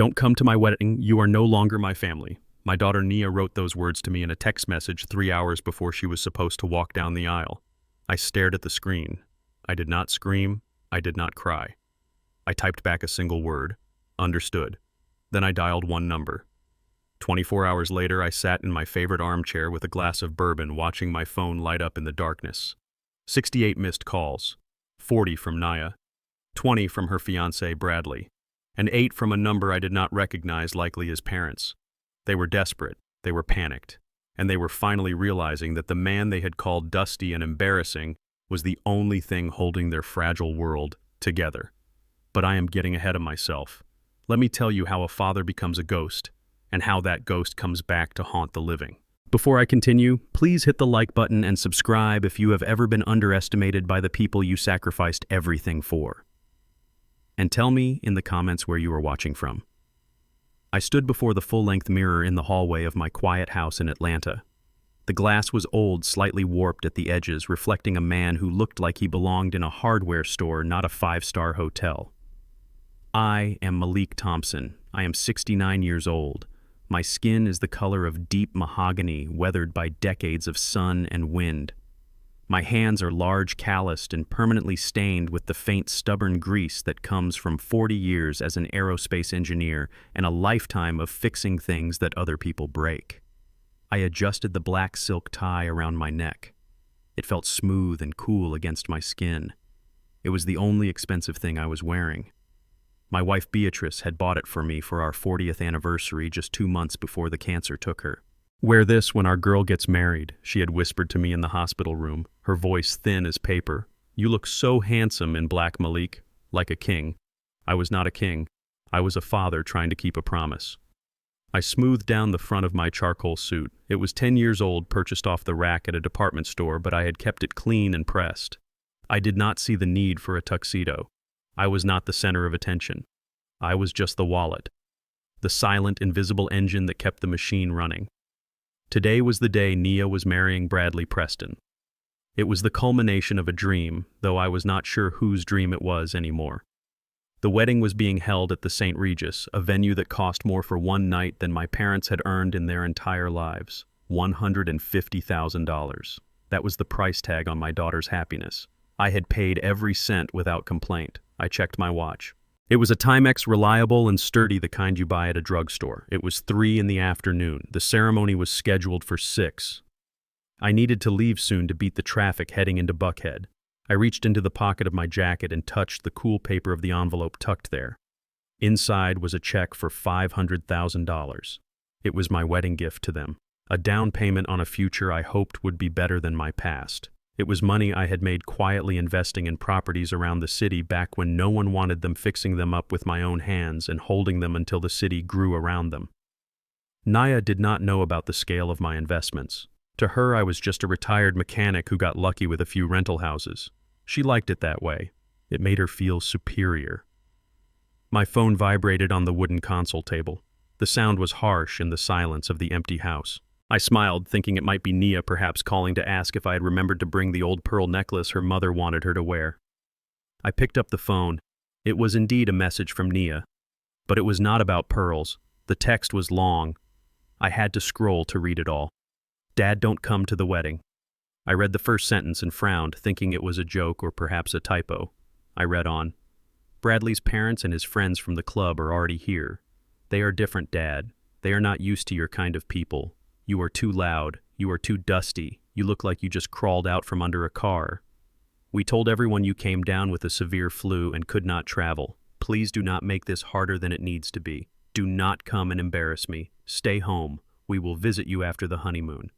Don't come to my wedding. You are no longer my family. My daughter Nia wrote those words to me in a text message 3 hours before she was supposed to walk down the aisle. I stared at the screen. I did not scream. I did not cry. I typed back a single word. Understood. Then I dialed one number. 24 hours later, I sat in my favorite armchair with a glass of bourbon watching my phone light up in the darkness. 68 missed calls. 40 from Nia. 20 from her fiancé Bradley. And 8 from a number I did not recognize, likely his parents. They were desperate. They were panicked. And they were finally realizing that the man they had called dusty and embarrassing was the only thing holding their fragile world together. But I am getting ahead of myself. Let me tell you how a father becomes a ghost, and how that ghost comes back to haunt the living. Before I continue, please hit the like button and subscribe if you have ever been underestimated by the people you sacrificed everything for. And tell me in the comments where you are watching from. I stood before the full-length mirror in the hallway of my quiet house in Atlanta. The glass was old, slightly warped at the edges, reflecting a man who looked like he belonged in a hardware store, not a five-star hotel. I am Malik Thompson. I am 69 years old. My skin is the color of deep mahogany, weathered by decades of sun and wind. My hands are large, calloused, and permanently stained with the faint, stubborn grease that comes from 40 years as an aerospace engineer and a lifetime of fixing things that other people break. I adjusted the black silk tie around my neck. It felt smooth and cool against my skin. It was the only expensive thing I was wearing. My wife Beatrice had bought it for me for our 40th anniversary just 2 months before the cancer took her. "Wear this when our girl gets married," she had whispered to me in the hospital room, her voice thin as paper. "You look so handsome in black, Malik, like a king." I was not a king. I was a father trying to keep a promise. I smoothed down the front of my charcoal suit. It was 10 years old, purchased off the rack at a department store, but I had kept it clean and pressed. I did not see the need for a tuxedo. I was not the center of attention. I was just the wallet, the silent, invisible engine that kept the machine running. Today was the day Nia was marrying Bradley Preston. It was the culmination of a dream, though I was not sure whose dream it was anymore. The wedding was being held at the St. Regis, a venue that cost more for one night than my parents had earned in their entire lives. $150,000. That was the price tag on my daughter's happiness. I had paid every cent without complaint. I checked my watch. It was a Timex, reliable and sturdy, the kind you buy at a drugstore. It was 3 in the afternoon. The ceremony was scheduled for 6. I needed to leave soon to beat the traffic heading into Buckhead. I reached into the pocket of my jacket and touched the cool paper of the envelope tucked there. Inside was a check for $500,000. It was my wedding gift to them, a down payment on a future I hoped would be better than my past. It was money I had made quietly investing in properties around the city back when no one wanted them, fixing them up with my own hands and holding them until the city grew around them. Nia did not know about the scale of my investments. To her, I was just a retired mechanic who got lucky with a few rental houses. She liked it that way. It made her feel superior. My phone vibrated on the wooden console table. The sound was harsh in the silence of the empty house. I smiled, thinking it might be Nia, perhaps calling to ask if I had remembered to bring the old pearl necklace her mother wanted her to wear. I picked up the phone. It was indeed a message from Nia, but it was not about pearls. The text was long. I had to scroll to read it all. "Dad, don't come to the wedding." I read the first sentence and frowned, thinking it was a joke or perhaps a typo. I read on. "Bradley's parents and his friends from the club are already here. They are different, Dad. They are not used to your kind of people. You are too loud. You are too dusty. You look like you just crawled out from under a car. We told everyone you came down with a severe flu and could not travel. Please do not make this harder than it needs to be. Do not come and embarrass me. Stay home. We will visit you after the honeymoon.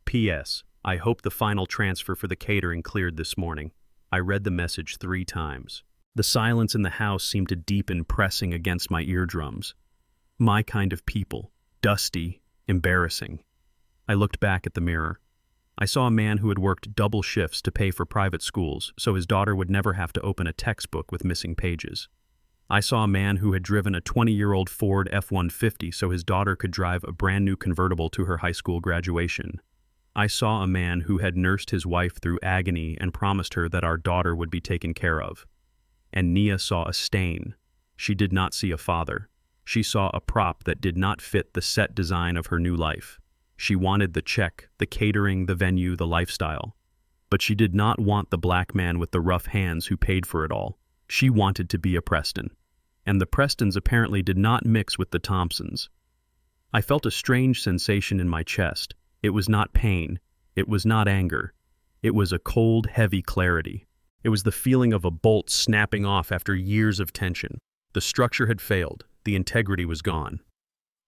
P.S. I hope the final transfer for the catering cleared this morning." I read the message 3 times. The silence in the house seemed to deepen, pressing against my eardrums. My kind of people. Dusty. Embarrassing. I looked back at the mirror. I saw a man who had worked double shifts to pay for private schools so his daughter would never have to open a textbook with missing pages. I saw a man who had driven a 20-year-old Ford F-150 so his daughter could drive a brand new convertible to her high school graduation. I saw a man who had nursed his wife through agony and promised her that our daughter would be taken care of. And Nia saw a stain. She did not see a father. She saw a prop that did not fit the set design of her new life. She wanted the check, the catering, the venue, the lifestyle. But she did not want the black man with the rough hands who paid for it all. She wanted to be a Preston. And the Prestons apparently did not mix with the Thompsons. I felt a strange sensation in my chest. It was not pain. It was not anger. It was a cold, heavy clarity. It was the feeling of a bolt snapping off after years of tension. The structure had failed. The integrity was gone.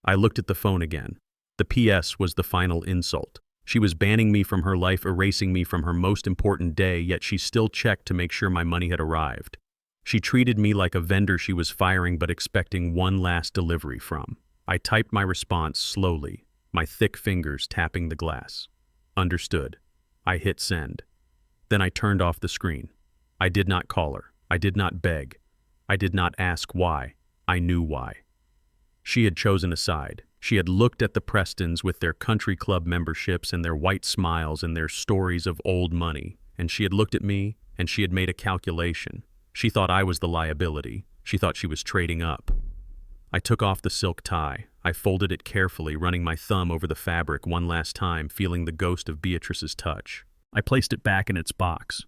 I looked at the phone again. The PS was the final insult. She was banning me from her life, erasing me from her most important day, yet she still checked to make sure my money had arrived. She treated me like a vendor she was firing but expecting one last delivery from. I typed my response slowly, my thick fingers tapping the glass. Understood. I hit send. Then I turned off the screen. I did not call her. I did not beg. I did not ask why. I knew why. She had chosen a side. She had looked at the Prestons with their country club memberships and their white smiles and their stories of old money, and she had looked at me, and she had made a calculation. She thought I was the liability. She thought she was trading up. I took off the silk tie. I folded it carefully, running my thumb over the fabric one last time, feeling the ghost of Beatrice's touch. I placed it back in its box.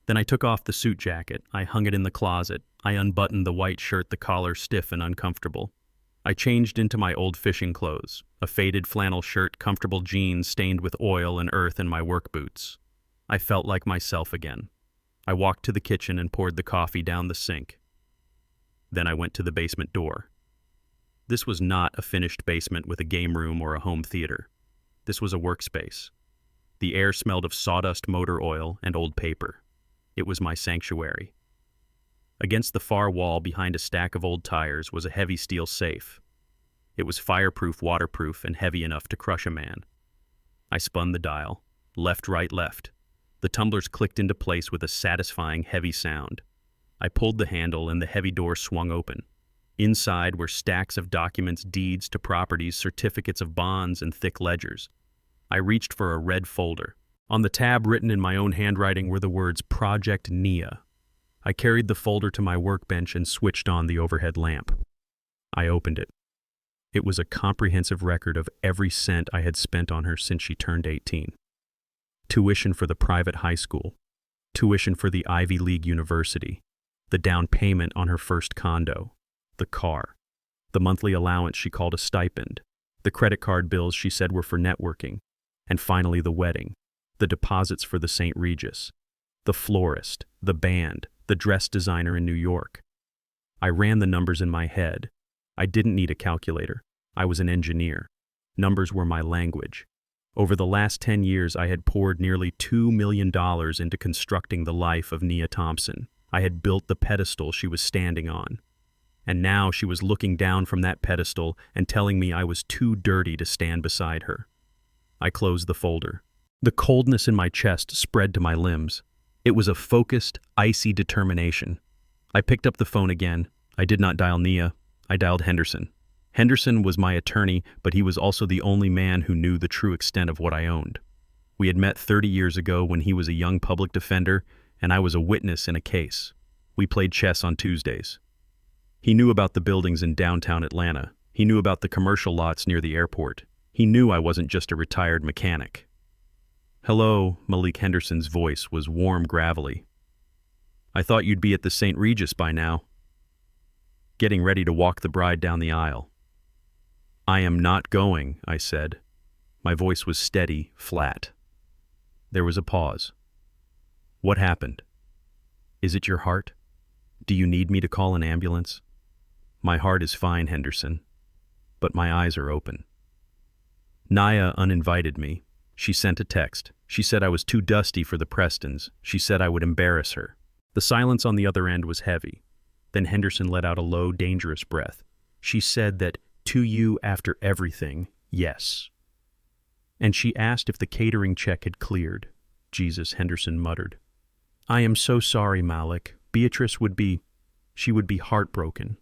Then I took off the suit jacket. I hung it in the closet. I unbuttoned the white shirt, the collar stiff and uncomfortable. I changed into my old fishing clothes, a faded flannel shirt, comfortable jeans stained with oil and earth, and my work boots. I felt like myself again. I walked to the kitchen and poured the coffee down the sink. Then I went to the basement door. This was not a finished basement with a game room or a home theater. This was a workspace. The air smelled of sawdust, motor oil, and old paper. It was my sanctuary. Against the far wall, behind a stack of old tires, was a heavy steel safe. It was fireproof, waterproof, and heavy enough to crush a man. I spun the dial. Left, right, left. The tumblers clicked into place with a satisfying, heavy sound. I pulled the handle and the heavy door swung open. Inside were stacks of documents, deeds to properties, certificates of bonds, and thick ledgers. I reached for a red folder. On the tab, written in my own handwriting, were the words Project Nia. I carried the folder to my workbench and switched on the overhead lamp. I opened it. It was a comprehensive record of every cent I had spent on her since she turned 18. Tuition for the private high school, tuition for the Ivy League university, the down payment on her first condo, the car, the monthly allowance she called a stipend, the credit card bills she said were for networking, and finally the wedding, the deposits for the St. Regis, the florist, the band, the dress designer in New York. I ran the numbers in my head. I didn't need a calculator. I was an engineer. Numbers were my language. Over the last 10 years, I had poured nearly $2 million into constructing the life of Nia Thompson. I had built the pedestal she was standing on. And now she was looking down from that pedestal and telling me I was too dirty to stand beside her. I closed the folder. The coldness in my chest spread to my limbs. It was a focused, icy determination. I picked up the phone again. I did not dial Nia. I dialed Henderson. Henderson was my attorney, but he was also the only man who knew the true extent of what I owned. We had met 30 years ago when he was a young public defender, and I was a witness in a case. We played chess on Tuesdays. He knew about the buildings in downtown Atlanta. He knew about the commercial lots near the airport. He knew I wasn't just a retired mechanic. "Hello," Malik Henderson's voice was warm, gravelly. "I thought you'd be at the St. Regis by now." Getting ready to walk the bride down the aisle. "I am not going," I said. My voice was steady, flat. There was a pause. "What happened? Is it your heart? Do you need me to call an ambulance?" "My heart is fine, Henderson, but my eyes are open." Nia uninvited me. She sent a text. She said I was too dusty for the Prestons. She said I would embarrass her. The silence on the other end was heavy. Then Henderson let out a low, dangerous breath. She said that, "To you after everything, yes." And she asked if the catering check had cleared. "Jesus," Henderson muttered. "I am so sorry, Malik. Beatrice would be heartbroken."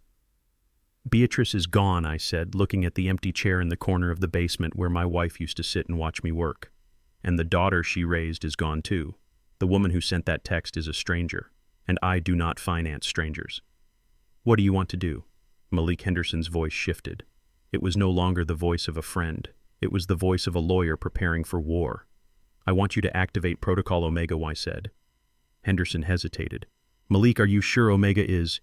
"Beatrice is gone," I said, looking at the empty chair in the corner of the basement where my wife used to sit and watch me work. "And the daughter she raised is gone too. The woman who sent that text is a stranger, and I do not finance strangers." "What do you want to do?" Malik Henderson's voice shifted. It was no longer the voice of a friend. It was the voice of a lawyer preparing for war. "I want you to activate Protocol Omega," I said. Henderson hesitated. "Malik, are you sure Omega is—"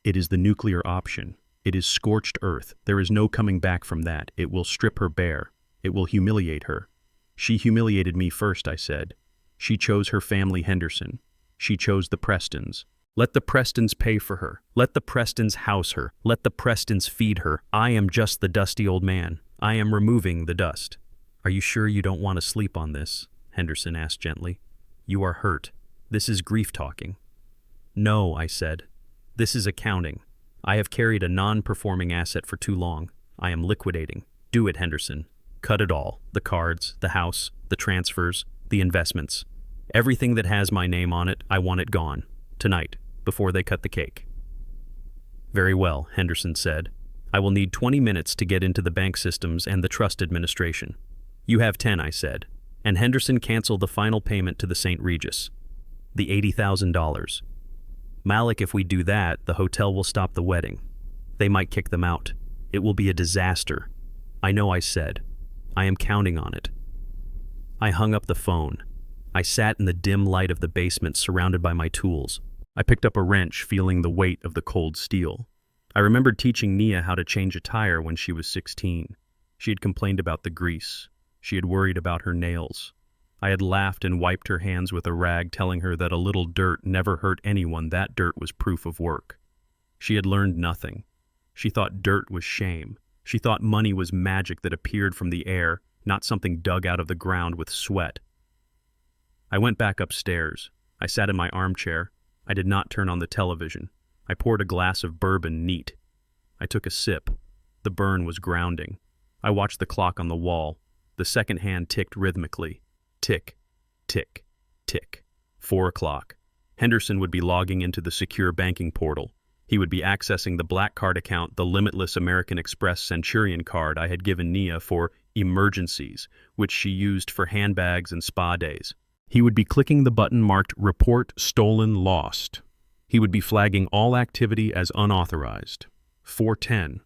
"It is the nuclear option. It is scorched earth. There is no coming back from that. It will strip her bare. It will humiliate her." "She humiliated me first," I said. "She chose her family, Henderson. She chose the Prestons. Let the Prestons pay for her. Let the Prestons house her. Let the Prestons feed her. I am just the dusty old man. I am removing the dust." "Are you sure you don't want to sleep on this?" Henderson asked gently. "You are hurt. This is grief talking." "No," I said. "This is accounting. I have carried a non-performing asset for too long. I am liquidating. Do it, Henderson. Cut it all. The cards, the house, the transfers, the investments. Everything that has my name on it, I want it gone. Tonight, before they cut the cake." "Very well," Henderson said. "I will need 20 minutes to get into the bank systems and the trust administration." "You have 10, I said, and Henderson canceled the final payment to the St. Regis. The $80,000. "Malik, if we do that, the hotel will stop the wedding. They might kick them out. It will be a disaster." "I know," I said. "I am counting on it." I hung up the phone. I sat in the dim light of the basement surrounded by my tools. I picked up a wrench, feeling the weight of the cold steel. I remembered teaching Nia how to change a tire when she was 16. She had complained about the grease. She had worried about her nails. I had laughed and wiped her hands with a rag, telling her that a little dirt never hurt anyone. That dirt was proof of work. She had learned nothing. She thought dirt was shame. She thought money was magic that appeared from the air, not something dug out of the ground with sweat. I went back upstairs. I sat in my armchair. I did not turn on the television. I poured a glass of bourbon neat. I took a sip. The burn was grounding. I watched the clock on the wall. The second hand ticked rhythmically. Tick, tick, tick. 4 o'clock. Henderson would be logging into the secure banking portal. He would be accessing the black card account, the limitless American Express Centurion card I had given Nia for emergencies, which she used for handbags and spa days. He would be clicking the button marked Report Stolen Lost. He would be flagging all activity as unauthorized. 4:10.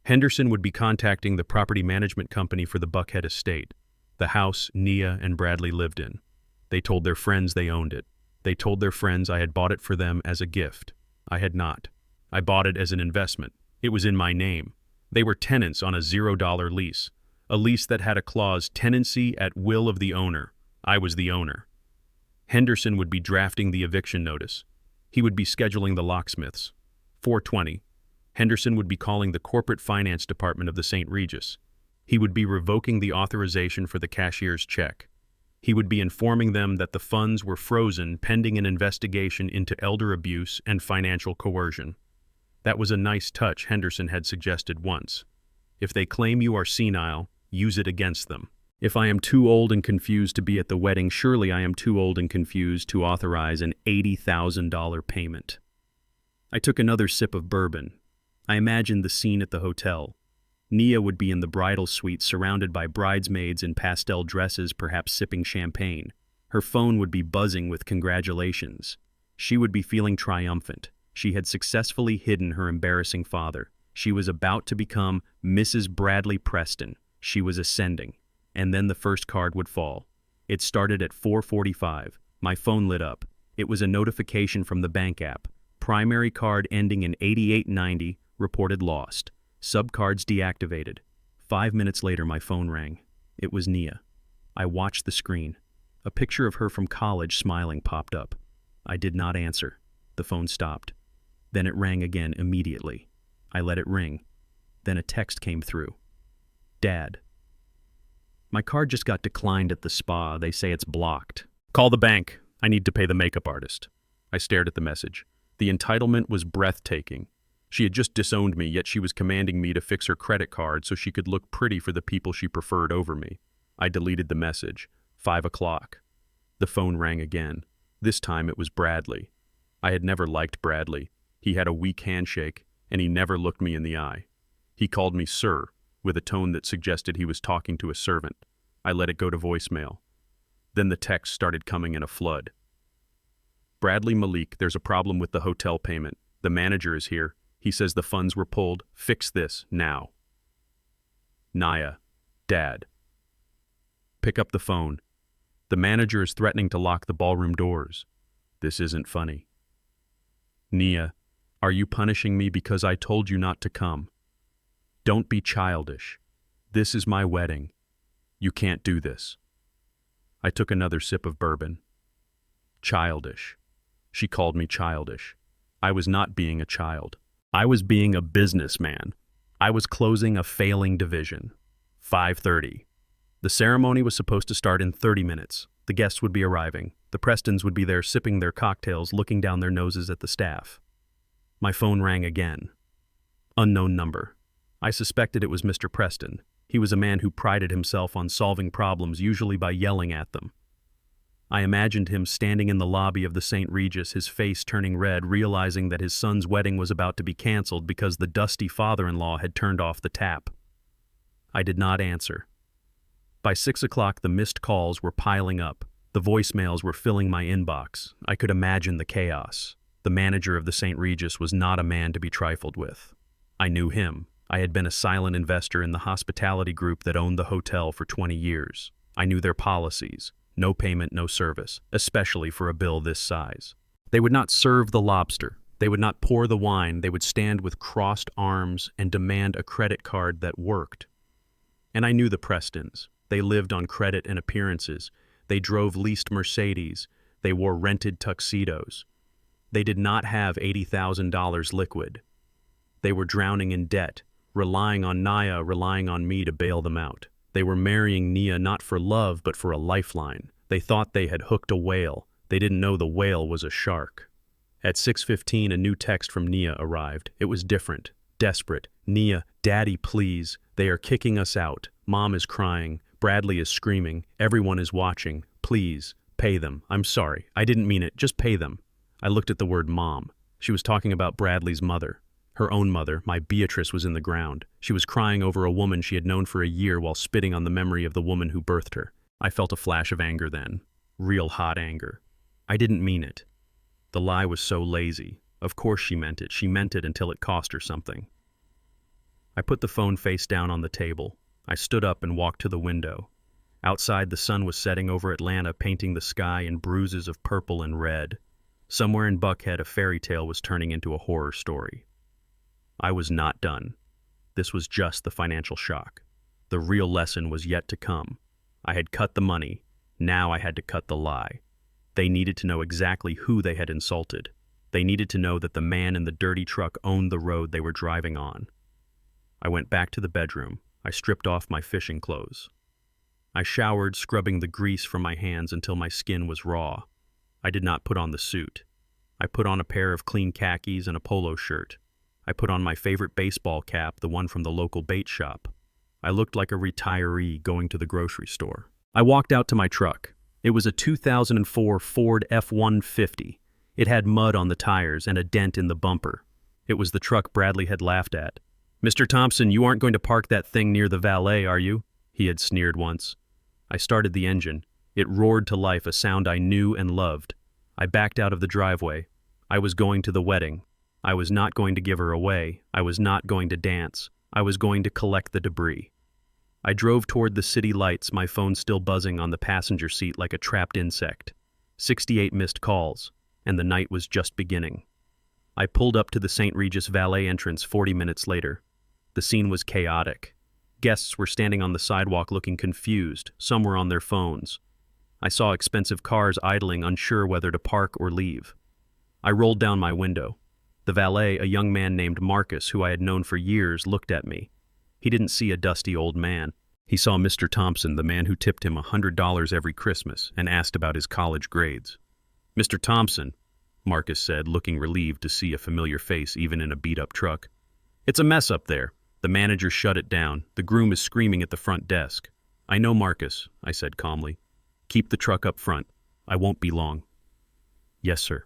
Henderson would be contacting the property management company for the Buckhead estate, the house Nia and Bradley lived in. They told their friends they owned it. They told their friends I had bought it for them as a gift. I had not. I bought it as an investment. It was in my name. They were tenants on a $0 lease, a lease that had a clause, tenancy at will of the owner. I was the owner. Henderson would be drafting the eviction notice. He would be scheduling the locksmiths. 4:20. Henderson would be calling the corporate finance department of the St. Regis. He would be revoking the authorization for the cashier's check. He would be informing them that the funds were frozen pending an investigation into elder abuse and financial coercion. That was a nice touch, Henderson had suggested once. If they claim you are senile, use it against them. If I am too old and confused to be at the wedding, surely I am too old and confused to authorize an $80,000 payment. I took another sip of bourbon. I imagined the scene at the hotel. Nia would be in the bridal suite surrounded by bridesmaids in pastel dresses, perhaps sipping champagne. Her phone would be buzzing with congratulations. She would be feeling triumphant. She had successfully hidden her embarrassing father. She was about to become Mrs. Bradley Preston. She was ascending. And then the first card would fall. It started at 4:45. My phone lit up. It was a notification from the bank app. Primary card ending in 8890, reported lost. Subcards deactivated. 5 minutes later, my phone rang. It was Nia. I watched the screen. A picture of her from college smiling popped up. I did not answer. The phone stopped. Then it rang again immediately. I let it ring. Then a text came through. Dad. My card just got declined at the spa. They say it's blocked. Call the bank. I need to pay the makeup artist. I stared at the message. The entitlement was breathtaking. She had just disowned me, yet she was commanding me to fix her credit card so she could look pretty for the people she preferred over me. I deleted the message. 5 o'clock. The phone rang again. This time it was Bradley. I had never liked Bradley. He had a weak handshake, and he never looked me in the eye. He called me sir, with a tone that suggested he was talking to a servant. I let it go to voicemail. Then the text started coming in a flood. Bradley Malik, there's a problem with the hotel payment. The manager is here. He says the funds were pulled. Fix this, now. Nia, Dad. Pick up the phone. The manager is threatening to lock the ballroom doors. This isn't funny. Nia, are you punishing me because I told you not to come? Don't be childish. This is my wedding. You can't do this. I took another sip of bourbon. Childish. She called me childish. I was not being a child. I was being a businessman. I was closing a failing division. 5:30. The ceremony was supposed to start in 30 minutes. The guests would be arriving. The Prestons would be there sipping their cocktails, looking down their noses at the staff. My phone rang again. Unknown number. I suspected it was Mr. Preston. He was a man who prided himself on solving problems, usually by yelling at them. I imagined him standing in the lobby of the St. Regis, his face turning red, realizing that his son's wedding was about to be canceled because the dusty father-in-law had turned off the tap. I did not answer. By 6 o'clock, the missed calls were piling up. The voicemails were filling my inbox. I could imagine the chaos. The manager of the St. Regis was not a man to be trifled with. I knew him. I had been a silent investor in the hospitality group that owned the hotel for 20 years. I knew their policies. No payment, no service, especially for a bill this size. They would not serve the lobster. They would not pour the wine. They would stand with crossed arms and demand a credit card that worked. And I knew the Prestons. They lived on credit and appearances. They drove leased Mercedes. They wore rented tuxedos. They did not have $80,000 liquid. They were drowning in debt, relying on Nia, relying on me to bail them out. They were marrying Nia not for love, but for a lifeline. They thought they had hooked a whale. They didn't know the whale was a shark. At 6:15, a new text from Nia arrived. It was different, desperate. Nia, Daddy, please. They are kicking us out. Mom is crying. Bradley is screaming. Everyone is watching. Please, pay them. I'm sorry. I didn't mean it. Just pay them. I looked at the word mom. She was talking about Bradley's mother. Her own mother, my Beatrice, was in the ground. She was crying over a woman she had known for a year while spitting on the memory of the woman who birthed her. I felt a flash of anger then. Real hot anger. I didn't mean it. The lie was so lazy. Of course she meant it. She meant it until it cost her something. I put the phone face down on the table. I stood up and walked to the window. Outside, the sun was setting over Atlanta, painting the sky in bruises of purple and red. Somewhere in Buckhead, a fairy tale was turning into a horror story. I was not done. This was just the financial shock. The real lesson was yet to come. I had cut the money. Now I had to cut the lie. They needed to know exactly who they had insulted. They needed to know that the man in the dirty truck owned the road they were driving on. I went back to the bedroom. I stripped off my fishing clothes. I showered, scrubbing the grease from my hands until my skin was raw. I did not put on the suit. I put on a pair of clean khakis and a polo shirt. I put on my favorite baseball cap, the one from the local bait shop. I looked like a retiree going to the grocery store. I walked out to my truck. It was a 2004 Ford F-150. It had mud on the tires and a dent in the bumper. It was the truck Bradley had laughed at. "Mr. Thompson, you aren't going to park that thing near the valet, are you?" he had sneered once. I started the engine. It roared to life, a sound I knew and loved. I backed out of the driveway. I was going to the wedding. I was not going to give her away. I was not going to dance. I was going to collect the debris. I drove toward the city lights, my phone still buzzing on the passenger seat like a trapped insect. 68 missed calls, and the night was just beginning. I pulled up to the St. Regis valet entrance 40 minutes later. The scene was chaotic. Guests were standing on the sidewalk looking confused. Some were on their phones. I saw expensive cars idling, unsure whether to park or leave. I rolled down my window. The valet, a young man named Marcus, who I had known for years, looked at me. He didn't see a dusty old man. He saw Mr. Thompson, the man who tipped him $100 every Christmas, and asked about his college grades. "Mr. Thompson," Marcus said, looking relieved to see a familiar face even in a beat-up truck. "It's a mess up there." The manager shut it down. "The groom is screaming at the front desk." "I know, Marcus," I said calmly. "Keep the truck up front. I won't be long." "Yes, sir."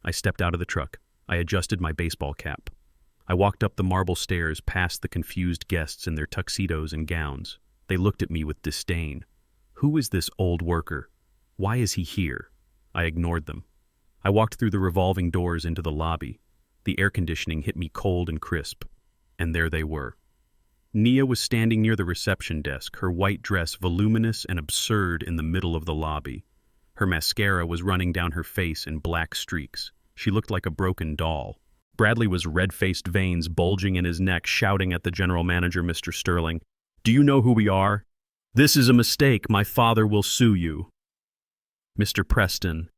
I stepped out of the truck. I adjusted my baseball cap. I walked up the marble stairs past the confused guests in their tuxedos and gowns. They looked at me with disdain. Who is this old worker? Why is he here? I ignored them. I walked through the revolving doors into the lobby. The air conditioning hit me cold and crisp. And there they were. Nia was standing near the reception desk, her white dress voluminous and absurd in the middle of the lobby. Her mascara was running down her face in black streaks. She looked like a broken doll. Bradley was red-faced, veins bulging in his neck, shouting at the general manager, Mr. Sterling, "Do you know who we are? This is a mistake. My father will sue you." Mr. Preston.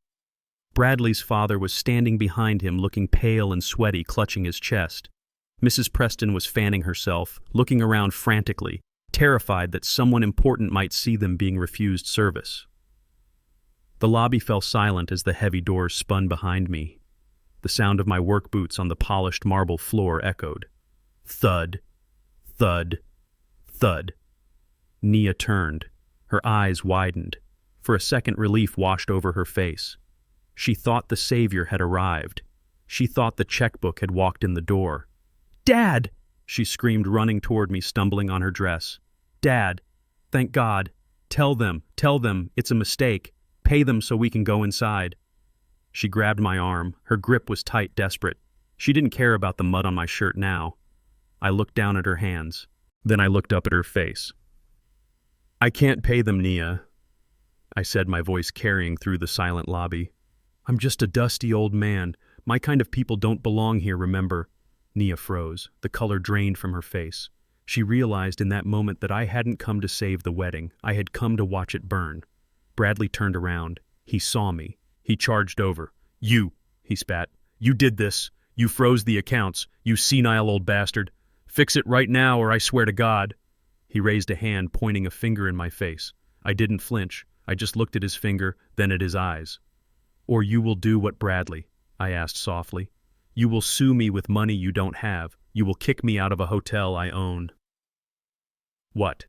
Bradley's father was standing behind him, looking pale and sweaty, clutching his chest. Mrs. Preston was fanning herself, looking around frantically, terrified that someone important might see them being refused service. The lobby fell silent as the heavy doors spun behind me. The sound of my work boots on the polished marble floor echoed. Thud, thud, thud. Nia turned. Her eyes widened. For a second, relief washed over her face. She thought the savior had arrived. She thought the checkbook had walked in the door. "Dad!" she screamed, running toward me, stumbling on her dress. "Dad! Thank God! Tell them, it's a mistake. Pay them so we can go inside." She grabbed my arm. Her grip was tight, desperate. She didn't care about the mud on my shirt now. I looked down at her hands. Then I looked up at her face. "I can't pay them, Nia," I said, my voice carrying through the silent lobby. "I'm just a dusty old man. My kind of people don't belong here, remember?" Nia froze. The color drained from her face. She realized in that moment that I hadn't come to save the wedding. I had come to watch it burn. Bradley turned around. He saw me. He charged over. "You," he spat. "You did this. You froze the accounts. You senile old bastard. Fix it right now or I swear to God." He raised a hand, pointing a finger in my face. I didn't flinch. I just looked at his finger, then at his eyes. "Or you will do what Bradley?" I asked softly. "You will sue me with money you don't have. You will kick me out of a hotel I own." "What?"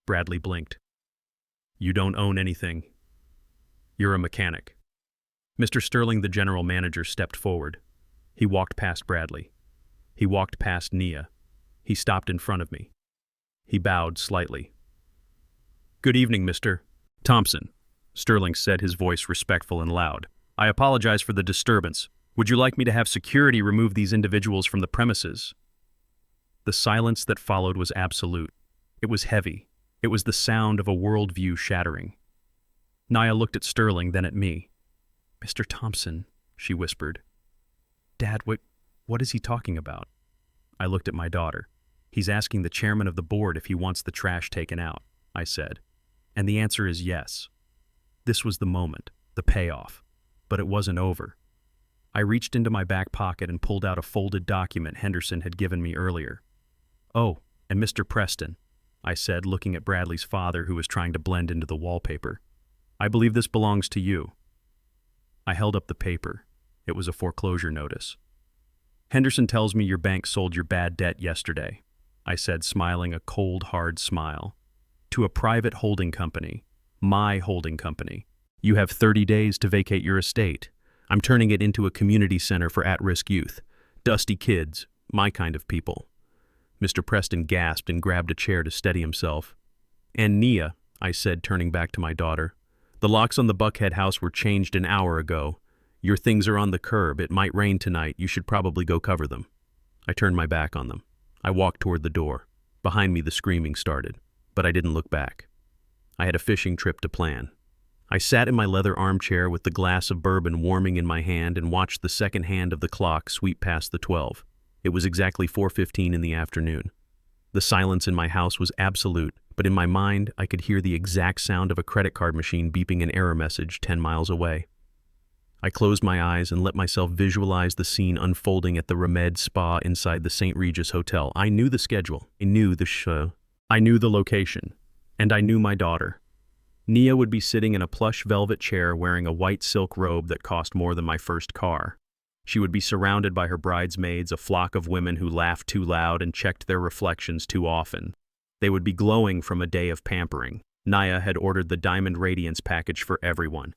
Bradley blinked. "You don't own anything. You're a mechanic." Mr. Sterling, the general manager, stepped forward. He walked past Bradley. He walked past Nia. He stopped in front of me. He bowed slightly. "Good evening, Mr. Thompson," Sterling said, his voice respectful and loud. "I apologize for the disturbance. Would you like me to have security remove these individuals from the premises?" The silence that followed was absolute. It was heavy. It was the sound of a worldview shattering. Nia looked at Sterling, then at me. "Mr. Thompson," she whispered. "Dad, what is he talking about?" I looked at my daughter. "He's asking the chairman of the board if he wants the trash taken out," I said. "And the answer is yes." This was the moment, the payoff. But it wasn't over. I reached into my back pocket and pulled out a folded document Henderson had given me earlier. "Oh, and Mr. Preston," I said, looking at Bradley's father, who was trying to blend into the wallpaper. "I believe this belongs to you." I held up the paper. It was a foreclosure notice. "Henderson tells me your bank sold your bad debt yesterday," I said, smiling a cold, hard smile. "To a private holding company. My holding company. You have 30 days to vacate your estate. I'm turning it into a community center for at-risk youth. Dusty kids, my kind of people." Mr. Preston gasped and grabbed a chair to steady himself. "And Nia," I said, turning back to my daughter, "the locks on the Buckhead house were changed an hour ago. Your things are on the curb. It might rain tonight. You should probably go cover them." I turned my back on them. I walked toward the door. Behind me, the screaming started, but I didn't look back. I had a fishing trip to plan. I sat in my leather armchair with the glass of bourbon warming in my hand and watched the second hand of the clock sweep past the 12. It was exactly 4:15 in the afternoon. The silence in my house was absolute, but in my mind, I could hear the exact sound of a credit card machine beeping an error message 10 miles away. I closed my eyes and let myself visualize the scene unfolding at the Remed Spa inside the St. Regis Hotel. I knew the schedule. I knew the show. I knew the location. And I knew my daughter. Nia would be sitting in a plush velvet chair wearing a white silk robe that cost more than my first car. She would be surrounded by her bridesmaids, a flock of women who laughed too loud and checked their reflections too often. They would be glowing from a day of pampering. Nia had ordered the Diamond Radiance package for everyone.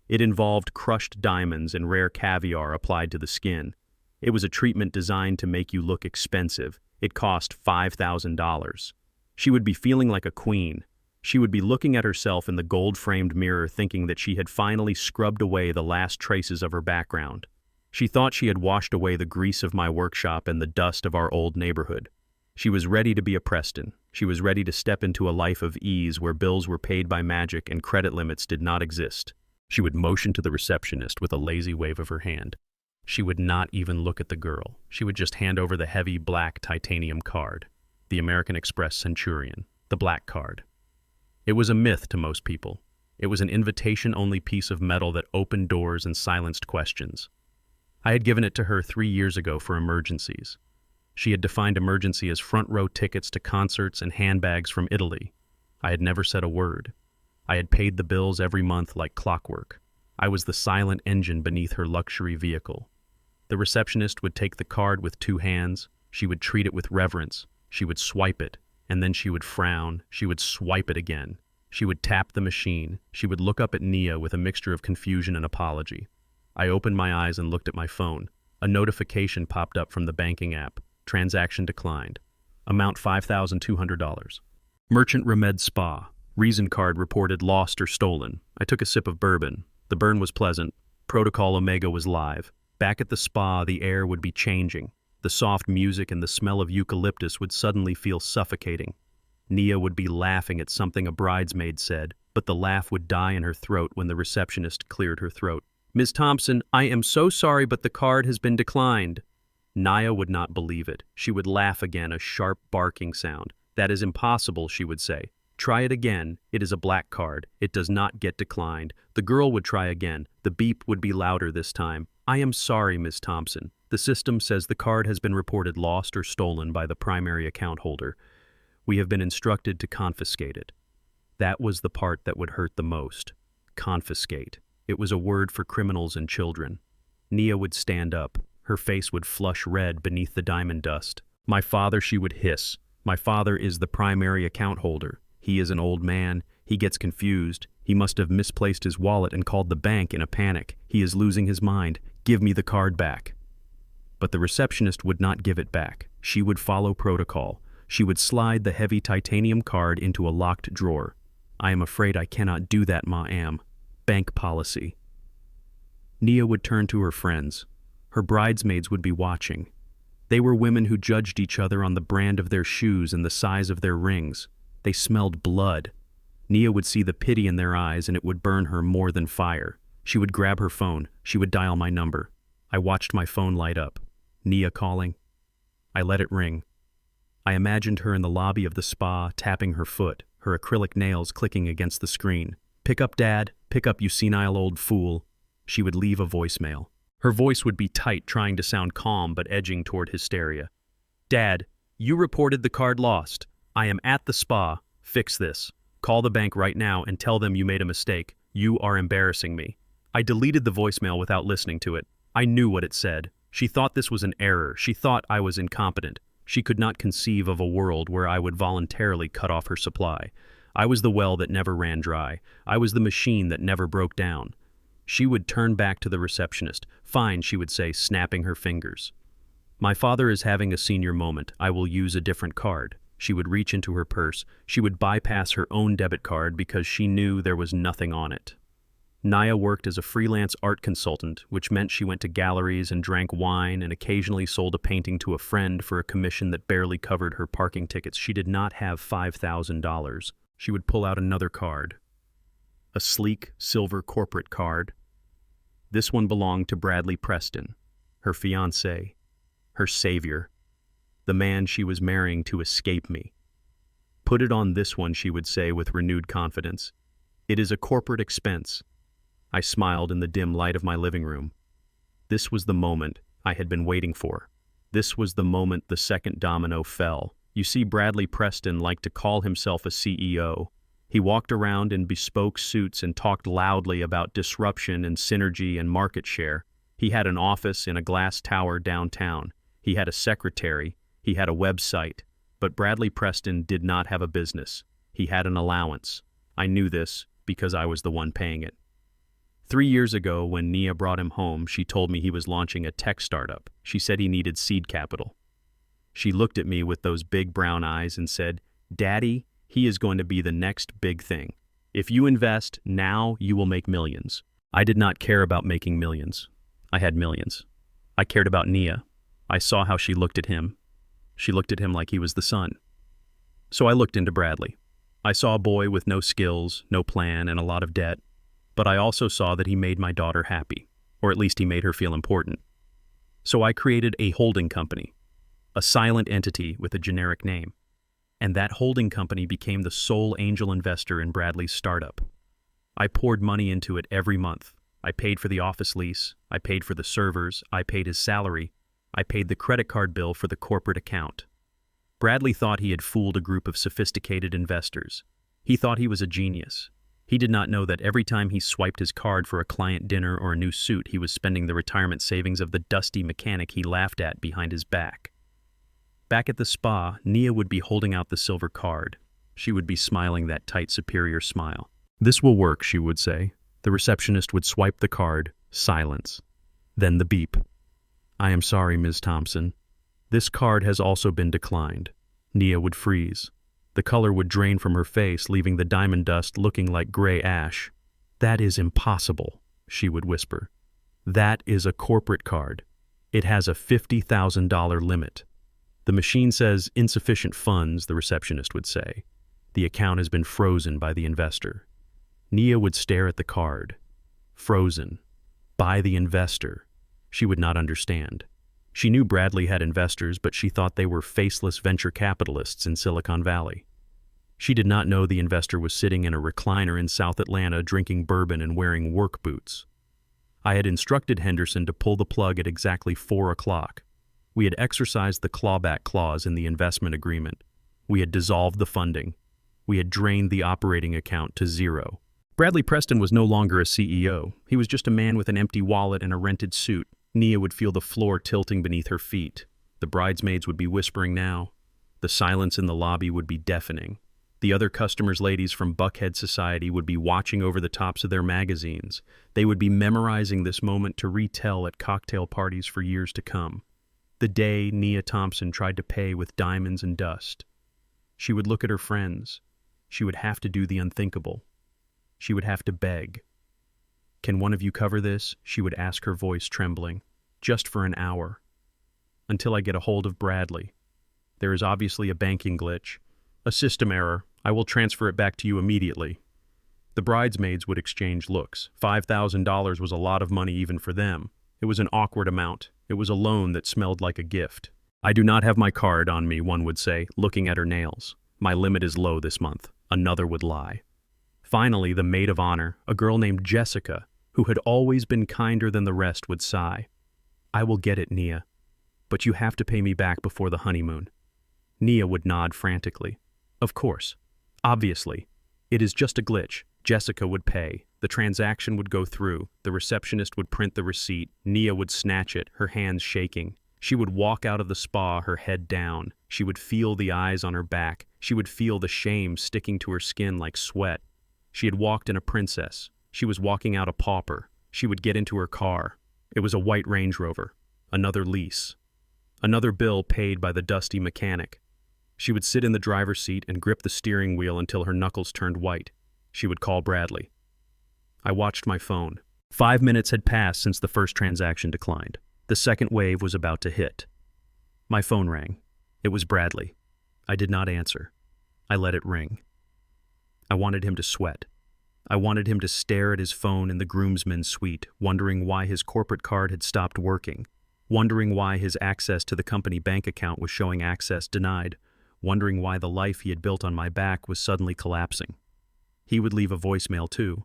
It involved crushed diamonds and rare caviar applied to the skin. It was a treatment designed to make you look expensive. It cost $5,000. She would be feeling like a queen. She would be looking at herself in the gold-framed mirror thinking that she had finally scrubbed away the last traces of her background. She thought she had washed away the grease of my workshop and the dust of our old neighborhood. She was ready to be a Preston. She was ready to step into a life of ease where bills were paid by magic and credit limits did not exist. She would motion to the receptionist with a lazy wave of her hand. She would not even look at the girl. She would just hand over the heavy black titanium card, the American Express Centurion, the black card. It was a myth to most people. It was an invitation-only piece of metal that opened doors and silenced questions. I had given it to her 3 years ago for emergencies. She had defined emergency as front-row tickets to concerts and handbags from Italy. I had never said a word. I had paid the bills every month like clockwork. I was the silent engine beneath her luxury vehicle. The receptionist would take the card with 2 hands. She would treat it with reverence. She would swipe it, and then she would frown. She would swipe it again. She would tap the machine. She would look up at Nia with a mixture of confusion and apology. I opened my eyes and looked at my phone. A notification popped up from the banking app. Transaction declined. Amount $5,200. Merchant Remed Spa. Reason card reported lost or stolen. I took a sip of bourbon. The burn was pleasant. Protocol Omega was live. Back at the spa, the air would be changing. The soft music and the smell of eucalyptus would suddenly feel suffocating. Nia would be laughing at something a bridesmaid said, but the laugh would die in her throat when the receptionist cleared her throat. "Ms. Thompson, I am so sorry, but the card has been declined." Nia would not believe it. She would laugh again, a sharp barking sound. "That is impossible," she would say. "Try it again. It is a black card. It does not get declined." The girl would try again. The beep would be louder this time. "I am sorry, Ms. Thompson. The system says the card has been reported lost or stolen by the primary account holder. We have been instructed to confiscate it." That was the part that would hurt the most. Confiscate. It was a word for criminals and children. Nia would stand up. Her face would flush red beneath the diamond dust. "My father," she would hiss. "My father is the primary account holder. He is an old man. He gets confused. He must have misplaced his wallet and called the bank in a panic. He is losing his mind. Give me the card back." But the receptionist would not give it back. She would follow protocol. She would slide the heavy titanium card into a locked drawer. "I am afraid I cannot do that, ma'am. Bank policy." Nia would turn to her friends. Her bridesmaids would be watching. They were women who judged each other on the brand of their shoes and the size of their rings. They smelled blood. Nia would see the pity in their eyes, and it would burn her more than fire. She would grab her phone. She would dial my number. I watched my phone light up. Nia calling. I let it ring. I imagined her in the lobby of the spa, tapping her foot, her acrylic nails clicking against the screen. "Pick up, Dad. Pick up, you senile old fool." She would leave a voicemail. Her voice would be tight, trying to sound calm but edging toward hysteria. "Dad, you reported the card lost. I am at the spa. Fix this. Call the bank right now and tell them you made a mistake. You are embarrassing me." I deleted the voicemail without listening to it. I knew what it said. She thought this was an error. She thought I was incompetent. She could not conceive of a world where I would voluntarily cut off her supply. I was the well that never ran dry. I was the machine that never broke down. She would turn back to the receptionist. "Fine," she would say, snapping her fingers. "My father is having a senior moment. I will use a different card." She would reach into her purse. She would bypass her own debit card because she knew there was nothing on it. Nia worked as a freelance art consultant, which meant she went to galleries and drank wine and occasionally sold a painting to a friend for a commission that barely covered her parking tickets. She did not have $5,000. She would pull out another card. A sleek, silver corporate card. This one belonged to Bradley Preston, her fiancé, her savior, the man she was marrying to escape me. "Put it on this one," she would say with renewed confidence. "It is a corporate expense." I smiled in the dim light of my living room. This was the moment I had been waiting for. This was the moment the second domino fell. You see, Bradley Preston liked to call himself a CEO. He walked around in bespoke suits and talked loudly about disruption and synergy and market share. He had an office in a glass tower downtown. He had a secretary. He had a website. But Bradley Preston did not have a business. He had an allowance. I knew this because I was the one paying it. 3 years ago, when Nia brought him home, she told me he was launching a tech startup. She said he needed seed capital. She looked at me with those big brown eyes and said, "Daddy, he is going to be the next big thing. If you invest now, you will make millions." I did not care about making millions. I had millions. I cared about Nia. I saw how she looked at him. She looked at him like he was the sun. So I looked into Bradley. I saw a boy with no skills, no plan, and a lot of debt, but I also saw that he made my daughter happy, or at least he made her feel important. So I created a holding company, a silent entity with a generic name, and that holding company became the sole angel investor in Bradley's startup. I poured money into it every month. I paid for the office lease, I paid for the servers, I paid his salary, I paid the credit card bill for the corporate account. Bradley thought he had fooled a group of sophisticated investors. He thought he was a genius. He did not know that every time he swiped his card for a client dinner or a new suit, he was spending the retirement savings of the dusty mechanic he laughed at behind his back. Back at the spa, Nia would be holding out the silver card. She would be smiling that tight, superior smile. "This will work," she would say. The receptionist would swipe the card. Silence. Then the beep. "I am sorry, Ms. Thompson. This card has also been declined." Nia would freeze. The color would drain from her face, leaving the diamond dust looking like gray ash. "That is impossible," she would whisper. "That is a corporate card. It has a $50,000 limit." "The machine says insufficient funds," the receptionist would say. "The account has been frozen by the investor." Nia would stare at the card. Frozen. By the investor. She would not understand. She knew Bradley had investors, but she thought they were faceless venture capitalists in Silicon Valley. She did not know the investor was sitting in a recliner in South Atlanta drinking bourbon and wearing work boots. I had instructed Henderson to pull the plug at exactly 4 o'clock. We had exercised the clawback clause in the investment agreement. We had dissolved the funding. We had drained the operating account to zero. Bradley Preston was no longer a CEO. He was just a man with an empty wallet and a rented suit. Nia would feel the floor tilting beneath her feet. The bridesmaids would be whispering now. The silence in the lobby would be deafening. The other customers' ladies from Buckhead Society would be watching over the tops of their magazines. They would be memorizing this moment to retell at cocktail parties for years to come. The day Nia Thompson tried to pay with diamonds and dust. She would look at her friends. She would have to do the unthinkable. She would have to beg. "Can one of you cover this?" she would ask, her voice trembling. "Just for an hour. Until I get a hold of Bradley. There is obviously a banking glitch. A system error. I will transfer it back to you immediately." The bridesmaids would exchange looks. $5,000 was a lot of money even for them. It was an awkward amount. It was a loan that smelled like a gift. "I do not have my card on me," one would say, looking at her nails. "My limit is low this month." Another would lie. Finally, the maid of honor, a girl named Jessica, who had always been kinder than the rest, would sigh. "I will get it, Nia. But you have to pay me back before the honeymoon." Nia would nod frantically. "Of course. Obviously. It is just a glitch." Jessica would pay. The transaction would go through. The receptionist would print the receipt. Nia would snatch it, her hands shaking. She would walk out of the spa, her head down. She would feel the eyes on her back. She would feel the shame sticking to her skin like sweat. She had walked in a princess. She was walking out a pauper. She would get into her car. It was a white Range Rover. Another lease. Another bill paid by the dusty mechanic. She would sit in the driver's seat and grip the steering wheel until her knuckles turned white. She would call Bradley. I watched my phone. 5 minutes had passed since the first transaction declined. The second wave was about to hit. My phone rang. It was Bradley. I did not answer. I let it ring. I wanted him to sweat. I wanted him to stare at his phone in the groomsmen's suite, wondering why his corporate card had stopped working, wondering why his access to the company bank account was showing access denied, wondering why the life he had built on my back was suddenly collapsing. He would leave a voicemail too.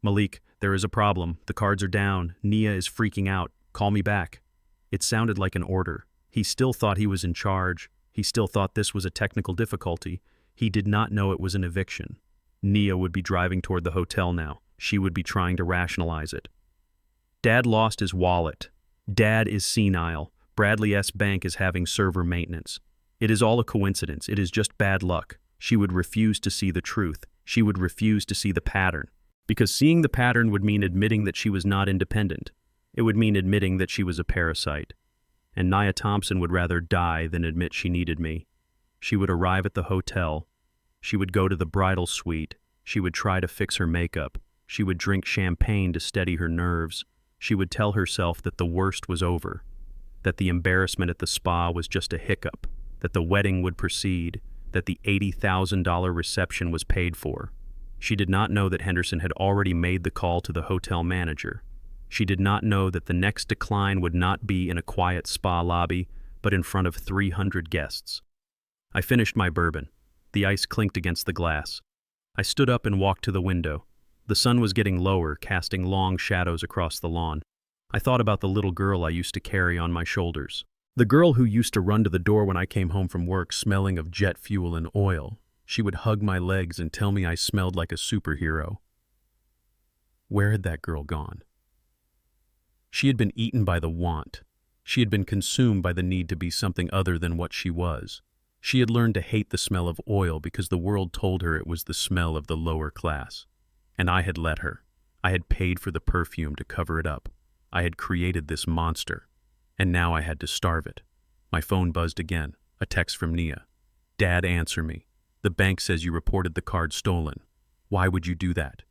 "Malik, there is a problem. The cards are down. Nia is freaking out. Call me back." It sounded like an order. He still thought he was in charge. He still thought this was a technical difficulty. He did not know it was an eviction. Nia would be driving toward the hotel now. She would be trying to rationalize it. "Dad lost his wallet. Dad is senile. Bradley S. Bank is having server maintenance. It is all a coincidence. It is just bad luck." She would refuse to see the truth. She would refuse to see the pattern. Because seeing the pattern would mean admitting that she was not independent. It would mean admitting that she was a parasite. And Nia Thompson would rather die than admit she needed me. She would arrive at the hotel. She would go to the bridal suite. She would try to fix her makeup. She would drink champagne to steady her nerves. She would tell herself that the worst was over. that the embarrassment at the spa was just a hiccup, that the wedding would proceed, that the $80,000 reception was paid for. She did not know that Henderson had already made the call to the hotel manager. She did not know that the next decline would not be in a quiet spa lobby, but in front of 300 guests. I finished my bourbon. The ice clinked against the glass. I stood up and walked to the window. The sun was getting lower, casting long shadows across the lawn. I thought about the little girl I used to carry on my shoulders. The girl who used to run to the door when I came home from work smelling of jet fuel and oil. She would hug my legs and tell me I smelled like a superhero. Where had that girl gone? She had been eaten by the want. She had been consumed by the need to be something other than what she was. She had learned to hate the smell of oil because the world told her it was the smell of the lower class. And I had let her. I had paid for the perfume to cover it up. I had created this monster. And now I had to starve it. My phone buzzed again. A text from Nia. Dad, answer me. The bank says you reported the card stolen. Why would you do that?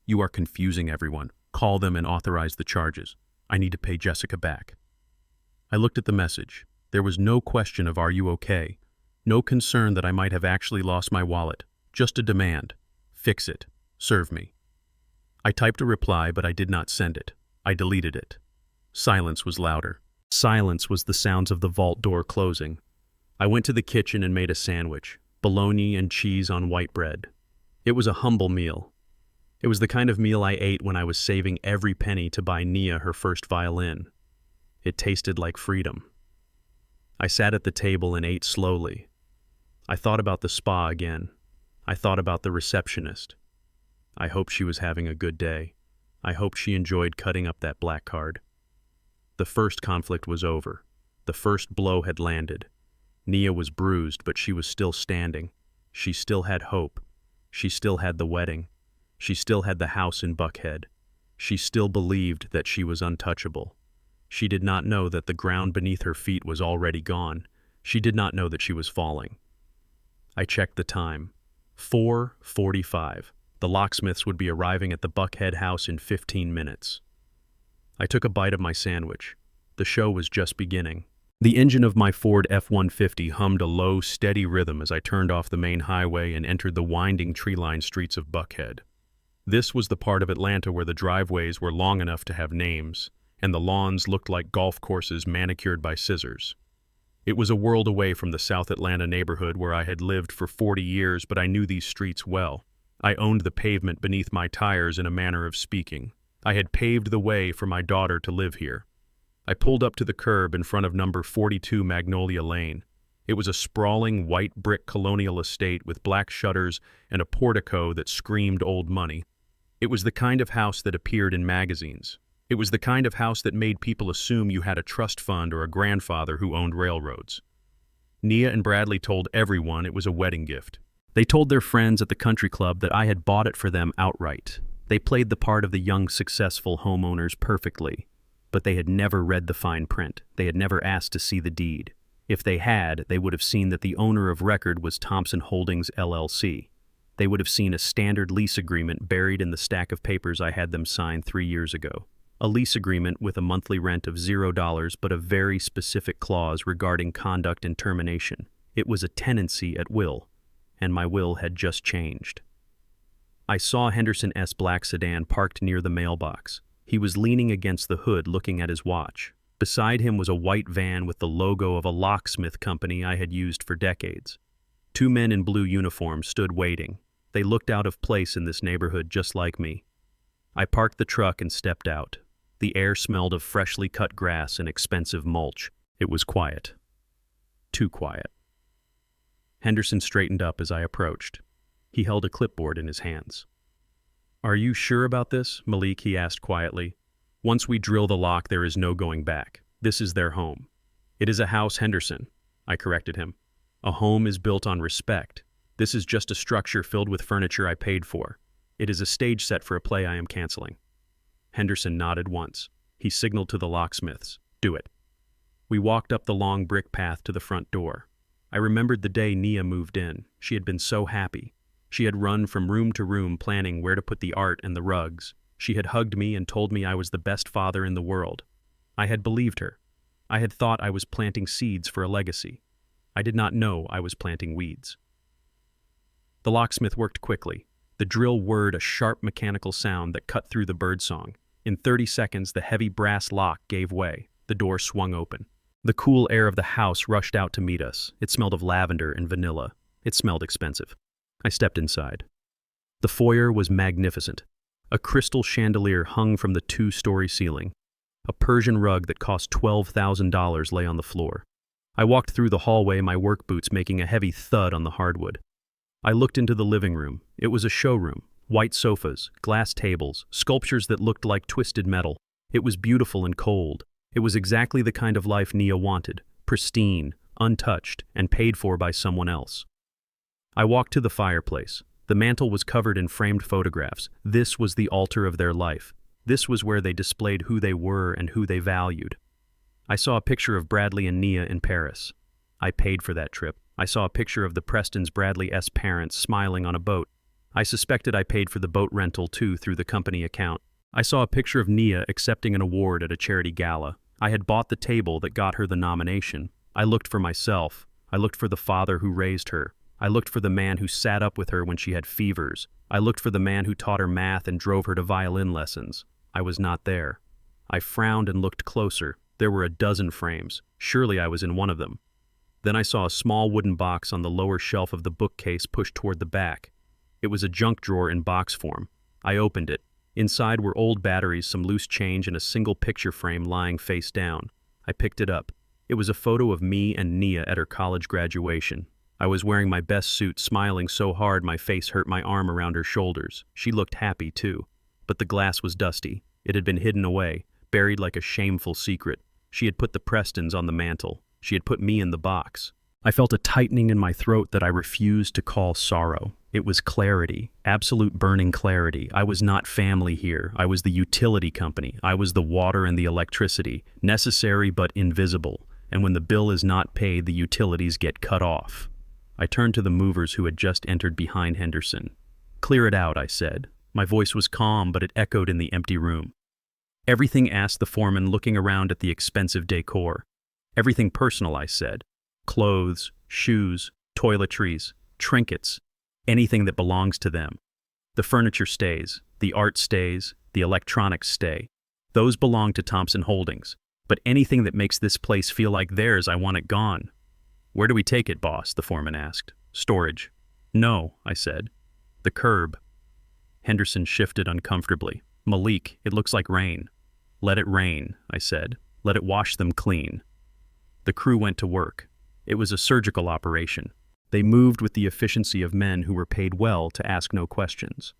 You are confusing everyone. Call them and authorize the charges. I need to pay Jessica back. I looked at the message. There was no question of are you okay? No concern that I might have actually lost my wallet. Just a demand. Fix it. Serve me. I typed a reply, but I did not send it. I deleted it. Silence was louder. Silence was the sounds of the vault door closing. I went to the kitchen and made a sandwich. Bologna and cheese on white bread. It was a humble meal. It was the kind of meal I ate when I was saving every penny to buy Nia her first violin. It tasted like freedom. I sat at the table and ate slowly. I thought about the spa again. I thought about the receptionist. I hoped she was having a good day. I hoped she enjoyed cutting up that black card. The first conflict was over. The first blow had landed. Nia was bruised, but she was still standing. She still had hope. She still had the wedding. She still had the house in Buckhead. She still believed that she was untouchable. She did not know that the ground beneath her feet was already gone. She did not know that she was falling. I checked the time. 4:45. The locksmiths would be arriving at the Buckhead house in 15 minutes. I took a bite of my sandwich. The show was just beginning. The engine of my Ford F-150 hummed a low, steady rhythm as I turned off the main highway and entered the winding tree-lined streets of Buckhead. This was the part of Atlanta where the driveways were long enough to have names, and the lawns looked like golf courses manicured by scissors. It was a world away from the South Atlanta neighborhood where I had lived for 40 years, but I knew these streets well. I owned the pavement beneath my tires in a manner of speaking. I had paved the way for my daughter to live here. I pulled up to the curb in front of number 42 Magnolia Lane. It was a sprawling white brick colonial estate with black shutters and a portico that screamed old money. It was the kind of house that appeared in magazines. It was the kind of house that made people assume you had a trust fund or a grandfather who owned railroads. Nia and Bradley told everyone it was a wedding gift. They told their friends at the country club that I had bought it for them outright. They played the part of the young, successful homeowners perfectly. But they had never read the fine print. They had never asked to see the deed. If they had, they would have seen that the owner of record was Thompson Holdings, LLC. They would have seen a standard lease agreement buried in the stack of papers I had them sign 3 years ago. A lease agreement with a monthly rent of $0, but a very specific clause regarding conduct and termination. It was a tenancy at will, and my will had just changed. I saw Henderson S. black sedan parked near the mailbox. He was leaning against the hood looking at his watch. Beside him was a white van with the logo of a locksmith company I had used for decades. 2 men in blue uniforms stood waiting. They looked out of place in this neighborhood just like me. I parked the truck and stepped out. The air smelled of freshly cut grass and expensive mulch. It was quiet. Too quiet. Henderson straightened up as I approached. He held a clipboard in his hands. "Are you sure about this, Malik?" he asked quietly. "Once we drill the lock, there is no going back. This is their home." "It is a house, Henderson," I corrected him. "A home is built on respect. This is just a structure filled with furniture I paid for. It is a stage set for a play I am canceling." Henderson nodded once. He signaled to the locksmiths. "Do it." We walked up the long brick path to the front door. I remembered the day Nia moved in. She had been so happy. She had run from room to room planning where to put the art and the rugs. She had hugged me and told me I was the best father in the world. I had believed her. I had thought I was planting seeds for a legacy. I did not know I was planting weeds. The locksmith worked quickly. The drill whirred a sharp mechanical sound that cut through the birdsong. In 30 seconds, the heavy brass lock gave way. The door swung open. The cool air of the house rushed out to meet us. It smelled of lavender and vanilla. It smelled expensive. I stepped inside. The foyer was magnificent. A crystal chandelier hung from the 2-story ceiling. A Persian rug that cost $12,000 lay on the floor. I walked through the hallway, my work boots making a heavy thud on the hardwood. I looked into the living room. It was a showroom. White sofas, glass tables, sculptures that looked like twisted metal. It was beautiful and cold. It was exactly the kind of life Nia wanted, pristine, untouched, and paid for by someone else. I walked to the fireplace. The mantel was covered in framed photographs. This was the altar of their life. This was where they displayed who they were and who they valued. I saw a picture of Bradley and Nia in Paris. I paid for that trip. I saw a picture of the Prestons' Bradley's parents smiling on a boat. I suspected I paid for the boat rental too through the company account. I saw a picture of Nia accepting an award at a charity gala. I had bought the table that got her the nomination. I looked for myself. I looked for the father who raised her. I looked for the man who sat up with her when she had fevers. I looked for the man who taught her math and drove her to violin lessons. I was not there. I frowned and looked closer. There were a dozen frames. Surely I was in one of them. Then I saw a small wooden box on the lower shelf of the bookcase pushed toward the back. It was a junk drawer in box form. I opened it. Inside were old batteries, some loose change, and a single picture frame lying face down. I picked it up. It was a photo of me and Nia at her college graduation. I was wearing my best suit, smiling so hard my face hurt my arm around her shoulders. She looked happy, too. But the glass was dusty. It had been hidden away, buried like a shameful secret. She had put the Prestons on the mantel. She had put me in the box. I felt a tightening in my throat that I refused to call sorrow. It was clarity, absolute burning clarity. I was not family here. I was the utility company. I was the water and the electricity, necessary but invisible. And when the bill is not paid, the utilities get cut off. I turned to the movers who had just entered behind Henderson. "Clear it out," I said. My voice was calm, but it echoed in the empty room. "Everything?" asked the foreman, looking around at the expensive decor. "Everything personal," I said. "Clothes, shoes, toiletries, trinkets, anything that belongs to them. The furniture stays, the art stays, the electronics stay. Those belong to Thompson Holdings. But anything that makes this place feel like theirs, I want it gone." "Where do we take it, boss?" the foreman asked. "Storage." "No," I said. "The curb." Henderson shifted uncomfortably. "Malik, it looks like rain." "Let it rain," I said. "Let it wash them clean." The crew went to work. It was a surgical operation. They moved with the efficiency of men who were paid well to ask no questions.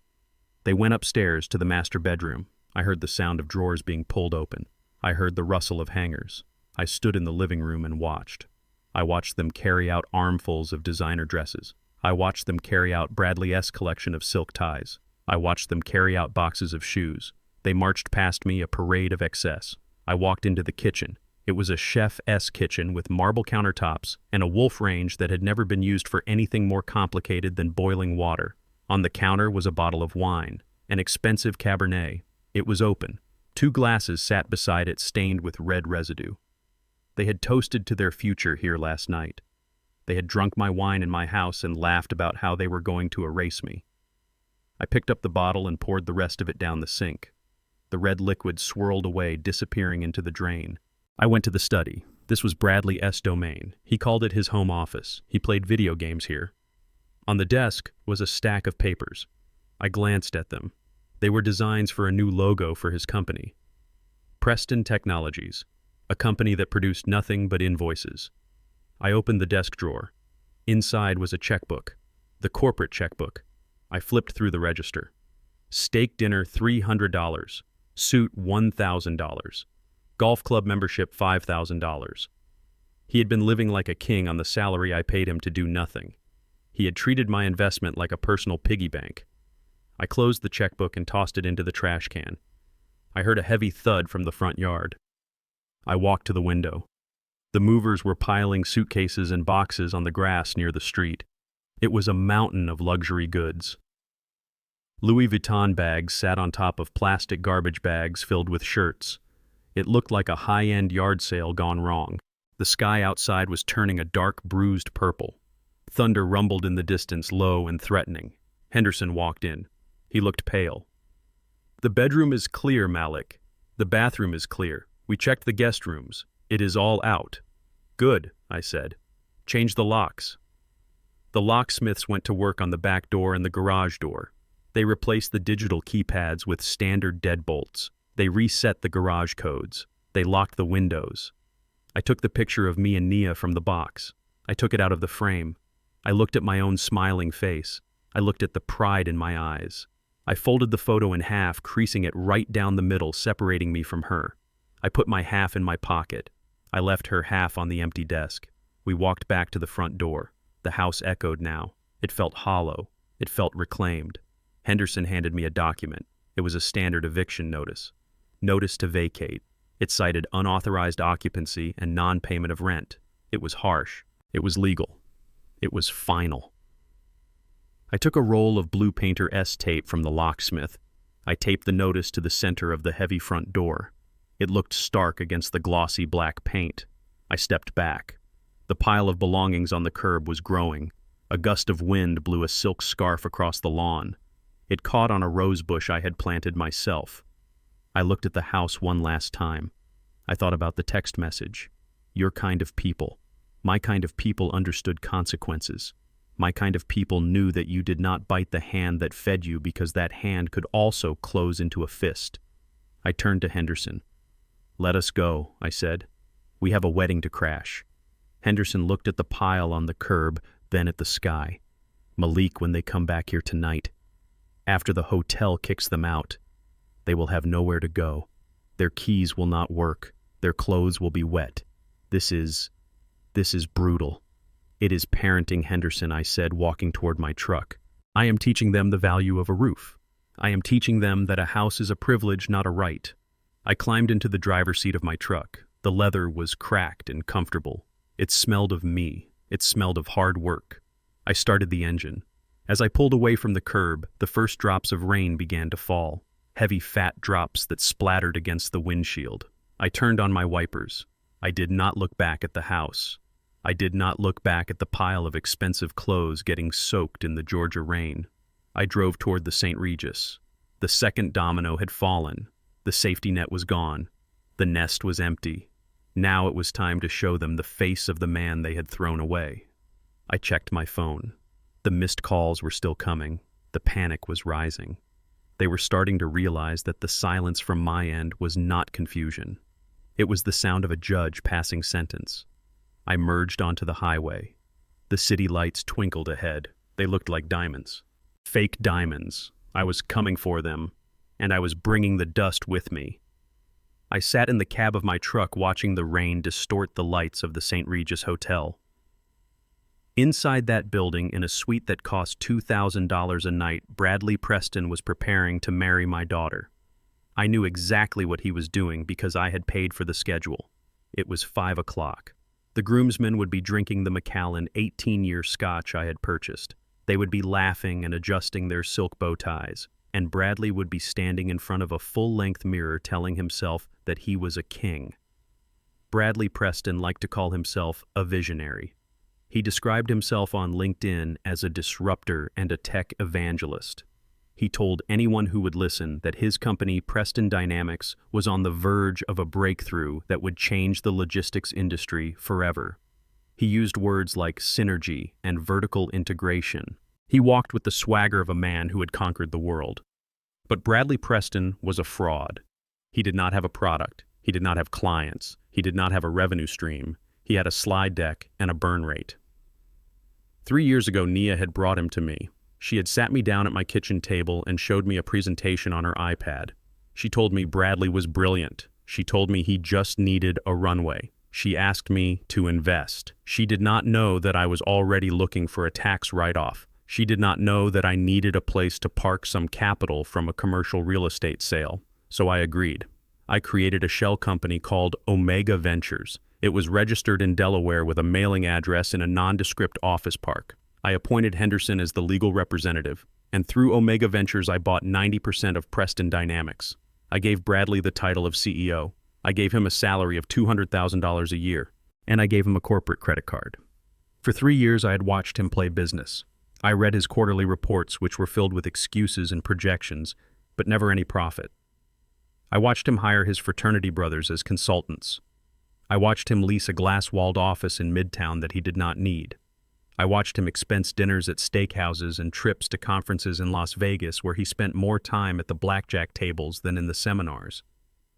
They went upstairs to the master bedroom. I heard the sound of drawers being pulled open. I heard the rustle of hangers. I stood in the living room and watched. I watched them carry out armfuls of designer dresses. I watched them carry out Bradley's collection of silk ties. I watched them carry out boxes of shoes. They marched past me, a parade of excess. I walked into the kitchen. It was a chef's kitchen with marble countertops and a wolf range that had never been used for anything more complicated than boiling water. On the counter was a bottle of wine, an expensive Cabernet. It was open. 2 glasses sat beside it, stained with red residue. They had toasted to their future here last night. They had drunk my wine in my house and laughed about how they were going to erase me. I picked up the bottle and poured the rest of it down the sink. The red liquid swirled away, disappearing into the drain. I went to the study. This was Bradley's domain. He called it his home office. He played video games here. On the desk was a stack of papers. I glanced at them. They were designs for a new logo for his company. Preston Technologies, a company that produced nothing but invoices. I opened the desk drawer. Inside was a checkbook, the corporate checkbook. I flipped through the register. Steak dinner $300, suit $1,000, golf club membership $5,000. He had been living like a king on the salary I paid him to do nothing. He had treated my investment like a personal piggy bank. I closed the checkbook and tossed it into the trash can. I heard a heavy thud from the front yard. I walked to the window. The movers were piling suitcases and boxes on the grass near the street. It was a mountain of luxury goods. Louis Vuitton bags sat on top of plastic garbage bags filled with shirts. It looked like a high-end yard sale gone wrong. The sky outside was turning a dark, bruised purple. Thunder rumbled in the distance, low and threatening. Henderson walked in. He looked pale. "The bedroom is clear, Malik. The bathroom is clear. We checked the guest rooms. It is all out." "Good," I said. "Change the locks." The locksmiths went to work on the back door and the garage door. They replaced the digital keypads with standard deadbolts. They reset the garage codes. They locked the windows. I took the picture of me and Nia from the box. I took it out of the frame. I looked at my own smiling face. I looked at the pride in my eyes. I folded the photo in half, creasing it right down the middle, separating me from her. I put my half in my pocket. I left her half on the empty desk. We walked back to the front door. The house echoed now. It felt hollow. It felt reclaimed. Henderson handed me a document. It was a standard eviction notice. Notice to vacate. It cited unauthorized occupancy and non-payment of rent. It was harsh. It was legal. It was final. I took a roll of Blue Painter S tape from the locksmith. I taped the notice to the center of the heavy front door. It looked stark against the glossy black paint. I stepped back. The pile of belongings on the curb was growing. A gust of wind blew a silk scarf across the lawn. It caught on a rose bush I had planted myself. I looked at the house one last time. I thought about the text message. Your kind of people. My kind of people understood consequences. My kind of people knew that you did not bite the hand that fed you because that hand could also close into a fist. I turned to Henderson. "Let us go," I said. "We have a wedding to crash." Henderson looked at the pile on the curb, then at the sky. "Malik, when they come back here tonight, after the hotel kicks them out, they will have nowhere to go. Their keys will not work. Their clothes will be wet. This is brutal." "It is parenting, Henderson," I said, walking toward my truck. "I am teaching them the value of a roof. I am teaching them that a house is a privilege, not a right." I climbed into the driver's seat of my truck. The leather was cracked and comfortable. It smelled of me. It smelled of hard work. I started the engine. As I pulled away from the curb, the first drops of rain began to fall, heavy fat drops that splattered against the windshield. I turned on my wipers. I did not look back at the house. I did not look back at the pile of expensive clothes getting soaked in the Georgia rain. I drove toward the St. Regis. The second domino had fallen. The safety net was gone. The nest was empty. Now it was time to show them the face of the man they had thrown away. I checked my phone. The missed calls were still coming. The panic was rising. They were starting to realize that the silence from my end was not confusion. It was the sound of a judge passing sentence. I merged onto the highway. The city lights twinkled ahead. They looked like diamonds. Fake diamonds. I was coming for them, and I was bringing the dust with me. I sat in the cab of my truck watching the rain distort the lights of the St. Regis Hotel. Inside that building, in a suite that cost $2,000 a night, Bradley Preston was preparing to marry my daughter. I knew exactly what he was doing because I had paid for the schedule. It was 5 o'clock. The groomsmen would be drinking the Macallan 18-year scotch I had purchased. They would be laughing and adjusting their silk bow ties, and Bradley would be standing in front of a full-length mirror telling himself that he was a king. Bradley Preston liked to call himself a visionary. He described himself on LinkedIn as a disruptor and a tech evangelist. He told anyone who would listen that his company, Preston Dynamics, was on the verge of a breakthrough that would change the logistics industry forever. He used words like synergy and vertical integration. He walked with the swagger of a man who had conquered the world. But Bradley Preston was a fraud. He did not have a product. He did not have clients. He did not have a revenue stream. He had a slide deck and a burn rate. 3 years ago, Nia had brought him to me. She had sat me down at my kitchen table and showed me a presentation on her iPad. She told me Bradley was brilliant. She told me he just needed a runway. She asked me to invest. She did not know that I was already looking for a tax write-off. She did not know that I needed a place to park some capital from a commercial real estate sale. So I agreed. I created a shell company called Omega Ventures. It was registered in Delaware with a mailing address in a nondescript office park. I appointed Henderson as the legal representative, and through Omega Ventures I bought 90% of Preston Dynamics. I gave Bradley the title of CEO. I gave him a salary of $200,000 a year, and I gave him a corporate credit card. For 3 years, I had watched him play business. I read his quarterly reports, which were filled with excuses and projections, but never any profit. I watched him hire his fraternity brothers as consultants. I watched him lease a glass-walled office in Midtown that he did not need. I watched him expense dinners at steakhouses and trips to conferences in Las Vegas where he spent more time at the blackjack tables than in the seminars.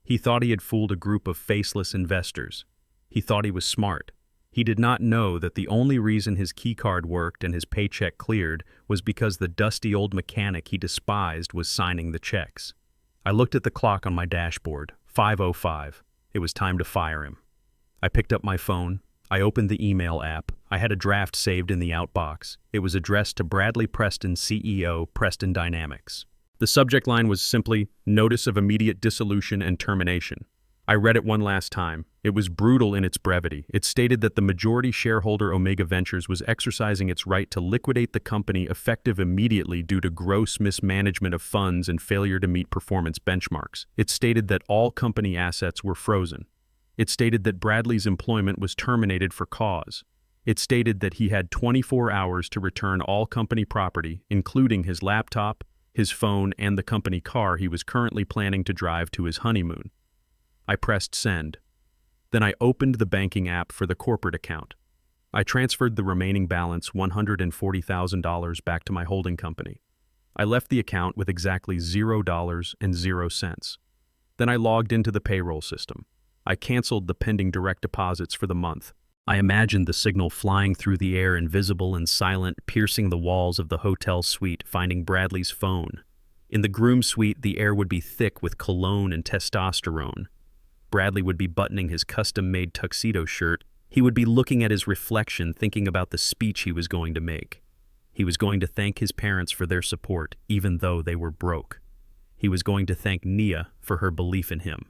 He thought he had fooled a group of faceless investors. He thought he was smart. He did not know that the only reason his keycard worked and his paycheck cleared was because the dusty old mechanic he despised was signing the checks. I looked at the clock on my dashboard, 5:05. It was time to fire him. I picked up my phone. I opened the email app. I had a draft saved in the outbox. It was addressed to Bradley Preston, CEO, Preston Dynamics. The subject line was simply, "Notice of immediate dissolution and termination." I read it one last time. It was brutal in its brevity. It stated that the majority shareholder Omega Ventures was exercising its right to liquidate the company effective immediately due to gross mismanagement of funds and failure to meet performance benchmarks. It stated that all company assets were frozen. It stated that Bradley's employment was terminated for cause. It stated that he had 24 hours to return all company property, including his laptop, his phone, and the company car he was currently planning to drive to his honeymoon. I pressed send. Then I opened the banking app for the corporate account. I transferred the remaining balance, $140,000, back to my holding company. I left the account with exactly $0.00. Then I logged into the payroll system. I canceled the pending direct deposits for the month. I imagined the signal flying through the air, invisible and silent, piercing the walls of the hotel suite, finding Bradley's phone. In the groom suite, the air would be thick with cologne and testosterone. Bradley would be buttoning his custom-made tuxedo shirt. He would be looking at his reflection, thinking about the speech he was going to make. He was going to thank his parents for their support, even though they were broke. He was going to thank Nia for her belief in him.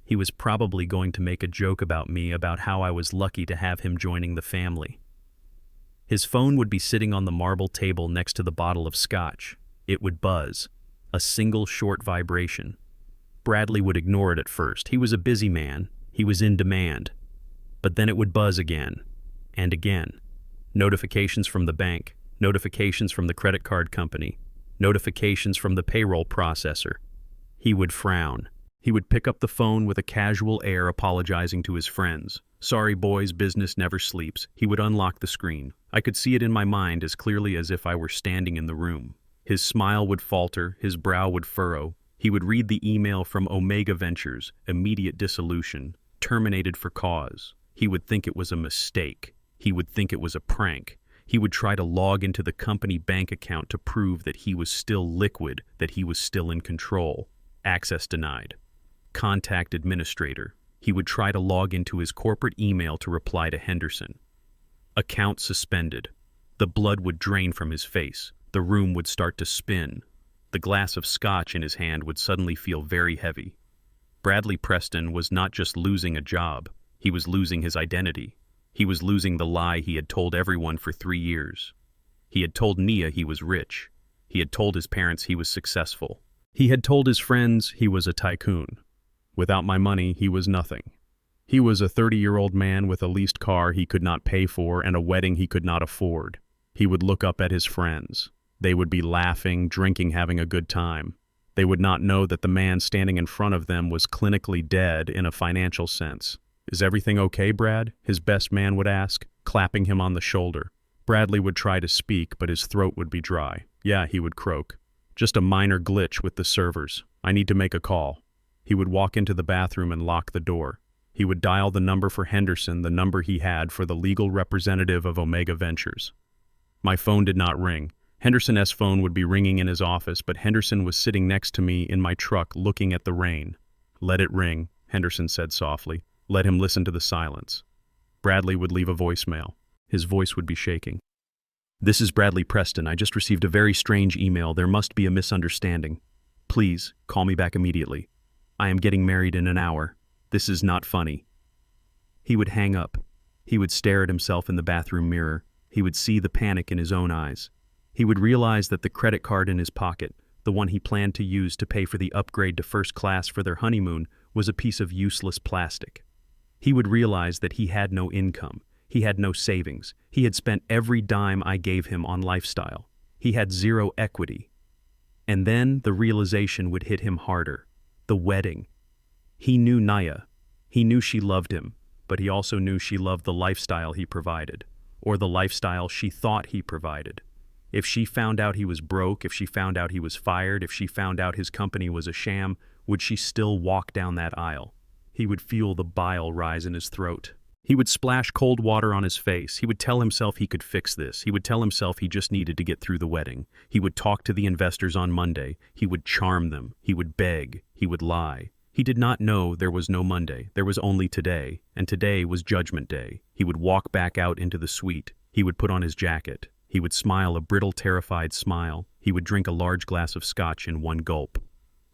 He was probably going to make a joke about me, about how I was lucky to have him joining the family. His phone would be sitting on the marble table next to the bottle of scotch. It would buzz, a single short vibration. Bradley would ignore it at first. He was a busy man. He was in demand. But then it would buzz again and again. Notifications from the bank, notifications from the credit card company, notifications from the payroll processor. He would frown. He would pick up the phone with a casual air, apologizing to his friends. "Sorry, boys, business never sleeps." He would unlock the screen. I could see it in my mind as clearly as if I were standing in the room. His smile would falter, his brow would furrow. He would read the email from Omega Ventures, immediate dissolution, terminated for cause. He would think it was a mistake. He would think it was a prank. He would try to log into the company bank account to prove that he was still liquid, that he was still in control. Access denied. Contact administrator. He would try to log into his corporate email to reply to Henderson. Account suspended. The blood would drain from his face. The room would start to spin. The glass of scotch in his hand would suddenly feel very heavy. Bradley Preston was not just losing a job. He was losing his identity. He was losing the lie he had told everyone for 3 years. He had told Nia he was rich. He had told his parents he was successful. He had told his friends he was a tycoon. Without my money, he was nothing. He was a 30-year-old man with a leased car he could not pay for and a wedding he could not afford. He would look up at his friends. They would be laughing, drinking, having a good time. They would not know that the man standing in front of them was clinically dead in a financial sense. "Is everything okay, Brad?" his best man would ask, clapping him on the shoulder. Bradley would try to speak, but his throat would be dry. "Yeah," he would croak. "Just a minor glitch with the servers. I need to make a call." He would walk into the bathroom and lock the door. He would dial the number for Henderson, the number he had for the legal representative of Omega Ventures. My phone did not ring. Henderson's phone would be ringing in his office, but Henderson was sitting next to me in my truck looking at the rain. "Let it ring," Henderson said softly. "Let him listen to the silence." Bradley would leave a voicemail. His voice would be shaking. "This is Bradley Preston. I just received a very strange email. There must be a misunderstanding. Please, call me back immediately. I am getting married in an hour. This is not funny." He would hang up. He would stare at himself in the bathroom mirror. He would see the panic in his own eyes. He would realize that the credit card in his pocket, the one he planned to use to pay for the upgrade to first class for their honeymoon, was a piece of useless plastic. He would realize that he had no income, he had no savings, he had spent every dime I gave him on lifestyle. He had zero equity. And then the realization would hit him harder. The wedding. He knew Naya. He knew she loved him, but he also knew she loved the lifestyle he provided, or the lifestyle she thought he provided. If she found out he was broke, if she found out he was fired, if she found out his company was a sham, would she still walk down that aisle? He would feel the bile rise in his throat. He would splash cold water on his face. He would tell himself he could fix this. He would tell himself he just needed to get through the wedding. He would talk to the investors on Monday. He would charm them. He would beg. He would lie. He did not know there was no Monday. There was only today, and today was Judgment Day. He would walk back out into the suite. He would put on his jacket. He would smile a brittle, terrified smile. He would drink a large glass of scotch in one gulp.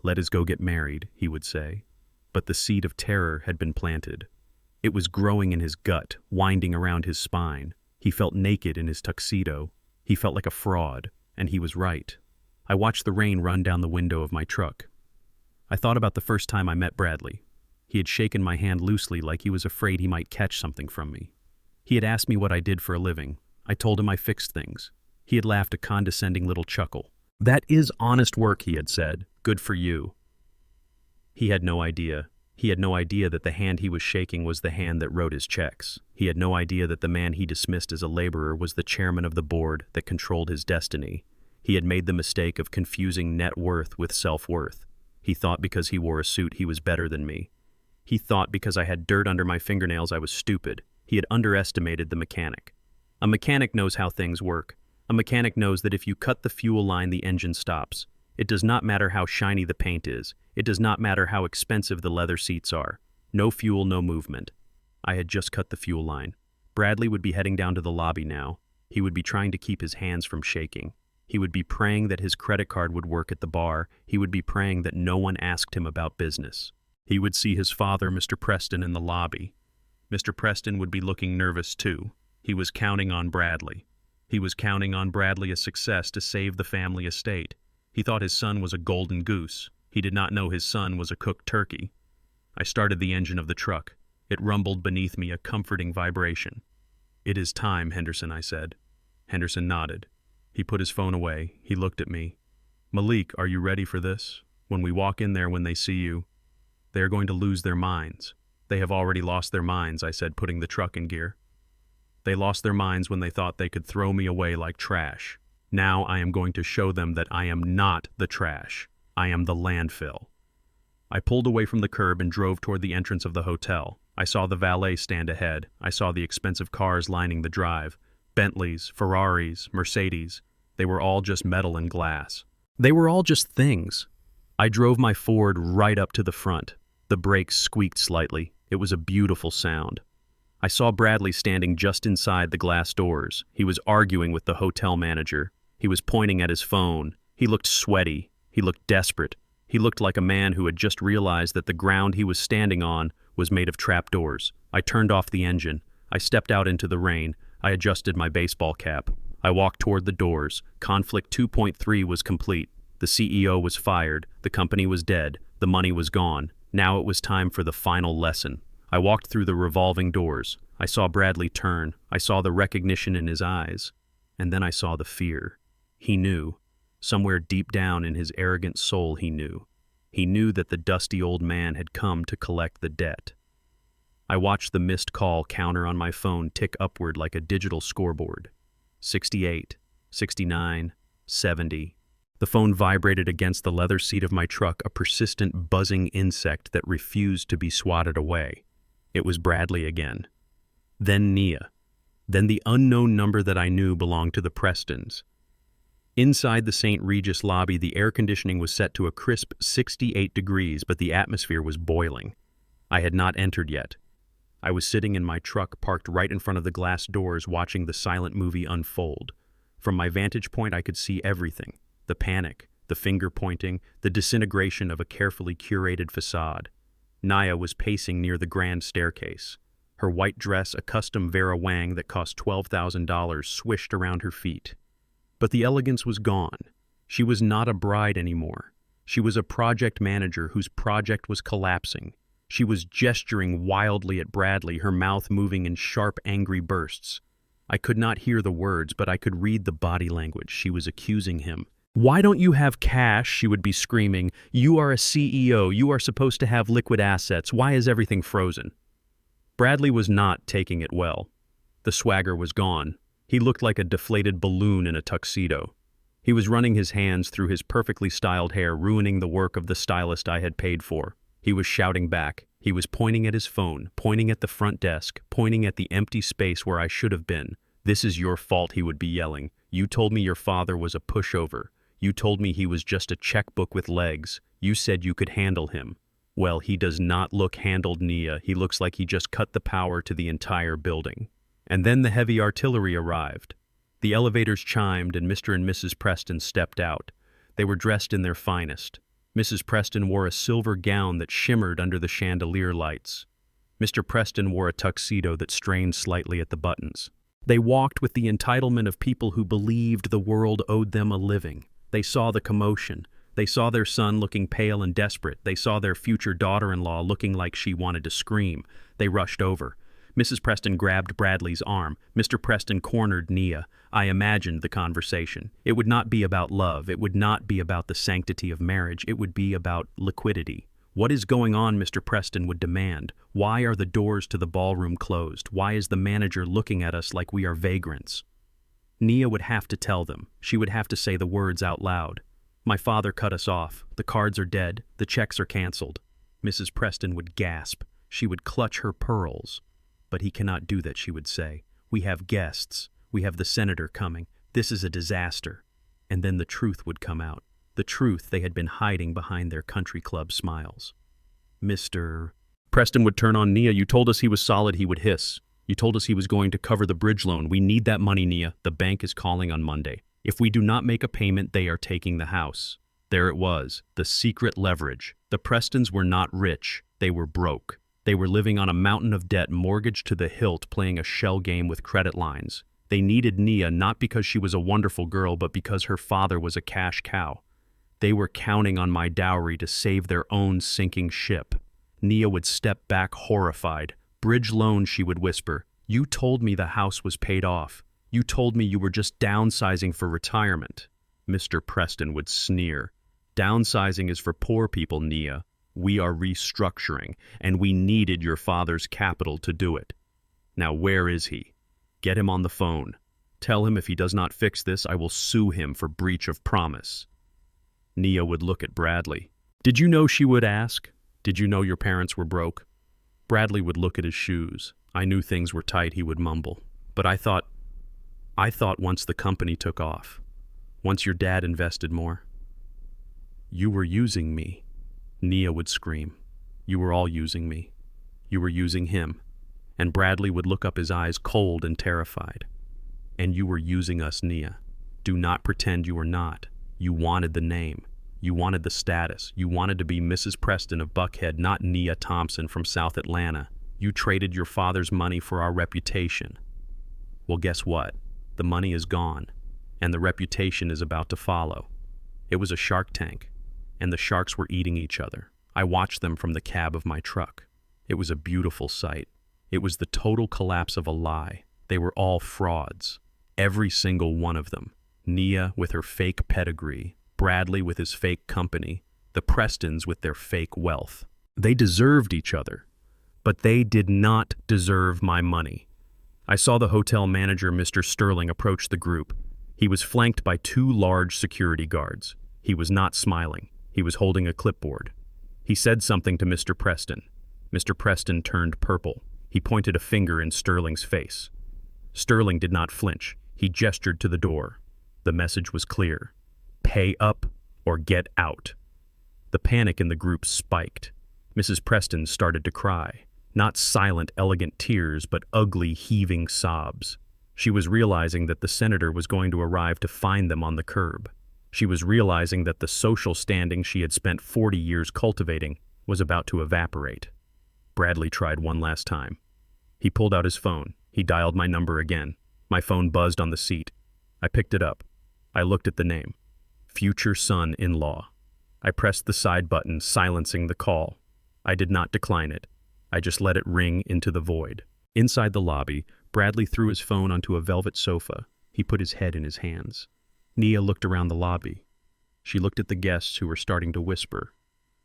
"Let us go get married," he would say. But the seed of terror had been planted. It was growing in his gut, winding around his spine. He felt naked in his tuxedo. He felt like a fraud, and he was right. I watched the rain run down the window of my truck. I thought about the first time I met Bradley. He had shaken my hand loosely like he was afraid he might catch something from me. He had asked me what I did for a living. I told him I fixed things. He had laughed a condescending little chuckle. "That is honest work," he had said. "Good for you." He had no idea. He had no idea that the hand he was shaking was the hand that wrote his checks. He had no idea that the man he dismissed as a laborer was the chairman of the board that controlled his destiny. He had made the mistake of confusing net worth with self-worth. He thought because he wore a suit he was better than me. He thought because I had dirt under my fingernails I was stupid. He had underestimated the mechanic. A mechanic knows how things work. A mechanic knows that if you cut the fuel line, the engine stops. It does not matter how shiny the paint is. It does not matter how expensive the leather seats are. No fuel, no movement. I had just cut the fuel line. Bradley would be heading down to the lobby now. He would be trying to keep his hands from shaking. He would be praying that his credit card would work at the bar. He would be praying that no one asked him about business. He would see his father, Mr. Preston, in the lobby. Mr. Preston would be looking nervous too. He was counting on Bradley. He was counting on Bradley as success to save the family estate. He thought his son was a golden goose. He did not know his son was a cooked turkey. I started the engine of the truck. It rumbled beneath me, a comforting vibration. "It is time, Henderson," I said. Henderson nodded. He put his phone away. He looked at me. "Malik, are you ready for this? When we walk in there, when they see you, they are going to lose their minds." "They have already lost their minds," I said, putting the truck in gear. "They lost their minds when they thought they could throw me away like trash. Now I am going to show them that I am not the trash. I am the landfill." I pulled away from the curb and drove toward the entrance of the hotel. I saw the valet stand ahead. I saw the expensive cars lining the drive. Bentleys, Ferraris, Mercedes. They were all just metal and glass. They were all just things. I drove my Ford right up to the front. The brakes squeaked slightly. It was a beautiful sound. I saw Bradley standing just inside the glass doors. He was arguing with the hotel manager. He was pointing at his phone. He looked sweaty. He looked desperate. He looked like a man who had just realized that the ground he was standing on was made of trapdoors. I turned off the engine. I stepped out into the rain. I adjusted my baseball cap. I walked toward the doors. Conflict 2.3 was complete. The CEO was fired. The company was dead. The money was gone. Now it was time for the final lesson. I walked through the revolving doors. I saw Bradley turn. I saw the recognition in his eyes. And then I saw the fear. He knew. Somewhere deep down in his arrogant soul he knew. He knew that the dusty old man had come to collect the debt. I watched the missed call counter on my phone tick upward like a digital scoreboard. 68, 69, 70. The phone vibrated against the leather seat of my truck, a persistent buzzing insect that refused to be swatted away. It was Bradley again. Then Nia. Then the unknown number that I knew belonged to the Prestons. Inside the St. Regis lobby, the air conditioning was set to a crisp 68 degrees, but the atmosphere was boiling. I had not entered yet. I was sitting in my truck parked right in front of the glass doors watching the silent movie unfold. From my vantage point, I could see everything. The panic, the finger-pointing, the disintegration of a carefully curated facade. Naya was pacing near the grand staircase. Her white dress, a custom Vera Wang that cost $12,000, swished around her feet. But the elegance was gone. She was not a bride anymore. She was a project manager whose project was collapsing. She was gesturing wildly at Bradley, her mouth moving in sharp, angry bursts. I could not hear the words, but I could read the body language. She was accusing him. "Why don't you have cash?" she would be screaming. "You are a CEO. You are supposed to have liquid assets. Why is everything frozen?" Bradley was not taking it well. The swagger was gone. He looked like a deflated balloon in a tuxedo. He was running his hands through his perfectly styled hair, ruining the work of the stylist I had paid for. He was shouting back. He was pointing at his phone, pointing at the front desk, pointing at the empty space where I should have been. "This is your fault," he would be yelling. "You told me your father was a pushover. You told me he was just a checkbook with legs. You said you could handle him. Well, he does not look handled, Nia. He looks like he just cut the power to the entire building." And then the heavy artillery arrived. The elevators chimed and Mr. and Mrs. Preston stepped out. They were dressed in their finest. Mrs. Preston wore a silver gown that shimmered under the chandelier lights. Mr. Preston wore a tuxedo that strained slightly at the buttons. They walked with the entitlement of people who believed the world owed them a living. They saw the commotion. They saw their son looking pale and desperate. They saw their future daughter-in-law looking like she wanted to scream. They rushed over. Mrs. Preston grabbed Bradley's arm. Mr. Preston cornered Nia. I imagined the conversation. It would not be about love. It would not be about the sanctity of marriage. It would be about liquidity. "What is going on?" Mr. Preston would demand. "Why are the doors to the ballroom closed? Why is the manager looking at us like we are vagrants?" Nia would have to tell them. She would have to say the words out loud. "My father cut us off. The cards are dead. The checks are canceled." Mrs. Preston would gasp. She would clutch her pearls. "But he cannot do that," she would say. "We have guests. We have the senator coming. This is a disaster." And then the truth would come out. The truth they had been hiding behind their country club smiles. "Mr. Preston would turn on Nia. "You told us he was solid," he would hiss. "You told us he was going to cover the bridge loan. We need that money, Nia. The bank is calling on Monday. If we do not make a payment, they are taking the house." There it was, the secret leverage. The Prestons were not rich. They were broke. They were living on a mountain of debt, mortgaged to the hilt, playing a shell game with credit lines. They needed Nia not because she was a wonderful girl, but because her father was a cash cow. They were counting on my dowry to save their own sinking ship. Nia would step back horrified. "Bridge loan," she would whisper. "You told me the house was paid off. You told me you were just downsizing for retirement." Mr. Preston would sneer. "Downsizing is for poor people, Nia. We are restructuring, and we needed your father's capital to do it. Now where is he? Get him on the phone. Tell him if he does not fix this, I will sue him for breach of promise." Nia would look at Bradley. "Did you know?" she would ask. "Did you know your parents were broke?" Bradley would look at his shoes. "I knew things were tight," he would mumble. "But I thought once the company took off, once your dad invested more." "You were using me," Nia would scream. "You were all using me. You were using him." And Bradley would look up, his eyes cold and terrified. "And you were using us, Nia. Do not pretend you were not. You wanted the name. You wanted the status. You wanted to be Mrs. Preston of Buckhead, not Nia Thompson from South Atlanta. You traded your father's money for our reputation. Well, guess what? The money is gone, and the reputation is about to follow." It was a shark tank, and the sharks were eating each other. I watched them from the cab of my truck. It was a beautiful sight. It was the total collapse of a lie. They were all frauds. Every single one of them. Nia with her fake pedigree, Bradley with his fake company, the Prestons with their fake wealth. They deserved each other, but they did not deserve my money. I saw the hotel manager, Mr. Sterling, approach the group. He was flanked by 2 large security guards. He was not smiling. He was holding a clipboard. He said something to Mr. Preston. Mr. Preston turned purple. He pointed a finger in Sterling's face. Sterling did not flinch. He gestured to the door. The message was clear. Pay up or get out. The panic in the group spiked. Mrs. Preston started to cry. Not silent, elegant tears, but ugly, heaving sobs. She was realizing that the senator was going to arrive to find them on the curb. She was realizing that the social standing she had spent 40 years cultivating was about to evaporate. Bradley tried one last time. He pulled out his phone. He dialed my number again. My phone buzzed on the seat. I picked it up. I looked at the name. Future son-in-law. I pressed the side button, silencing the call. I did not decline it. I just let it ring into the void. Inside the lobby, Bradley threw his phone onto a velvet sofa. He put his head in his hands. Nia looked around the lobby. She looked at the guests who were starting to whisper.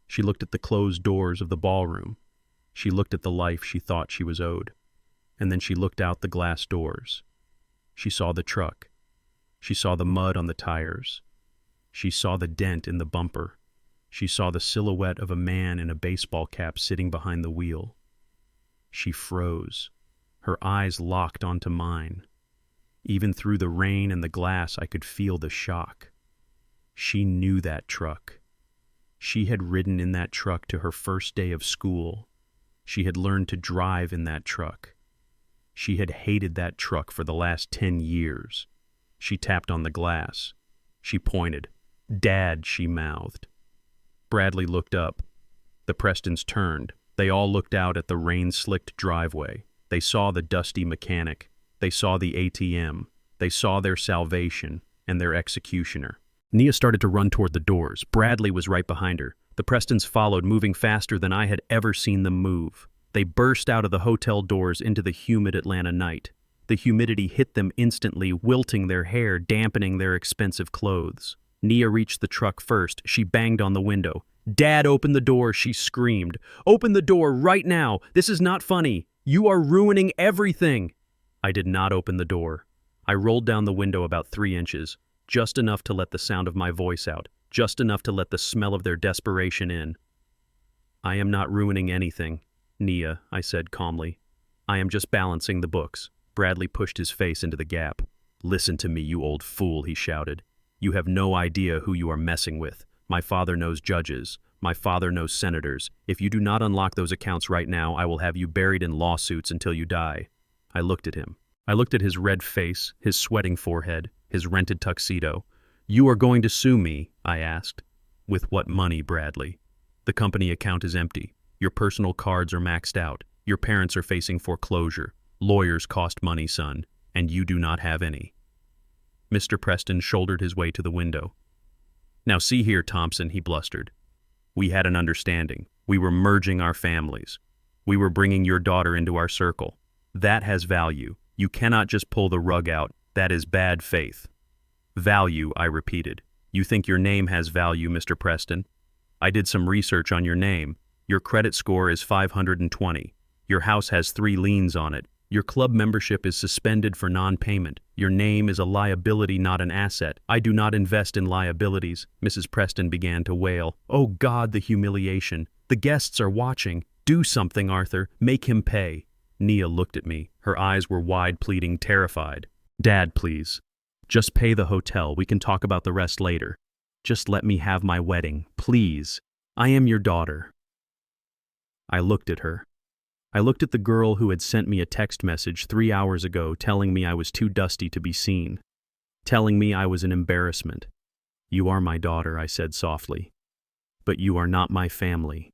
She looked at the closed doors of the ballroom. She looked at the life she thought she was owed. And then she looked out the glass doors. She saw the truck. She saw the mud on the tires. She saw the dent in the bumper. She saw the silhouette of a man in a baseball cap sitting behind the wheel. She froze. Her eyes locked onto mine. Even through the rain and the glass, I could feel the shock. She knew that truck. She had ridden in that truck to her first day of school. She had learned to drive in that truck. She had hated that truck for the last 10 years. She tapped on the glass. She pointed. "Dad," she mouthed. Bradley looked up. The Prestons turned. They all looked out at the rain-slicked driveway. They saw the dusty mechanic. They saw the ATM. They saw their salvation and their executioner. Nia started to run toward the doors. Bradley was right behind her. The Prestons followed, moving faster than I had ever seen them move. They burst out of the hotel doors into the humid Atlanta night. The humidity hit them instantly, wilting their hair, dampening their expensive clothes. Nia reached the truck first. She banged on the window. "Dad, open the door," she screamed. "Open the door right now. This is not funny. You are ruining everything." I did not open the door. I rolled down the window about 3 inches, just enough to let the sound of my voice out, just enough to let the smell of their desperation in. "I am not ruining anything, Nia," I said calmly. "I am just balancing the books." Bradley pushed his face into the gap. "Listen to me, you old fool," he shouted. "You have no idea who you are messing with. My father knows judges. My father knows senators. If you do not unlock those accounts right now, I will have you buried in lawsuits until you die." I looked at him. I looked at his red face, his sweating forehead, his rented tuxedo. "You are going to sue me?" I asked. "With what money, Bradley? The company account is empty. Your personal cards are maxed out. Your parents are facing foreclosure. Lawyers cost money, son, and you do not have any." Mr. Preston shouldered his way to the window. "Now see here, Thompson," he blustered. "We had an understanding. We were merging our families. We were bringing your daughter into our circle. That has value. You cannot just pull the rug out. That is bad faith." "Value," I repeated. "You think your name has value, Mr. Preston? I did some research on your name. Your credit score is 520. Your house has 3 liens on it. Your club membership is suspended for non-payment. Your name is a liability, not an asset. I do not invest in liabilities." Mrs. Preston began to wail. "Oh God, the humiliation. The guests are watching. Do something, Arthur. Make him pay." Nia looked at me. Her eyes were wide, pleading, terrified. "Dad, please. Just pay the hotel. We can talk about the rest later. Just let me have my wedding, please. I am your daughter." I looked at her. I looked at the girl who had sent me a text message 3 hours ago telling me I was too dusty to be seen, telling me I was an embarrassment. "You are my daughter," I said softly. "But you are not my family.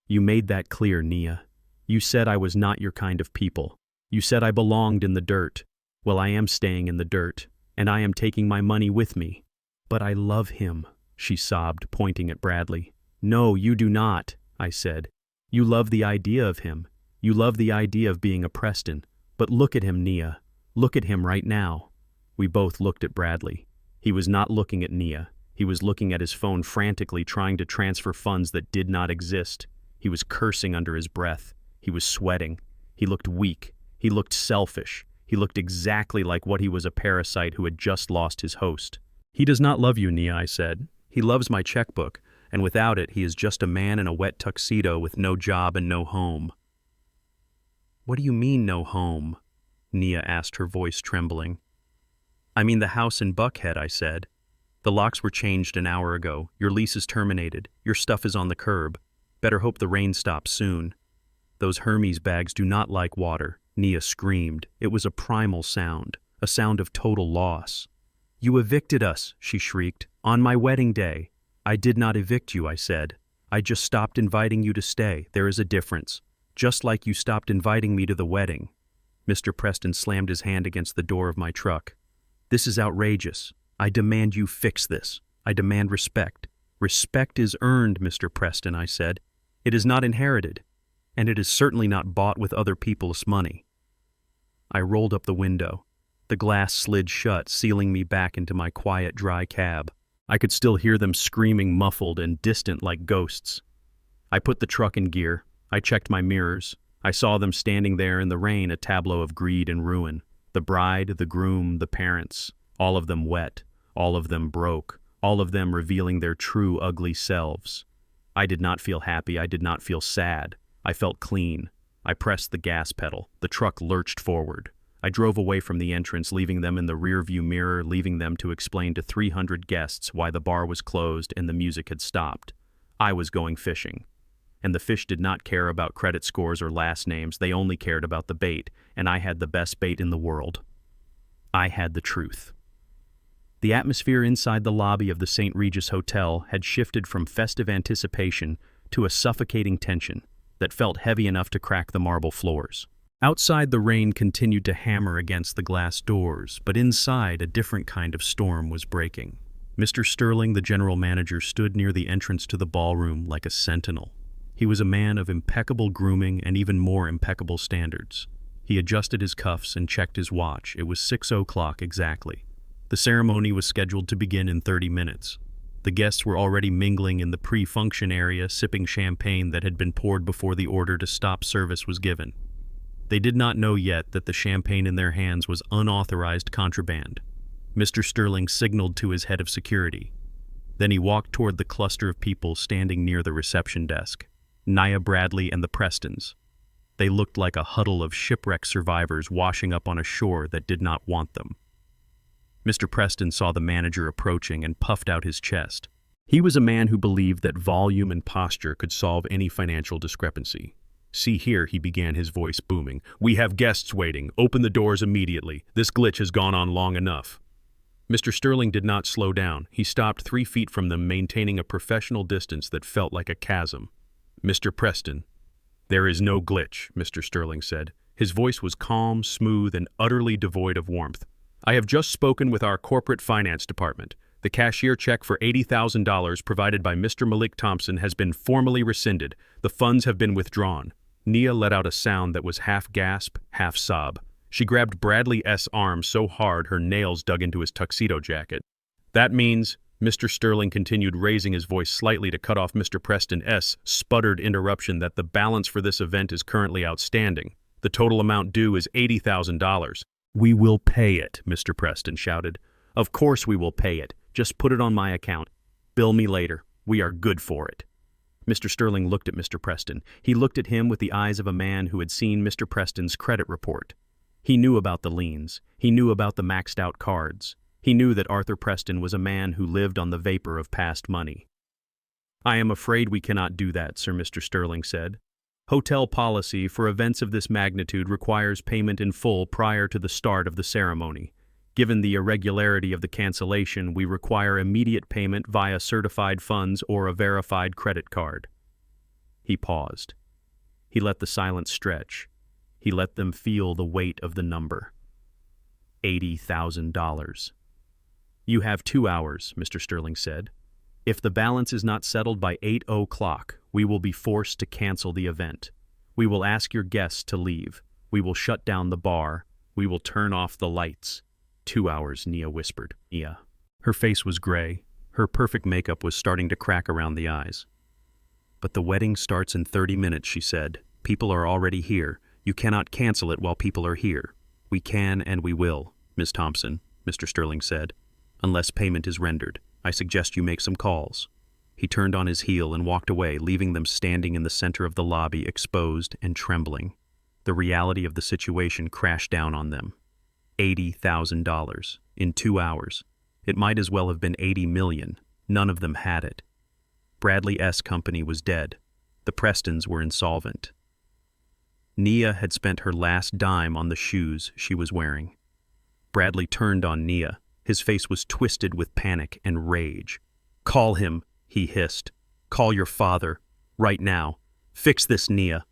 You made that clear, Nia. You said I was not your kind of people. You said I belonged in the dirt. Well, I am staying in the dirt, and I am taking my money with me." "But I love him," she sobbed, pointing at Bradley. "No, you do not," I said. "You love the idea of him. You love the idea of being a Preston. But look at him, Nia. Look at him right now." We both looked at Bradley. He was not looking at Nia. He was looking at his phone frantically, trying to transfer funds that did not exist. He was cursing under his breath. He was sweating. He looked weak. He looked selfish. He looked exactly like what he was, a parasite who had just lost his host. "He does not love you, Nia," I said. "He loves my checkbook, and without it, he is just a man in a wet tuxedo with no job and no home." "What do you mean, no home?" Nia asked, her voice trembling. "I mean the house in Buckhead," I said. "The locks were changed an hour ago. Your lease is terminated. Your stuff is on the curb. Better hope the rain stops soon." "Those Hermes bags do not like water," Nia screamed. It was a primal sound, a sound of total loss. "You evicted us," she shrieked, "on my wedding day." "I did not evict you," I said. "I just stopped inviting you to stay. There is a difference. Just like you stopped inviting me to the wedding." Mr. Preston slammed his hand against the door of my truck. "This is outrageous. I demand you fix this. I demand respect." "Respect is earned, Mr. Preston," I said. It is not inherited, and it is certainly not bought with other people's money. I rolled up the window. The glass slid shut, sealing me back into my quiet, dry cab. I could still hear them screaming, muffled and distant like ghosts. I put the truck in gear. I checked my mirrors. I saw them standing there in the rain, a tableau of greed and ruin. The bride, the groom, the parents, all of them wet, all of them broke, all of them revealing their true ugly selves. I did not feel happy. I did not feel sad. I felt clean. I pressed the gas pedal. The truck lurched forward. I drove away from the entrance, leaving them in the rearview mirror, leaving them to explain to 300 guests why the bar was closed and the music had stopped. I was going fishing. And the fish did not care about credit scores or last names. They only cared about the bait, and I had the best bait in the world. I had the truth. The atmosphere inside the lobby of the St. Regis Hotel had shifted from festive anticipation to a suffocating tension that felt heavy enough to crack the marble floors. Outside, the rain continued to hammer against the glass doors, but inside, a different kind of storm was breaking. Mr. Sterling, the general manager, stood near the entrance to the ballroom like a sentinel. He was a man of impeccable grooming and even more impeccable standards. He adjusted his cuffs and checked his watch. It was 6:00 exactly. The ceremony was scheduled to begin in 30 minutes. The guests were already mingling in the pre-function area, sipping champagne that had been poured before the order to stop service was given. They did not know yet that the champagne in their hands was unauthorized contraband. Mr. Sterling signaled to his head of security. Then he walked toward the cluster of people standing near the reception desk. Nia Bradley and the Prestons. They looked like a huddle of shipwreck survivors washing up on a shore that did not want them. Mr. Preston saw the manager approaching and puffed out his chest. He was a man who believed that volume and posture could solve any financial discrepancy. "See here," he began, his voice booming. "We have guests waiting. Open the doors immediately. This glitch has gone on long enough." Mr. Sterling did not slow down. He stopped 3 feet from them, maintaining a professional distance that felt like a chasm. "Mr. Preston." "There is no glitch," Mr. Sterling said. His voice was calm, smooth, and utterly devoid of warmth. "I have just spoken with our corporate finance department. The cashier check for $80,000 provided by Mr. Malik Thompson has been formally rescinded. The funds have been withdrawn." Nia let out a sound that was half gasp, half sob. She grabbed Bradley's arm so hard her nails dug into his tuxedo jacket. "That means," Mr. Sterling continued, raising his voice slightly to cut off Mr. Preston's sputtered interruption, "that the balance for this event is currently outstanding. The total amount due is $80,000. "We will pay it," Mr. Preston shouted. "Of course we will pay it. Just put it on my account. Bill me later. We are good for it." Mr. Sterling looked at Mr. Preston. He looked at him with the eyes of a man who had seen Mr. Preston's credit report. He knew about the liens. He knew about the maxed-out cards. He knew that Arthur Preston was a man who lived on the vapor of past money. "I am afraid we cannot do that, sir," Mr. Sterling said. "Hotel policy for events of this magnitude requires payment in full prior to the start of the ceremony. Given the irregularity of the cancellation, we require immediate payment via certified funds or a verified credit card." He paused. He let the silence stretch. He let them feel the weight of the number. $80,000. "You have 2 hours, Mr. Sterling said. If the balance is not settled by 8:00, we will be forced to cancel the event. We will ask your guests to leave. We will shut down the bar. We will turn off the lights." 2 hours, Nia whispered. Nia. Her face was gray. Her perfect makeup was starting to crack around the eyes. "But the wedding starts in 30 minutes, she said. "People are already here. You cannot cancel it while people are here." "We can and we will, Miss Thompson," Mr. Sterling said. "Unless payment is rendered. I suggest you make some calls." He turned on his heel and walked away, leaving them standing in the center of the lobby, exposed and trembling. The reality of the situation crashed down on them. $80,000 in 2 hours. It might as well have been 80 million. None of them had it. Bradley's company was dead. The Prestons were insolvent. Nia had spent her last dime on the shoes she was wearing. Bradley turned on Nia. His face was twisted with panic and rage. "Call him," he hissed. "Call your father. Right now. Fix this, Nia."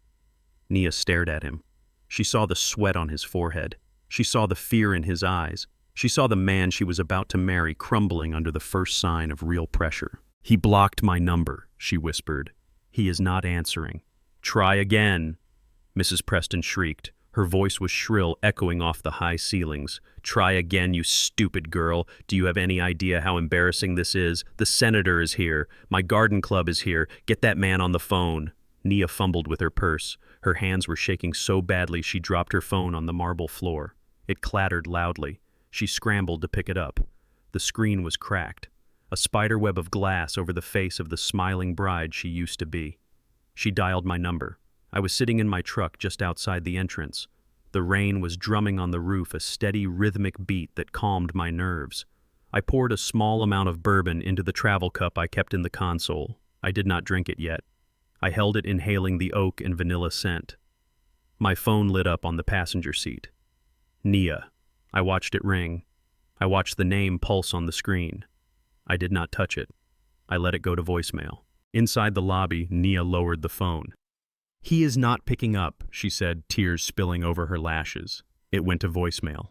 Nia stared at him. She saw the sweat on his forehead. She saw the fear in his eyes. She saw the man she was about to marry crumbling under the first sign of real pressure. "He blocked my number," she whispered. He is not answering. Try again, Mrs. Preston shrieked. Her voice was shrill, echoing off the high ceilings. Try again, you stupid girl. Do you have any idea how embarrassing this is? The senator is here. My garden club is here. Get that man on the phone. Nia fumbled with her purse. Her hands were shaking so badly she dropped her phone on the marble floor. It clattered loudly. She scrambled to pick it up. The screen was cracked. A spiderweb of glass over the face of the smiling bride she used to be. She dialed my number. I was sitting in my truck just outside the entrance. The rain was drumming on the roof, a steady, rhythmic beat that calmed my nerves. I poured a small amount of bourbon into the travel cup I kept in the console. I did not drink it yet. I held it, inhaling the oak and vanilla scent. My phone lit up on the passenger seat. Nia. I watched it ring. I watched the name pulse on the screen. I did not touch it. I let it go to voicemail. Inside the lobby, Nia lowered the phone. He is not picking up, she said, tears spilling over her lashes. It went to voicemail.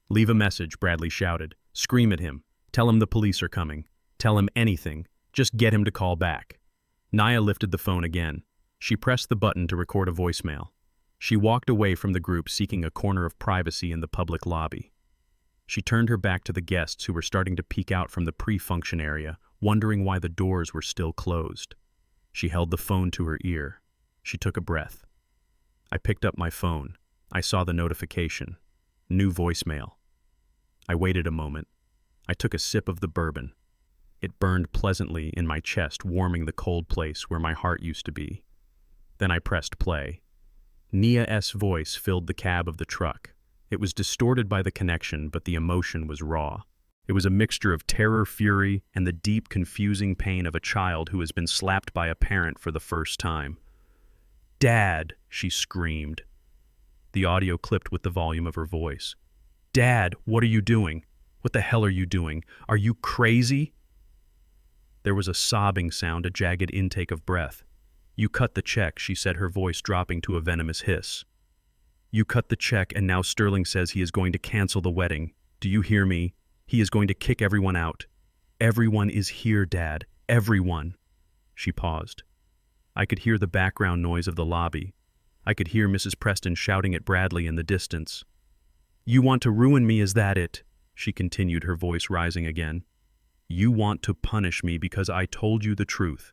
Leave a message, Bradley shouted. Scream at him. Tell him the police are coming. Tell him anything. Just get him to call back. Nia lifted the phone again. She pressed the button to record a voicemail. She walked away from the group, seeking a corner of privacy in the public lobby. She turned her back to the guests who were starting to peek out from the pre-function area, wondering why the doors were still closed. She held the phone to her ear. She took a breath. I picked up my phone. I saw the notification. New voicemail. I waited a moment. I took a sip of the bourbon. It burned pleasantly in my chest, warming the cold place where my heart used to be. Then I pressed play. Nia's voice filled the cab of the truck. It was distorted by the connection, but the emotion was raw. It was a mixture of terror, fury, and the deep, confusing pain of a child who has been slapped by a parent for the first time. Dad, she screamed. The audio clipped with the volume of her voice. Dad, what are you doing? What the hell are you doing? Are you crazy? There was a sobbing sound, a jagged intake of breath. You cut the check, she said, her voice dropping to a venomous hiss. You cut the check, and now Sterling says he is going to cancel the wedding. Do you hear me? He is going to kick everyone out. Everyone is here, Dad. Everyone. She paused. I could hear the background noise of the lobby. I could hear Mrs. Preston shouting at Bradley in the distance. You want to ruin me, is that it? She continued, her voice rising again. You want to punish me because I told you the truth.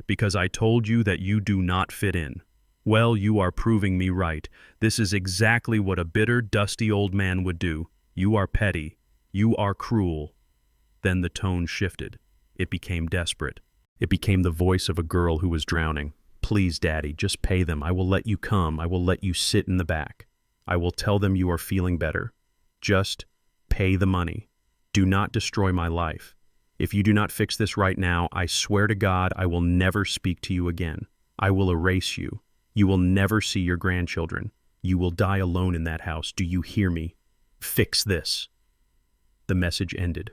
Because I told you that you do not fit in. Well, you are proving me right. This is exactly what a bitter, dusty old man would do. You are petty. You are cruel. Then the tone shifted. It became desperate. It became the voice of a girl who was drowning. Please, Daddy, just pay them. I will let you come. I will let you sit in the back. I will tell them you are feeling better. Just pay the money. Do not destroy my life. If you do not fix this right now, I swear to God, I will never speak to you again. I will erase you. You will never see your grandchildren. You will die alone in that house. Do you hear me? Fix this. The message ended.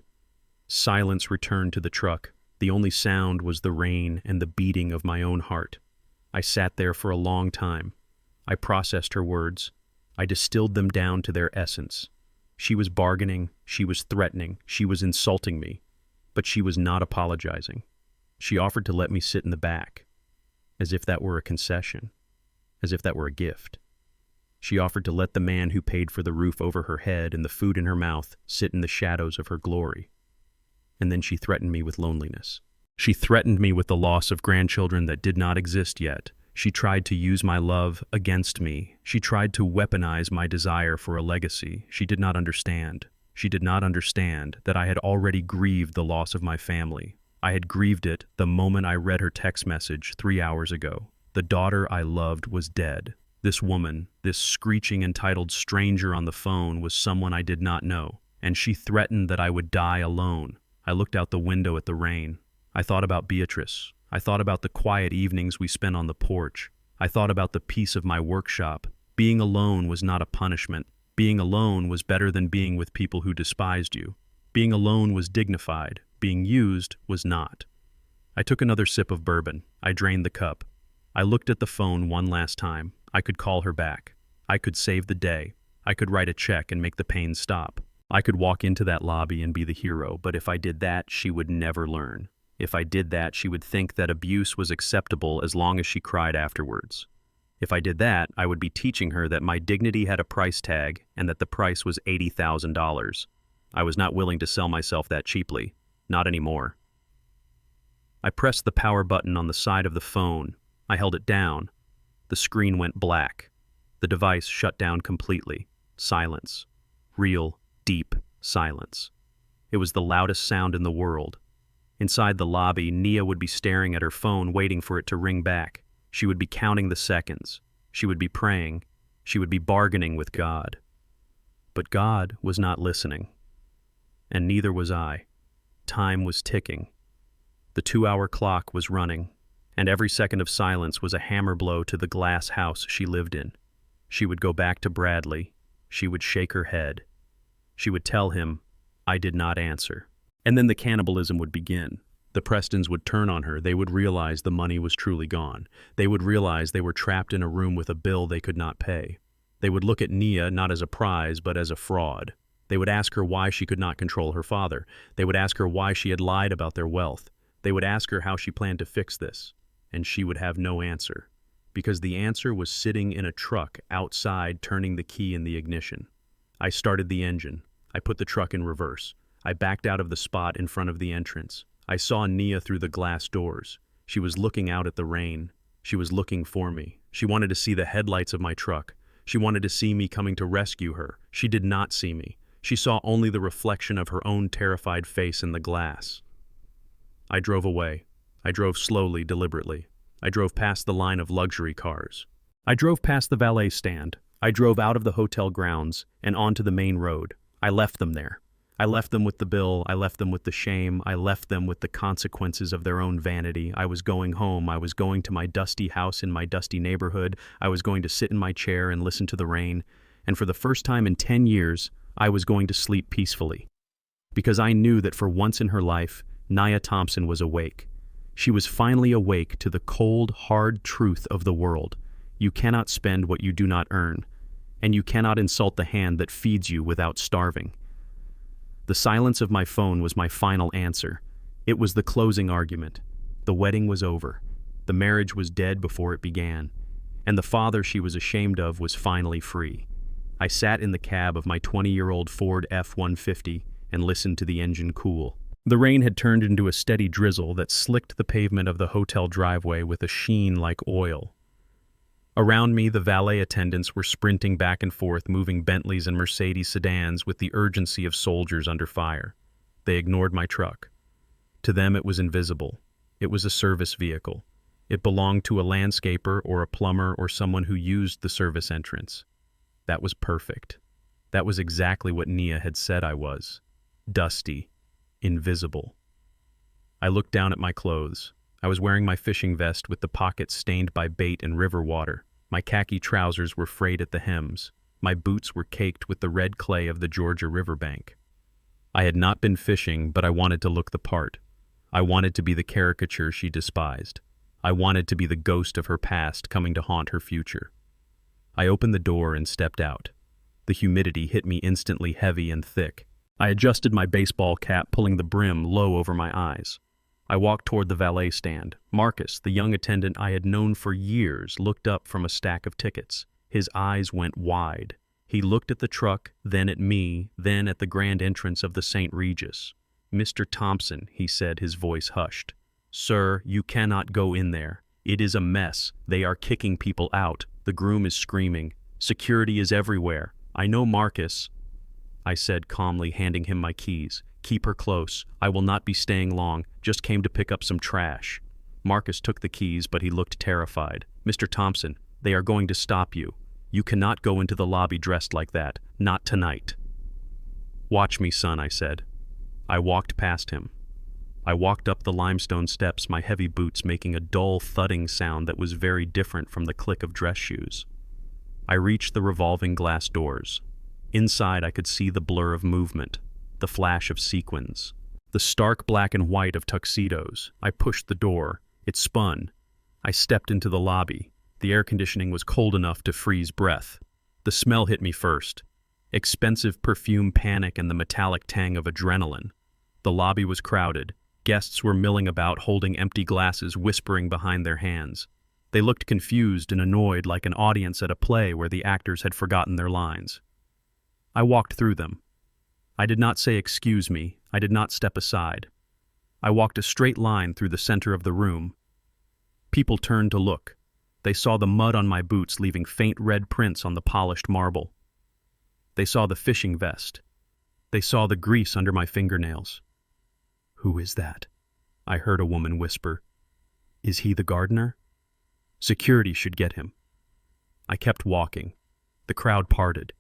Silence returned to the truck. The only sound was the rain and the beating of my own heart. I sat there for a long time. I processed her words. I distilled them down to their essence. She was bargaining, she was threatening, she was insulting me, but she was not apologizing. She offered to let me sit in the back, as if that were a concession, as if that were a gift. She offered to let the man who paid for the roof over her head and the food in her mouth sit in the shadows of her glory. And then she threatened me with loneliness. She threatened me with the loss of grandchildren that did not exist yet. She tried to use my love against me. She tried to weaponize my desire for a legacy. She did not understand. She did not understand that I had already grieved the loss of my family. I had grieved it the moment I read her text message 3 hours ago. The daughter I loved was dead. This woman, this screeching, entitled stranger on the phone, was someone I did not know, and she threatened that I would die alone. I looked out the window at the rain. I thought about Beatrice. I thought about the quiet evenings we spent on the porch. I thought about the peace of my workshop. Being alone was not a punishment. Being alone was better than being with people who despised you. Being alone was dignified. Being used was not. I took another sip of bourbon. I drained the cup. I looked at the phone one last time. I could call her back. I could save the day. I could write a check and make the pain stop. I could walk into that lobby and be the hero, but if I did that, she would never learn. If I did that, she would think that abuse was acceptable as long as she cried afterwards. If I did that, I would be teaching her that my dignity had a price tag and that the price was $80,000. I was not willing to sell myself that cheaply. Not anymore. I pressed the power button on the side of the phone. I held it down. The screen went black. The device shut down completely. Silence. Real, deep silence. It was the loudest sound in the world. Inside the lobby, Nia would be staring at her phone, waiting for it to ring back. She would be counting the seconds. She would be praying. She would be bargaining with God. But God was not listening. And neither was I. Time was ticking. The 2-hour clock was running, and every second of silence was a hammer blow to the glass house she lived in. She would go back to Bradley. She would shake her head. She would tell him, I did not answer. And then the cannibalism would begin. The Prestons would turn on her. They would realize the money was truly gone. They would realize they were trapped in a room with a bill they could not pay. They would look at Nia not as a prize, but as a fraud. They would ask her why she could not control her father. They would ask her why she had lied about their wealth. They would ask her how she planned to fix this. And she would have no answer. Because the answer was sitting in a truck outside, turning the key in the ignition. I started the engine. I put the truck in reverse. I backed out of the spot in front of the entrance. I saw Nia through the glass doors. She was looking out at the rain. She was looking for me. She wanted to see the headlights of my truck. She wanted to see me coming to rescue her. She did not see me. She saw only the reflection of her own terrified face in the glass. I drove away. I drove slowly, deliberately. I drove past the line of luxury cars. I drove past the valet stand. I drove out of the hotel grounds and onto the main road. I left them there. I left them with the bill. I left them with the shame. I left them with the consequences of their own vanity. I was going home. I was going to my dusty house in my dusty neighborhood. I was going to sit in my chair and listen to the rain. And for the first time in 10 years, I was going to sleep peacefully. Because I knew that for once in her life, Nia Thompson was awake. She was finally awake to the cold, hard truth of the world. You cannot spend what you do not earn, and you cannot insult the hand that feeds you without starving. The silence of my phone was my final answer. It was the closing argument. The wedding was over. The marriage was dead before it began. And the father she was ashamed of was finally free. I sat in the cab of my 20-year-old Ford F-150 and listened to the engine cool. The rain had turned into a steady drizzle that slicked the pavement of the hotel driveway with a sheen like oil. Around me, the valet attendants were sprinting back and forth, moving Bentleys and Mercedes sedans with the urgency of soldiers under fire. They ignored my truck. To them, it was invisible. It was a service vehicle. It belonged to a landscaper or a plumber or someone who used the service entrance. That was perfect. That was exactly what Nia had said I was. Dusty. Invisible. I looked down at my clothes. I was wearing my fishing vest with the pockets stained by bait and river water. My khaki trousers were frayed at the hems. My boots were caked with the red clay of the Georgia riverbank. I had not been fishing, but I wanted to look the part. I wanted to be the caricature she despised. I wanted to be the ghost of her past coming to haunt her future. I opened the door and stepped out. The humidity hit me instantly heavy and thick. I adjusted my baseball cap, pulling the brim low over my eyes. I walked toward the valet stand. Marcus, the young attendant I had known for years, looked up from a stack of tickets. His eyes went wide. He looked at the truck, then at me, then at the grand entrance of the St. Regis. "Mr. Thompson," he said, his voice hushed. "Sir, you cannot go in there. It is a mess. They are kicking people out. The groom is screaming. Security is everywhere. I know Marcus," I said calmly, handing him my keys. "Keep her close. I will not be staying long. Just came to pick up some trash." Marcus took the keys, but he looked terrified. "Mr. Thompson, they are going to stop you. You cannot go into the lobby dressed like that. Not tonight." "Watch me, son," I said. I walked past him. I walked up the limestone steps, my heavy boots making a dull thudding sound that was very different from the click of dress shoes. I reached the revolving glass doors. Inside, I could see the blur of movement, the flash of sequins, the stark black and white of tuxedos. I pushed the door. It spun. I stepped into the lobby. The air conditioning was cold enough to freeze breath. The smell hit me first. Expensive perfume, panic, and the metallic tang of adrenaline. The lobby was crowded. Guests were milling about, holding empty glasses, whispering behind their hands. They looked confused and annoyed, like an audience at a play where the actors had forgotten their lines. I walked through them. I did not say excuse me. I did not step aside. I walked a straight line through the center of the room. People turned to look. They saw the mud on my boots leaving faint red prints on the polished marble. They saw the fishing vest. They saw the grease under my fingernails. "Who is that?" I heard a woman whisper. "Is he the gardener? Security should get him." I kept walking. The crowd parted,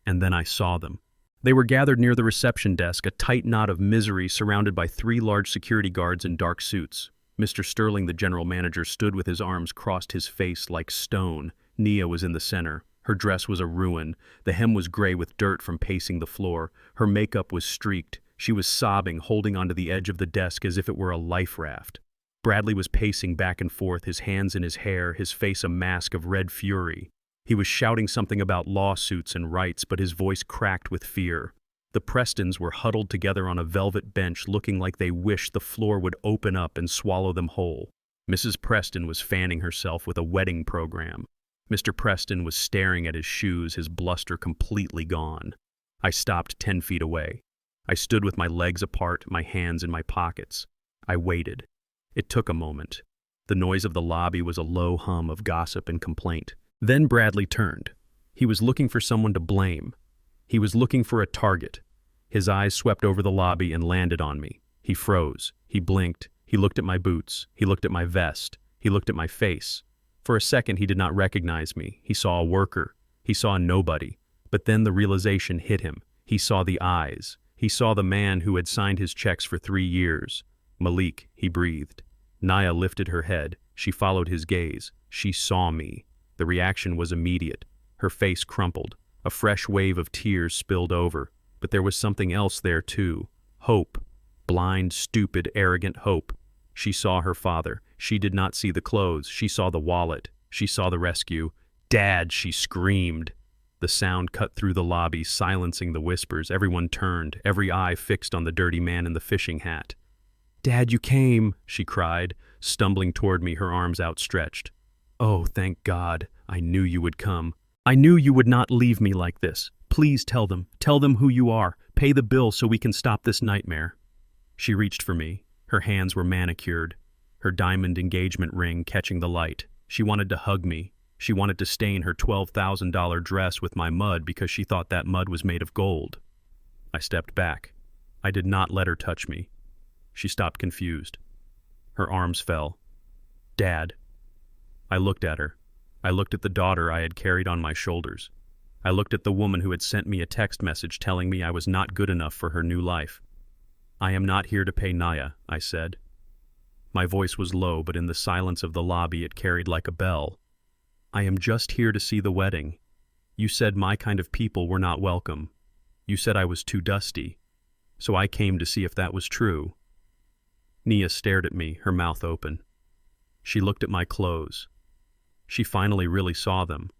and then I saw them. They were gathered near the reception desk, a tight knot of misery surrounded by 3 large security guards in dark suits. Mr. Sterling, the general manager, stood with his arms crossed, his face like stone. Nia was in the center. Her dress was a ruin. The hem was gray with dirt from pacing the floor. Her makeup was streaked. She was sobbing, holding onto the edge of the desk as if it were a life raft. Bradley was pacing back and forth, his hands in his hair, his face a mask of red fury. He was shouting something about lawsuits and rights, but his voice cracked with fear. The Prestons were huddled together on a velvet bench, looking like they wished the floor would open up and swallow them whole. Mrs. Preston was fanning herself with a wedding program. Mr. Preston was staring at his shoes, his bluster completely gone. I stopped 10 feet away. I stood with my legs apart, my hands in my pockets. I waited. It took a moment. The noise of the lobby was a low hum of gossip and complaint. Then Bradley turned. He was looking for someone to blame. He was looking for a target. His eyes swept over the lobby and landed on me. He froze. He blinked. He looked at my boots. He looked at my vest. He looked at my face. For a second, he did not recognize me. He saw a worker. He saw a nobody. But then the realization hit him. He saw the eyes. He saw the man who had signed his checks for 3 years. "Malik," he breathed. Nia lifted her head. She followed his gaze. She saw me. The reaction was immediate. Her face crumpled. A fresh wave of tears spilled over. But there was something else there too. Hope. Blind, stupid, arrogant hope. She saw her father. She did not see the clothes. She saw the wallet. She saw the rescue. "Dad!" she screamed. The sound cut through the lobby, silencing the whispers. Everyone turned, every eye fixed on the dirty man in the fishing hat. "Dad, you came!" she cried, stumbling toward me, her arms outstretched. "Oh, thank God. I knew you would come. I knew you would not leave me like this. Please tell them. Tell them who you are. Pay the bill so we can stop this nightmare." She reached for me. Her hands were manicured, her diamond engagement ring catching the light. She wanted to hug me. She wanted to stain her $12,000 dress with my mud because she thought that mud was made of gold. I stepped back. I did not let her touch me. She stopped confused. Her arms fell. "Dad." I looked at her. I looked at the daughter I had carried on my shoulders. I looked at the woman who had sent me a text message telling me I was not good enough for her new life. "I am not here to pay Nia," I said. My voice was low, but in the silence of the lobby it carried like a bell. "I am just here to see the wedding. You said my kind of people were not welcome. You said I was too dusty. So I came to see if that was true." Nia stared at me, her mouth open. She looked at my clothes. She finally really saw them.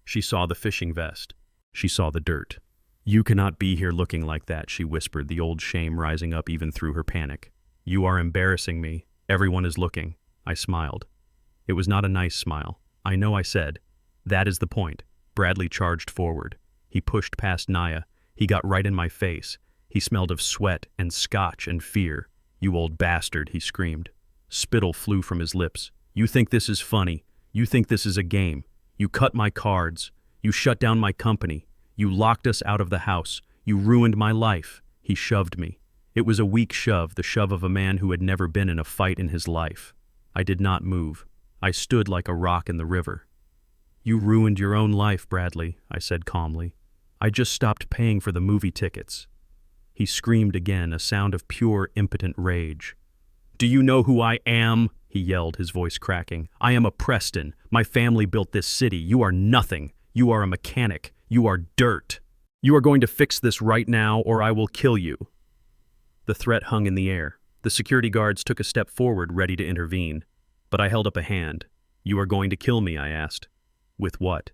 She saw the fishing vest. She saw the dirt. "You cannot be here looking like that," she whispered, the old shame rising up even through her panic. "You are embarrassing me. Everyone is looking." I smiled. It was not a nice smile. "I know," I said. "That is the point." Bradley charged forward. He pushed past Nia. He got right in my face. He smelled of sweat and scotch and fear. "You old bastard," he screamed. Spittle flew from his lips. "You think this is funny. You think this is a game. You cut my cards. You shut down my company. You locked us out of the house. You ruined my life." He shoved me. It was a weak shove, the shove of a man who had never been in a fight in his life. I did not move. I stood like a rock in the river. "You ruined your own life, Bradley," I said calmly. "I just stopped paying for the movie tickets." He screamed again, a sound of pure, impotent rage. "Do you know who I am?" he yelled, his voice cracking. "I am a Preston. My family built this city. You are nothing. You are a mechanic. You are dirt. You are going to fix this right now, or I will kill you." The threat hung in the air. The security guards took a step forward, ready to intervene. But I held up a hand. "You are going to kill me?" I asked. "With what?"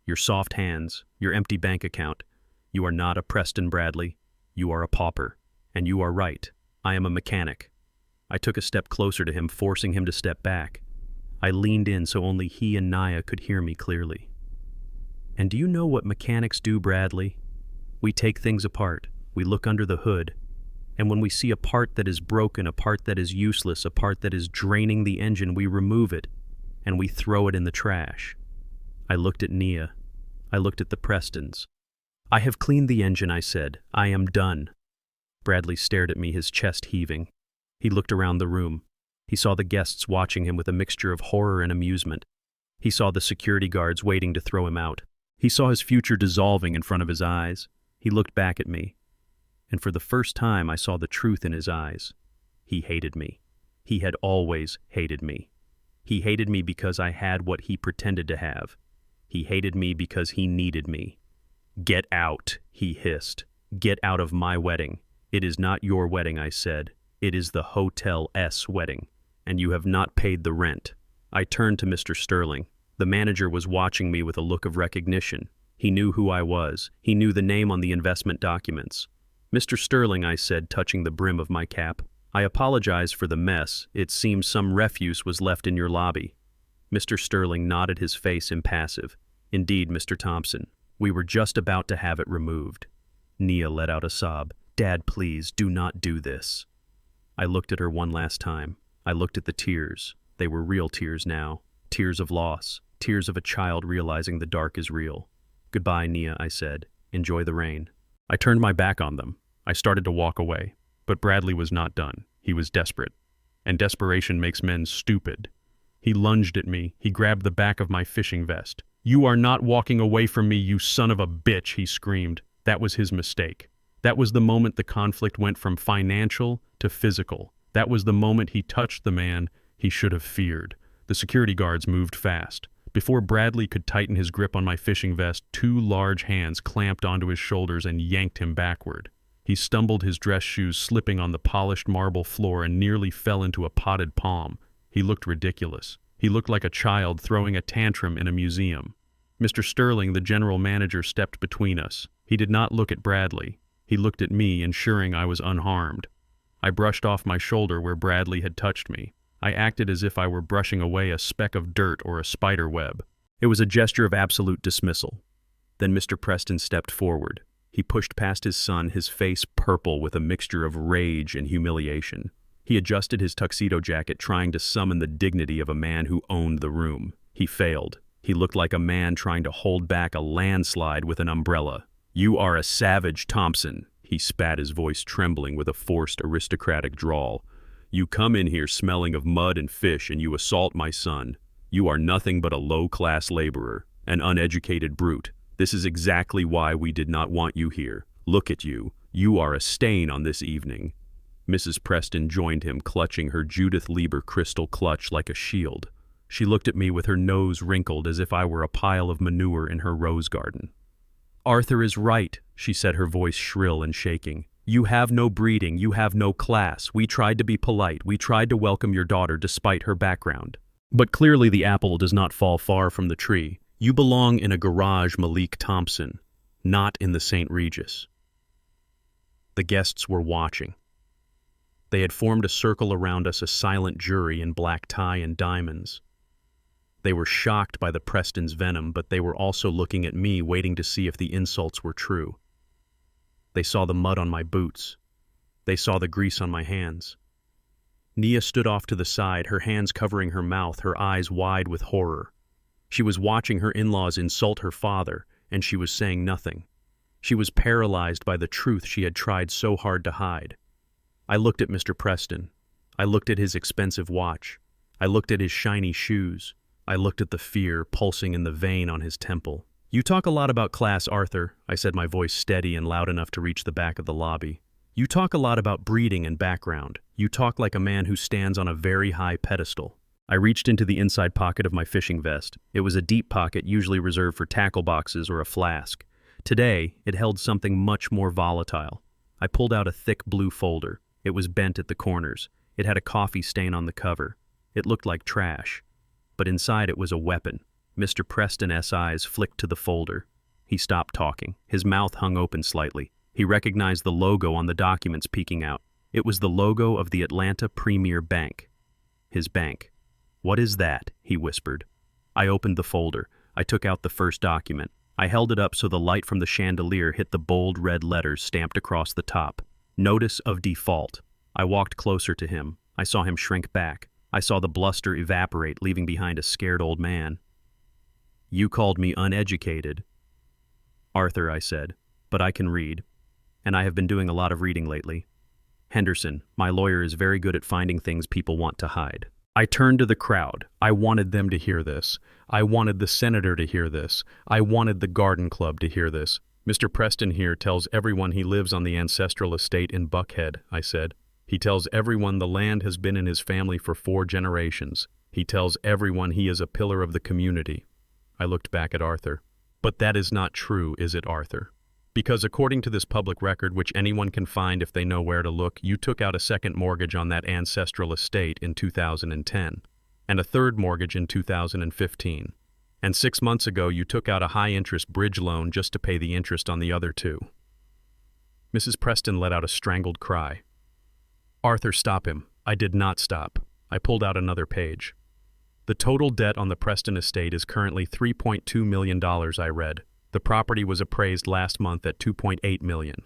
"Your soft hands, your empty bank account. You are not a Preston, Bradley. You are a pauper. And you are right. I am a mechanic. I took a step closer to him, forcing him to step back. I leaned in so only he and Nia could hear me clearly. "And do you know what mechanics do, Bradley? We take things apart, we look under the hood, and when we see a part that is broken, a part that is useless, a part that is draining the engine, we remove it, and we throw it in the trash." I looked at Nia. I looked at the Prestons. "I have cleaned the engine," I said. "I am done." Bradley stared at me, his chest heaving. He looked around the room. He saw the guests watching him with a mixture of horror and amusement. He saw the security guards waiting to throw him out. He saw his future dissolving in front of his eyes. He looked back at me, and for the first time I saw the truth in his eyes. He hated me. He had always hated me. He hated me because I had what he pretended to have. He hated me because he needed me. "Get out," he hissed. "Get out of my wedding. It is not your wedding," I said. "It is the Hotel S wedding, and you have not paid the rent." I turned to Mr. Sterling. The manager was watching me with a look of recognition. He knew who I was. He knew the name on the investment documents. "Mr. Sterling," I said, touching the brim of my cap, "I apologize for the mess. It seems some refuse was left in your lobby." Mr. Sterling nodded, his face impassive. "Indeed, Mr. Thompson. We were just about to have it removed." Nia let out a sob. "Dad, please, do not do this." I looked at her one last time. I looked at the tears. They were real tears now. Tears of loss. Tears of a child realizing the dark is real. "Goodbye, Nia," I said. "Enjoy the rain." I turned my back on them. I started to walk away. But Bradley was not done. He was desperate. And desperation makes men stupid. He lunged at me. He grabbed the back of my fishing vest. "You are not walking away from me, you son of a bitch," he screamed. That was his mistake. That was the moment the conflict went from financial to physical. That was the moment he touched the man he should have feared. The security guards moved fast. Before Bradley could tighten his grip on my fishing vest, two large hands clamped onto his shoulders and yanked him backward. He stumbled, his dress shoes slipping on the polished marble floor, and nearly fell into a potted palm. He looked ridiculous. He looked like a child throwing a tantrum in a museum. Mr. Sterling, the general manager, stepped between us. He did not look at Bradley. He looked at me, ensuring I was unharmed. I brushed off my shoulder where Bradley had touched me. I acted as if I were brushing away a speck of dirt or a spider web. It was a gesture of absolute dismissal. Then Mr. Preston stepped forward. He pushed past his son, his face purple with a mixture of rage and humiliation. He adjusted his tuxedo jacket, trying to summon the dignity of a man who owned the room. He failed. He looked like a man trying to hold back a landslide with an umbrella. "You are a savage, Thompson," he spat, his voice trembling with a forced aristocratic drawl. "You come in here smelling of mud and fish, and you assault my son. You are nothing but a low-class laborer, an uneducated brute. This is exactly why we did not want you here. Look at you. You are a stain on this evening." Mrs. Preston joined him, clutching her Judith Lieber crystal clutch like a shield. She looked at me with her nose wrinkled as if I were a pile of manure in her rose garden. "Arthur is right," she said, her voice shrill and shaking. "You have no breeding, you have no class. We tried to be polite, we tried to welcome your daughter despite her background. But clearly the apple does not fall far from the tree. You belong in a garage, Malik Thompson, not in the St. Regis." The guests were watching. They had formed a circle around us, a silent jury in black tie and diamonds. They were shocked by the Preston's venom, but they were also looking at me, waiting to see if the insults were true. They saw the mud on my boots. They saw the grease on my hands. Nia stood off to the side, her hands covering her mouth, her eyes wide with horror. She was watching her in-laws insult her father, and she was saying nothing. She was paralyzed by the truth she had tried so hard to hide. I looked at Mr. Preston. I looked at his expensive watch. I looked at his shiny shoes. I looked at the fear pulsing in the vein on his temple. "You talk a lot about class, Arthur," I said, my voice steady and loud enough to reach the back of the lobby. "You talk a lot about breeding and background. You talk like a man who stands on a very high pedestal." I reached into the inside pocket of my fishing vest. It was a deep pocket, usually reserved for tackle boxes or a flask. Today, it held something much more volatile. I pulled out a thick blue folder. It was bent at the corners. It had a coffee stain on the cover. It looked like trash. But inside it was a weapon. Mr. Preston's eyes flicked to the folder. He stopped talking. His mouth hung open slightly. He recognized the logo on the documents peeking out. It was the logo of the Atlanta Premier Bank. His bank. "What is that?" he whispered. I opened the folder. I took out the first document. I held it up so the light from the chandelier hit the bold red letters stamped across the top. Notice of default. I walked closer to him. I saw him shrink back. I saw the bluster evaporate, leaving behind a scared old man. "You called me uneducated." "Arthur," I said, "but I can read. And I have been doing a lot of reading lately. Henderson, my lawyer, is very good at finding things people want to hide." I turned to the crowd. I wanted them to hear this. I wanted the senator to hear this. I wanted the garden club to hear this. "Mr. Preston here tells everyone he lives on the ancestral estate in Buckhead," I said. "He tells everyone the land has been in his family for 4 generations. He tells everyone he is a pillar of the community." I looked back at Arthur. "But that is not true, is it, Arthur? Because according to this public record, which anyone can find if they know where to look, you took out a second mortgage on that ancestral estate in 2010, and a third mortgage in 2015. And 6 months ago, you took out a high-interest bridge loan just to pay the interest on the other 2. Mrs. Preston let out a strangled cry. "Arthur, stop him." I did not stop. I pulled out another page. "The total debt on the Preston estate is currently $3.2 million, I read. The property was appraised last month at $2.8 million.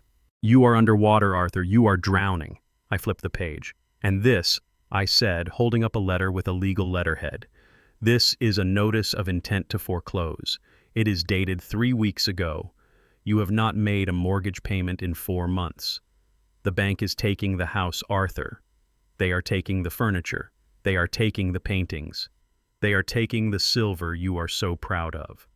"You are underwater, Arthur. You are drowning." I flipped the page. "And this," I said, holding up a letter with a legal letterhead. "This is a notice of intent to foreclose. It is dated 3 weeks ago. You have not made a mortgage payment in 4 months. The bank is taking the house, Arthur. They are taking the furniture. They are taking the paintings. They are taking the silver you are so proud of."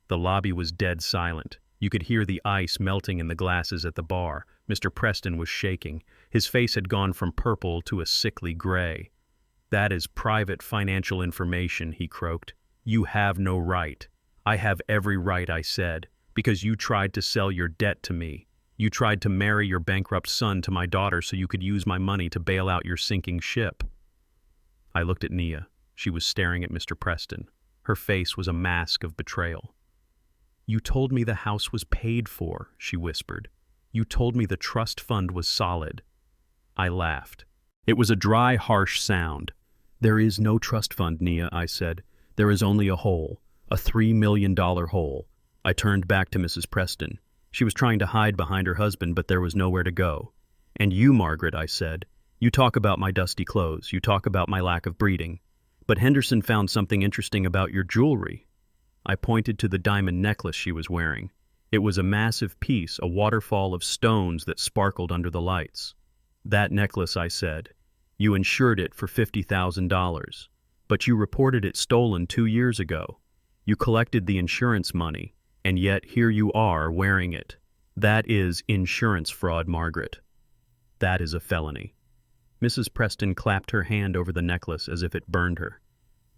The lobby was dead silent. You could hear the ice melting in the glasses at the bar. Mr. Preston was shaking. His face had gone from purple to a sickly gray. "That is private financial information," he croaked. "You have no right." "I have every right," I said, "because you tried to sell your debt to me. You tried to marry your bankrupt son to my daughter so you could use my money to bail out your sinking ship." I looked at Nia. She was staring at Mr. Preston. Her face was a mask of betrayal. "You told me the house was paid for," she whispered. "You told me the trust fund was solid." I laughed. It was a dry, harsh sound. "There is no trust fund, Nia," I said. "There is only a hole, a $3 million hole." I turned back to Mrs. Preston. She was trying to hide behind her husband, but there was nowhere to go. "And you, Margaret," I said. "You talk about my dusty clothes. You talk about my lack of breeding. But Henderson found something interesting about your jewelry." I pointed to the diamond necklace she was wearing. It was a massive piece, a waterfall of stones that sparkled under the lights. "That necklace," I said. "You insured it for $50,000. But you reported it stolen 2 years ago. You collected the insurance money, and yet here you are wearing it. That is insurance fraud, Margaret. That is a felony." Mrs. Preston clapped her hand over the necklace as if it burned her.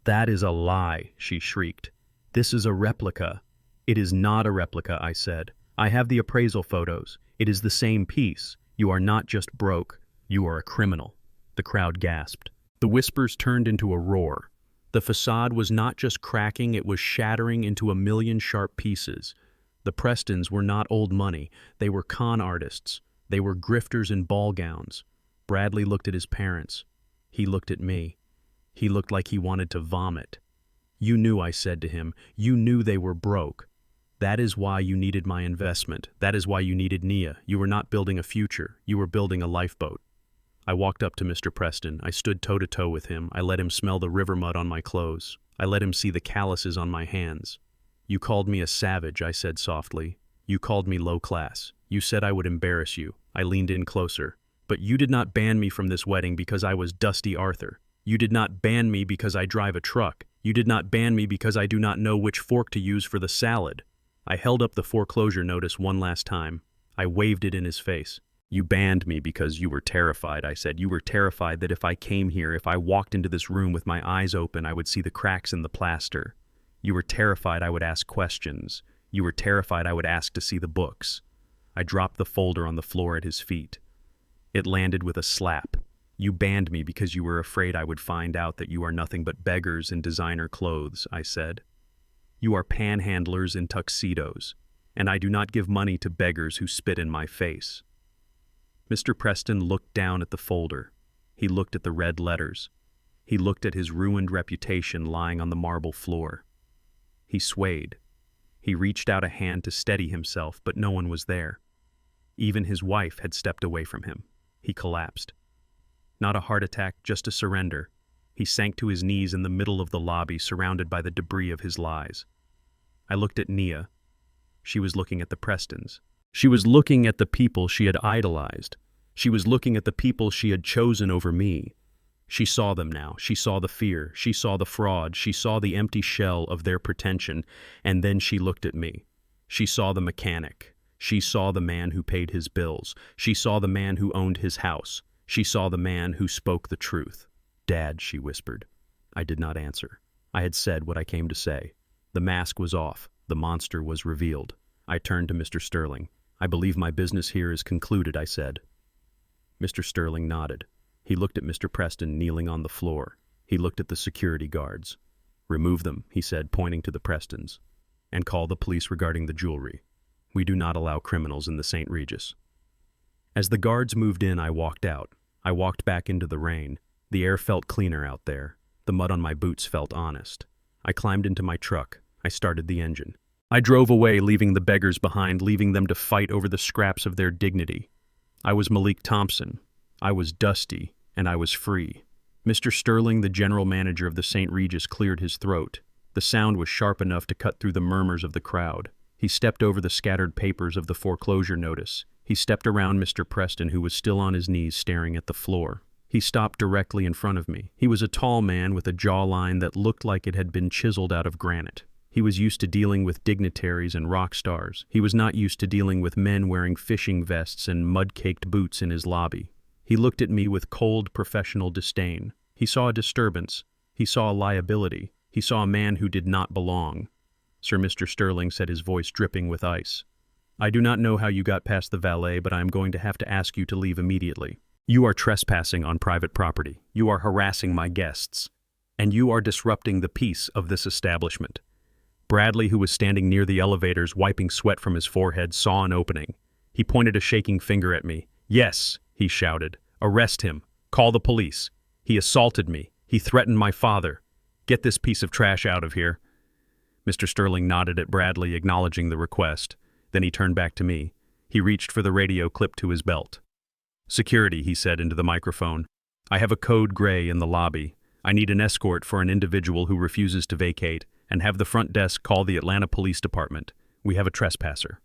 "That is a lie," she shrieked. "This is a replica." "It is not a replica," I said. "I have the appraisal photos. It is the same piece. You are not just broke. You are a criminal." The crowd gasped. The whispers turned into a roar. The facade was not just cracking, it was shattering into 1,000,000 sharp pieces. The Prestons were not old money. They were con artists. They were grifters in ball gowns. Bradley looked at his parents. He looked at me. He looked like he wanted to vomit. "You knew," I said to him. "You knew they were broke. That is why you needed my investment. That is why you needed Nia. You were not building a future. You were building a lifeboat." I walked up to Mr. Preston. I stood toe-to-toe with him. I let him smell the river mud on my clothes. I let him see the calluses on my hands. "You called me a savage," I said softly. "You called me low class. You said I would embarrass you." I leaned in closer. "But you did not ban me from this wedding because I was Dusty Arthur. You did not ban me because I drive a truck. You did not ban me because I do not know which fork to use for the salad." I held up the foreclosure notice one last time. I waved it in his face. "You banned me because you were terrified," I said. "You were terrified that if I came here, if I walked into this room with my eyes open, I would see the cracks in the plaster. You were terrified I would ask questions. You were terrified I would ask to see the books." I dropped the folder on the floor at his feet. It landed with a slap. "You banned me because you were afraid I would find out that you are nothing but beggars in designer clothes," I said. "You are panhandlers in tuxedos, and I do not give money to beggars who spit in my face." Mr. Preston looked down at the folder. He looked at the red letters. He looked at his ruined reputation lying on the marble floor. He swayed. He reached out a hand to steady himself, but no one was there. Even his wife had stepped away from him. He collapsed. Not a heart attack, just a surrender. He sank to his knees in the middle of the lobby, surrounded by the debris of his lies. I looked at Nia. She was looking at the Prestons. She was looking at the people she had idolized. She was looking at the people she had chosen over me. She saw them now. She saw the fear. She saw the fraud. She saw the empty shell of their pretension. And then she looked at me. She saw the mechanic. She saw the man who paid his bills. She saw the man who owned his house. She saw the man who spoke the truth. "Dad," she whispered. I did not answer. I had said what I came to say. The mask was off. The monster was revealed. I turned to Mr. Sterling. "I believe my business here is concluded," I said. Mr. Sterling nodded. He looked at Mr. Preston kneeling on the floor. He looked at the security guards. "Remove them," he said, pointing to the Prestons, "and call the police regarding the jewelry. We do not allow criminals in the St. Regis." As the guards moved in, I walked out. I walked back into the rain. The air felt cleaner out there. The mud on my boots felt honest. I climbed into my truck. I started the engine. I drove away, leaving the beggars behind, leaving them to fight over the scraps of their dignity. I was Malik Thompson. I was dusty, and I was free. Mr. Sterling, the general manager of the St. Regis, cleared his throat. The sound was sharp enough to cut through the murmurs of the crowd. He stepped over the scattered papers of the foreclosure notice. He stepped around Mr. Preston, who was still on his knees staring at the floor. He stopped directly in front of me. He was a tall man with a jawline that looked like it had been chiseled out of granite. He was used to dealing with dignitaries and rock stars. He was not used to dealing with men wearing fishing vests and mud-caked boots in his lobby. He looked at me with cold, professional disdain. He saw a disturbance. He saw a liability. He saw a man who did not belong. "Sir," Mr. Sterling said, his voice dripping with ice. "I do not know how you got past the valet, but I am going to have to ask you to leave immediately. You are trespassing on private property. You are harassing my guests. And you are disrupting the peace of this establishment." Bradley, who was standing near the elevators, wiping sweat from his forehead, saw an opening. He pointed a shaking finger at me. "Yes," he shouted. "Arrest him. Call the police. He assaulted me. He threatened my father. Get this piece of trash out of here." Mr. Sterling nodded at Bradley, acknowledging the request. Then he turned back to me. He reached for the radio clipped to his belt. "Security," he said into the microphone. "I have a code gray in the lobby. I need an escort for an individual who refuses to vacate, and have the front desk call the Atlanta Police Department. We have a trespasser."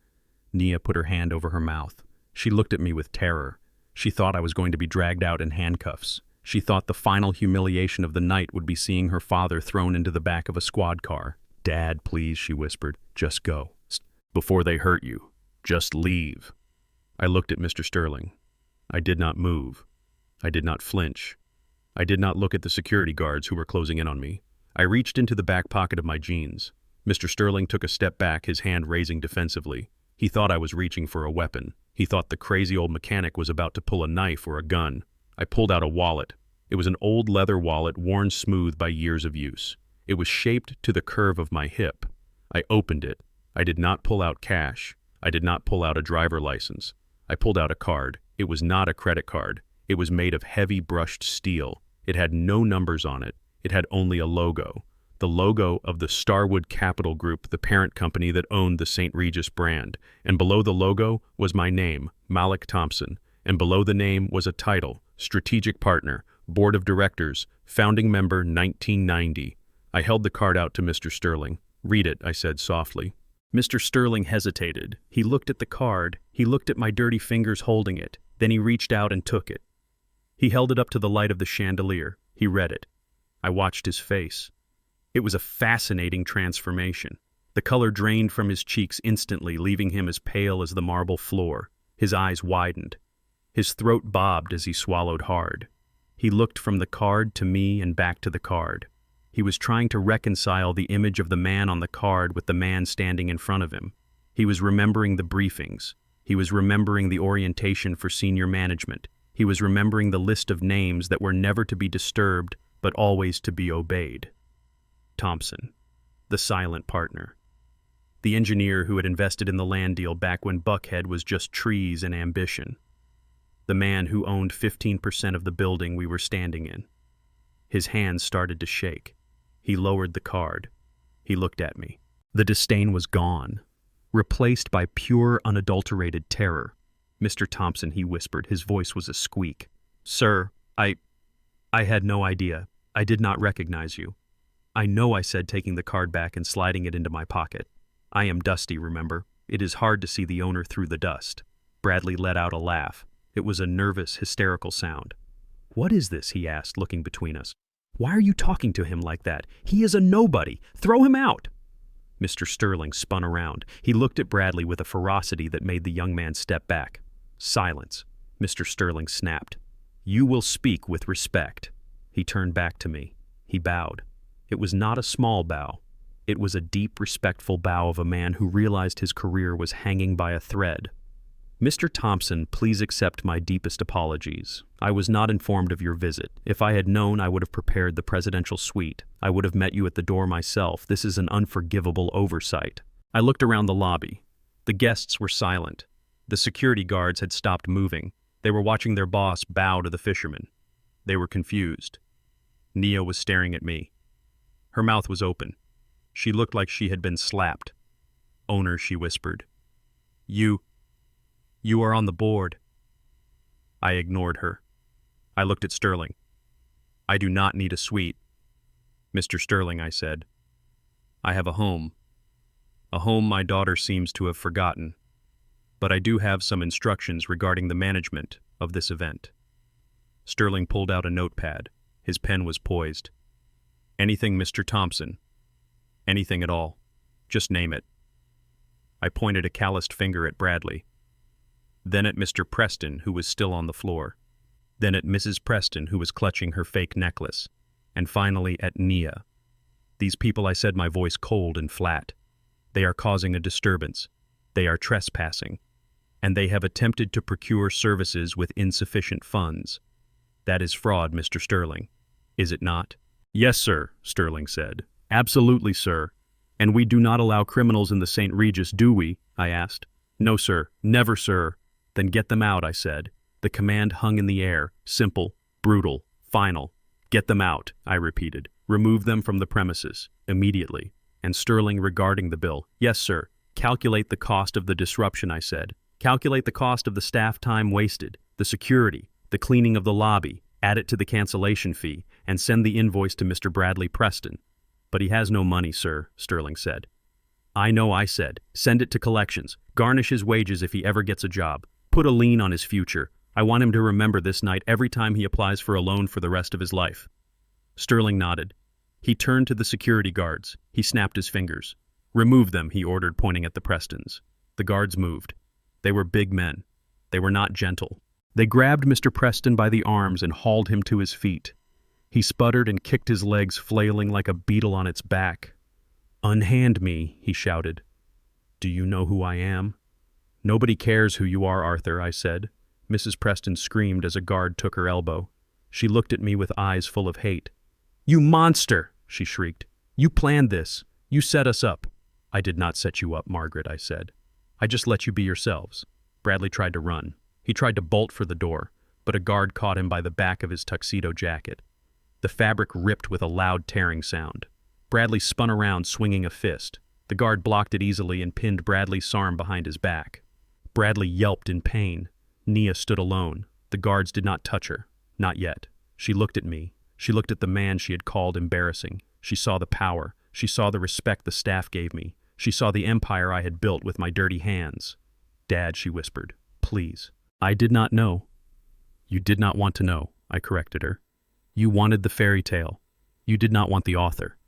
Nia put her hand over her mouth. She looked at me with terror. She thought I was going to be dragged out in handcuffs. She thought the final humiliation of the night would be seeing her father thrown into the back of a squad car. "Dad, please," she whispered. "Just go. Before they hurt you. Just leave." I looked at Mr. Sterling. I did not move. I did not flinch. I did not look at the security guards who were closing in on me. I reached into the back pocket of my jeans. Mr. Sterling took a step back, his hand raising defensively. He thought I was reaching for a weapon. He thought the crazy old mechanic was about to pull a knife or a gun. I pulled out a wallet. It was an old leather wallet worn smooth by years of use. It was shaped to the curve of my hip. I opened it. I did not pull out cash. I did not pull out a driver license. I pulled out a card. It was not a credit card. It was made of heavy brushed steel. It had no numbers on it. It had only a logo. The logo of the Starwood Capital Group, the parent company that owned the St. Regis brand. And below the logo was my name, Malik Thompson. And below the name was a title, Strategic Partner, Board of Directors, Founding Member 1990. I held the card out to Mr. Sterling. "Read it," I said softly. Mr. Sterling hesitated. He looked at the card. He looked at my dirty fingers holding it. Then he reached out and took it. He held it up to the light of the chandelier. He read it. I watched his face. It was a fascinating transformation. The color drained from his cheeks instantly, leaving him as pale as the marble floor. His eyes widened. His throat bobbed as he swallowed hard. He looked from the card to me and back to the card. He was trying to reconcile the image of the man on the card with the man standing in front of him. He was remembering the briefings. He was remembering the orientation for senior management. He was remembering the list of names that were never to be disturbed, but always to be obeyed. Thompson, the silent partner. The engineer who had invested in the land deal back when Buckhead was just trees and ambition. the man who owned 15% of the building we were standing in. His hands started to shake. He lowered the card. He looked at me. The disdain was gone, replaced by pure, unadulterated terror. "Mr. Thompson," he whispered. His voice was a squeak. "Sir, I had no idea. I did not recognize you." "I know," I said, taking the card back and sliding it into my pocket. "I am dusty, remember? It is hard to see the owner through the dust." Bradley let out a laugh. It was a nervous, hysterical sound. "What is this?" he asked, looking between us. "Why are you talking to him like that? He is a nobody. Throw him out!" Mr. Sterling spun around. He looked at Bradley with a ferocity that made the young man step back. "Silence," Mr. Sterling snapped. "You will speak with respect." He turned back to me. He bowed. It was not a small bow. It was a deep, respectful bow of a man who realized his career was hanging by a thread. "Mr. Thompson, please accept my deepest apologies. I was not informed of your visit. If I had known, I would have prepared the presidential suite. I would have met you at the door myself. This is an unforgivable oversight." I looked around the lobby. The guests were silent. The security guards had stopped moving. They were watching their boss bow to the fisherman. They were confused. Nia was staring at me. Her mouth was open. She looked like she had been slapped. "Owner," she whispered. You are on the board." I ignored her. I looked at Sterling. "I do not need a suite." "Mr. Sterling," I said, "I have a home. A home my daughter seems to have forgotten. But I do have some instructions regarding the management of this event." Sterling pulled out a notepad. His pen was poised. "Anything, Mr. Thompson. Anything at all. Just name it." I pointed a calloused finger at Bradley. Then at Mr. Preston, who was still on the floor. Then at Mrs. Preston, who was clutching her fake necklace. And finally at Nia. "These people," I said, my voice cold and flat. "They are causing a disturbance. They are trespassing. And they have attempted to procure services with insufficient funds. That is fraud, Mr. Sterling. Is it not?" "Yes, sir," Sterling said. "Absolutely, sir. And we do not allow criminals in the St. Regis, do we?" I asked. "No, sir. Never, sir." "Then get them out," I said. The command hung in the air, simple, brutal, final. "Get them out," I repeated. "Remove them from the premises, immediately." And Sterling, regarding the bill, "Yes, sir. Calculate the cost of the disruption," I said. "Calculate the cost of the staff time wasted, the security, the cleaning of the lobby, add it to the cancellation fee, and send the invoice to Mr. Bradley Preston." "But he has no money, sir," Sterling said. "I know," I said. "Send it to collections. Garnish his wages if he ever gets a job. Put a lien on his future. I want him to remember this night every time he applies for a loan for the rest of his life." Sterling nodded. He turned to the security guards. He snapped his fingers. "Remove them," he ordered, pointing at the Prestons. The guards moved. They were big men. They were not gentle. They grabbed Mr. Preston by the arms and hauled him to his feet. He sputtered and kicked his legs, flailing like a beetle on its back. "Unhand me," he shouted. "Do you know who I am?" "Nobody cares who you are, Arthur," I said. Mrs. Preston screamed as a guard took her elbow. She looked at me with eyes full of hate. "You monster!" she shrieked. "You planned this. You set us up." "I did not set you up, Margaret," I said. "I just let you be yourselves." Bradley tried to run. He tried to bolt for the door, but a guard caught him by the back of his tuxedo jacket. The fabric ripped with a loud tearing sound. Bradley spun around, swinging a fist. The guard blocked it easily and pinned Bradley's arm behind his back. Bradley yelped in pain. Nia stood alone. The guards did not touch her. Not yet. She looked at me. She looked at the man she had called embarrassing. She saw the power. She saw the respect the staff gave me. She saw the empire I had built with my dirty hands. "Dad," she whispered, "please." "I did not know." "You did not want to know," I corrected her. "You wanted the fairy tale. You did not want the author."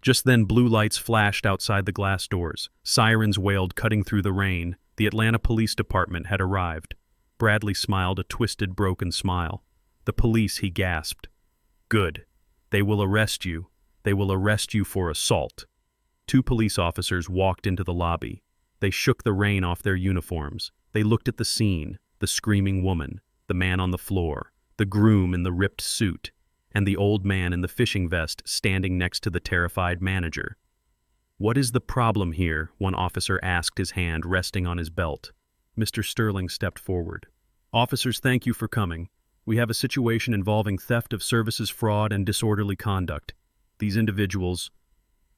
Just then blue lights flashed outside the glass doors. Sirens wailed, cutting through the rain. The Atlanta Police Department had arrived. Bradley smiled a twisted, broken smile. "The police," he gasped. "Good. They will arrest you. They will arrest you for assault." 2 police officers walked into the lobby. They shook the rain off their uniforms. They looked at the scene, the screaming woman, the man on the floor, the groom in the ripped suit, and the old man in the fishing vest standing next to the terrified manager. "What is the problem here?" one officer asked, his hand resting on his belt. Mr. Sterling stepped forward. Officers, thank you for coming. We have a situation involving theft of services, fraud, and disorderly conduct. These individuals,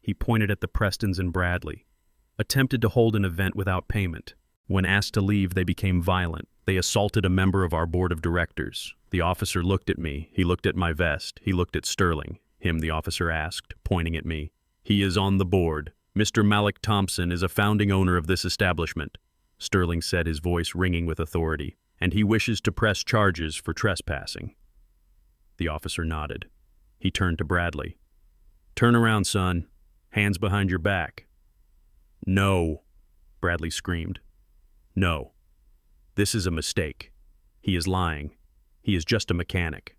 he pointed at the Prestons and Bradley, attempted to hold an event without payment. When asked to leave, they became violent. They assaulted a member of our board of directors. The officer looked at me. He looked at my vest. He looked at Sterling. Him, the officer asked, pointing at me. He is on the board. Mr. Malik Thompson is a founding owner of this establishment, Sterling said, his voice ringing with authority, and he wishes to press charges for trespassing. The officer nodded. He turned to Bradley. Turn around, son. Hands behind your back. No, Bradley screamed. No. This is a mistake. He is lying. He is just a mechanic.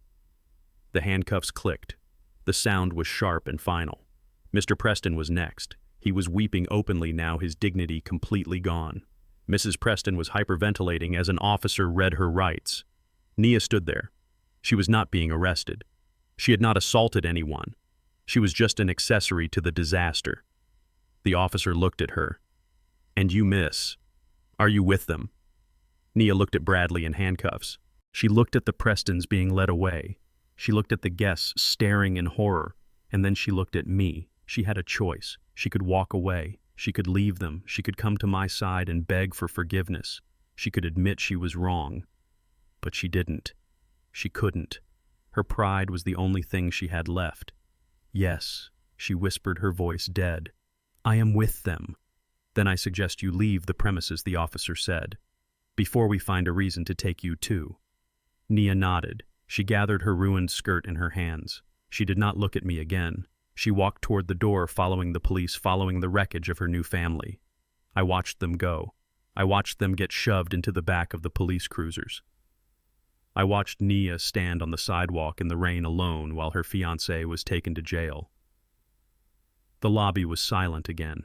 The handcuffs clicked. The sound was sharp and final. Mr. Preston was next. He was weeping openly now, his dignity completely gone. Mrs. Preston was hyperventilating as an officer read her rights. Nia stood there. She was not being arrested. She had not assaulted anyone. She was just an accessory to the disaster. The officer looked at her. And you, miss, are you with them? Nia looked at Bradley in handcuffs. She looked at the Prestons being led away. She looked at the guests staring in horror. And then she looked at me. She had a choice. She could walk away. She could leave them. She could come to my side and beg for forgiveness. She could admit she was wrong. But she didn't. She couldn't. Her pride was the only thing she had left. Yes, she whispered, her voice dead. I am with them. Then I suggest you leave the premises, the officer said, before we find a reason to take you too. Nia nodded. She gathered her ruined skirt in her hands. She did not look at me again. She walked toward the door, following the police, following the wreckage of her new family. I watched them go. I watched them get shoved into the back of the police cruisers. I watched Nia stand on the sidewalk in the rain alone while her fiancé was taken to jail. The lobby was silent again.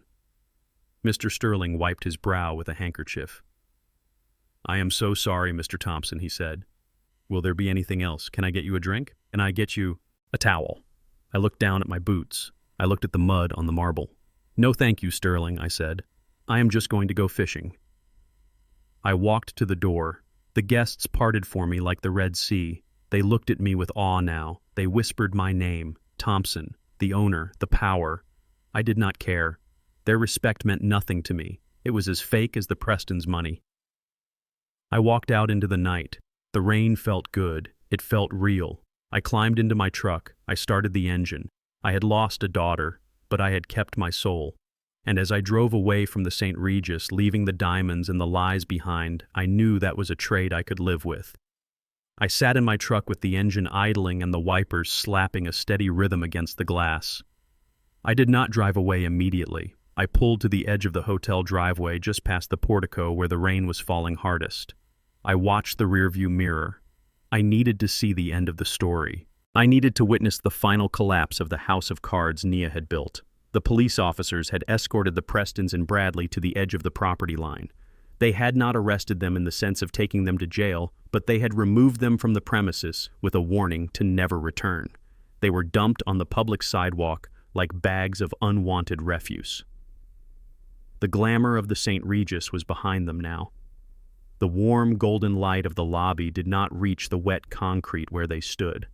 Mr. Sterling wiped his brow with a handkerchief. I am so sorry, Mr. Thompson, he said. Will there be anything else? Can I get you a drink? Can I get you a towel? I looked down at my boots. I looked at the mud on the marble. No, thank you, Sterling, I said. I am just going to go fishing. I walked to the door. The guests parted for me like the Red Sea. They looked at me with awe now. They whispered my name, Thompson, the owner, the power. I did not care. Their respect meant nothing to me. It was as fake as the Prestons' money. I walked out into the night. The rain felt good. It felt real. I climbed into my truck. I started the engine. I had lost a daughter, but I had kept my soul. And as I drove away from the St. Regis, leaving the diamonds and the lies behind, I knew that was a trade I could live with. I sat in my truck with the engine idling and the wipers slapping a steady rhythm against the glass. I did not drive away immediately. I pulled to the edge of the hotel driveway just past the portico where the rain was falling hardest. I watched the rearview mirror. I needed to see the end of the story. I needed to witness the final collapse of the house of cards Nia had built. The police officers had escorted the Prestons and Bradley to the edge of the property line. They had not arrested them in the sense of taking them to jail, but they had removed them from the premises with a warning to never return. They were dumped on the public sidewalk like bags of unwanted refuse. The glamour of the St. Regis was behind them now. The warm golden light of the lobby did not reach the wet concrete where they stood.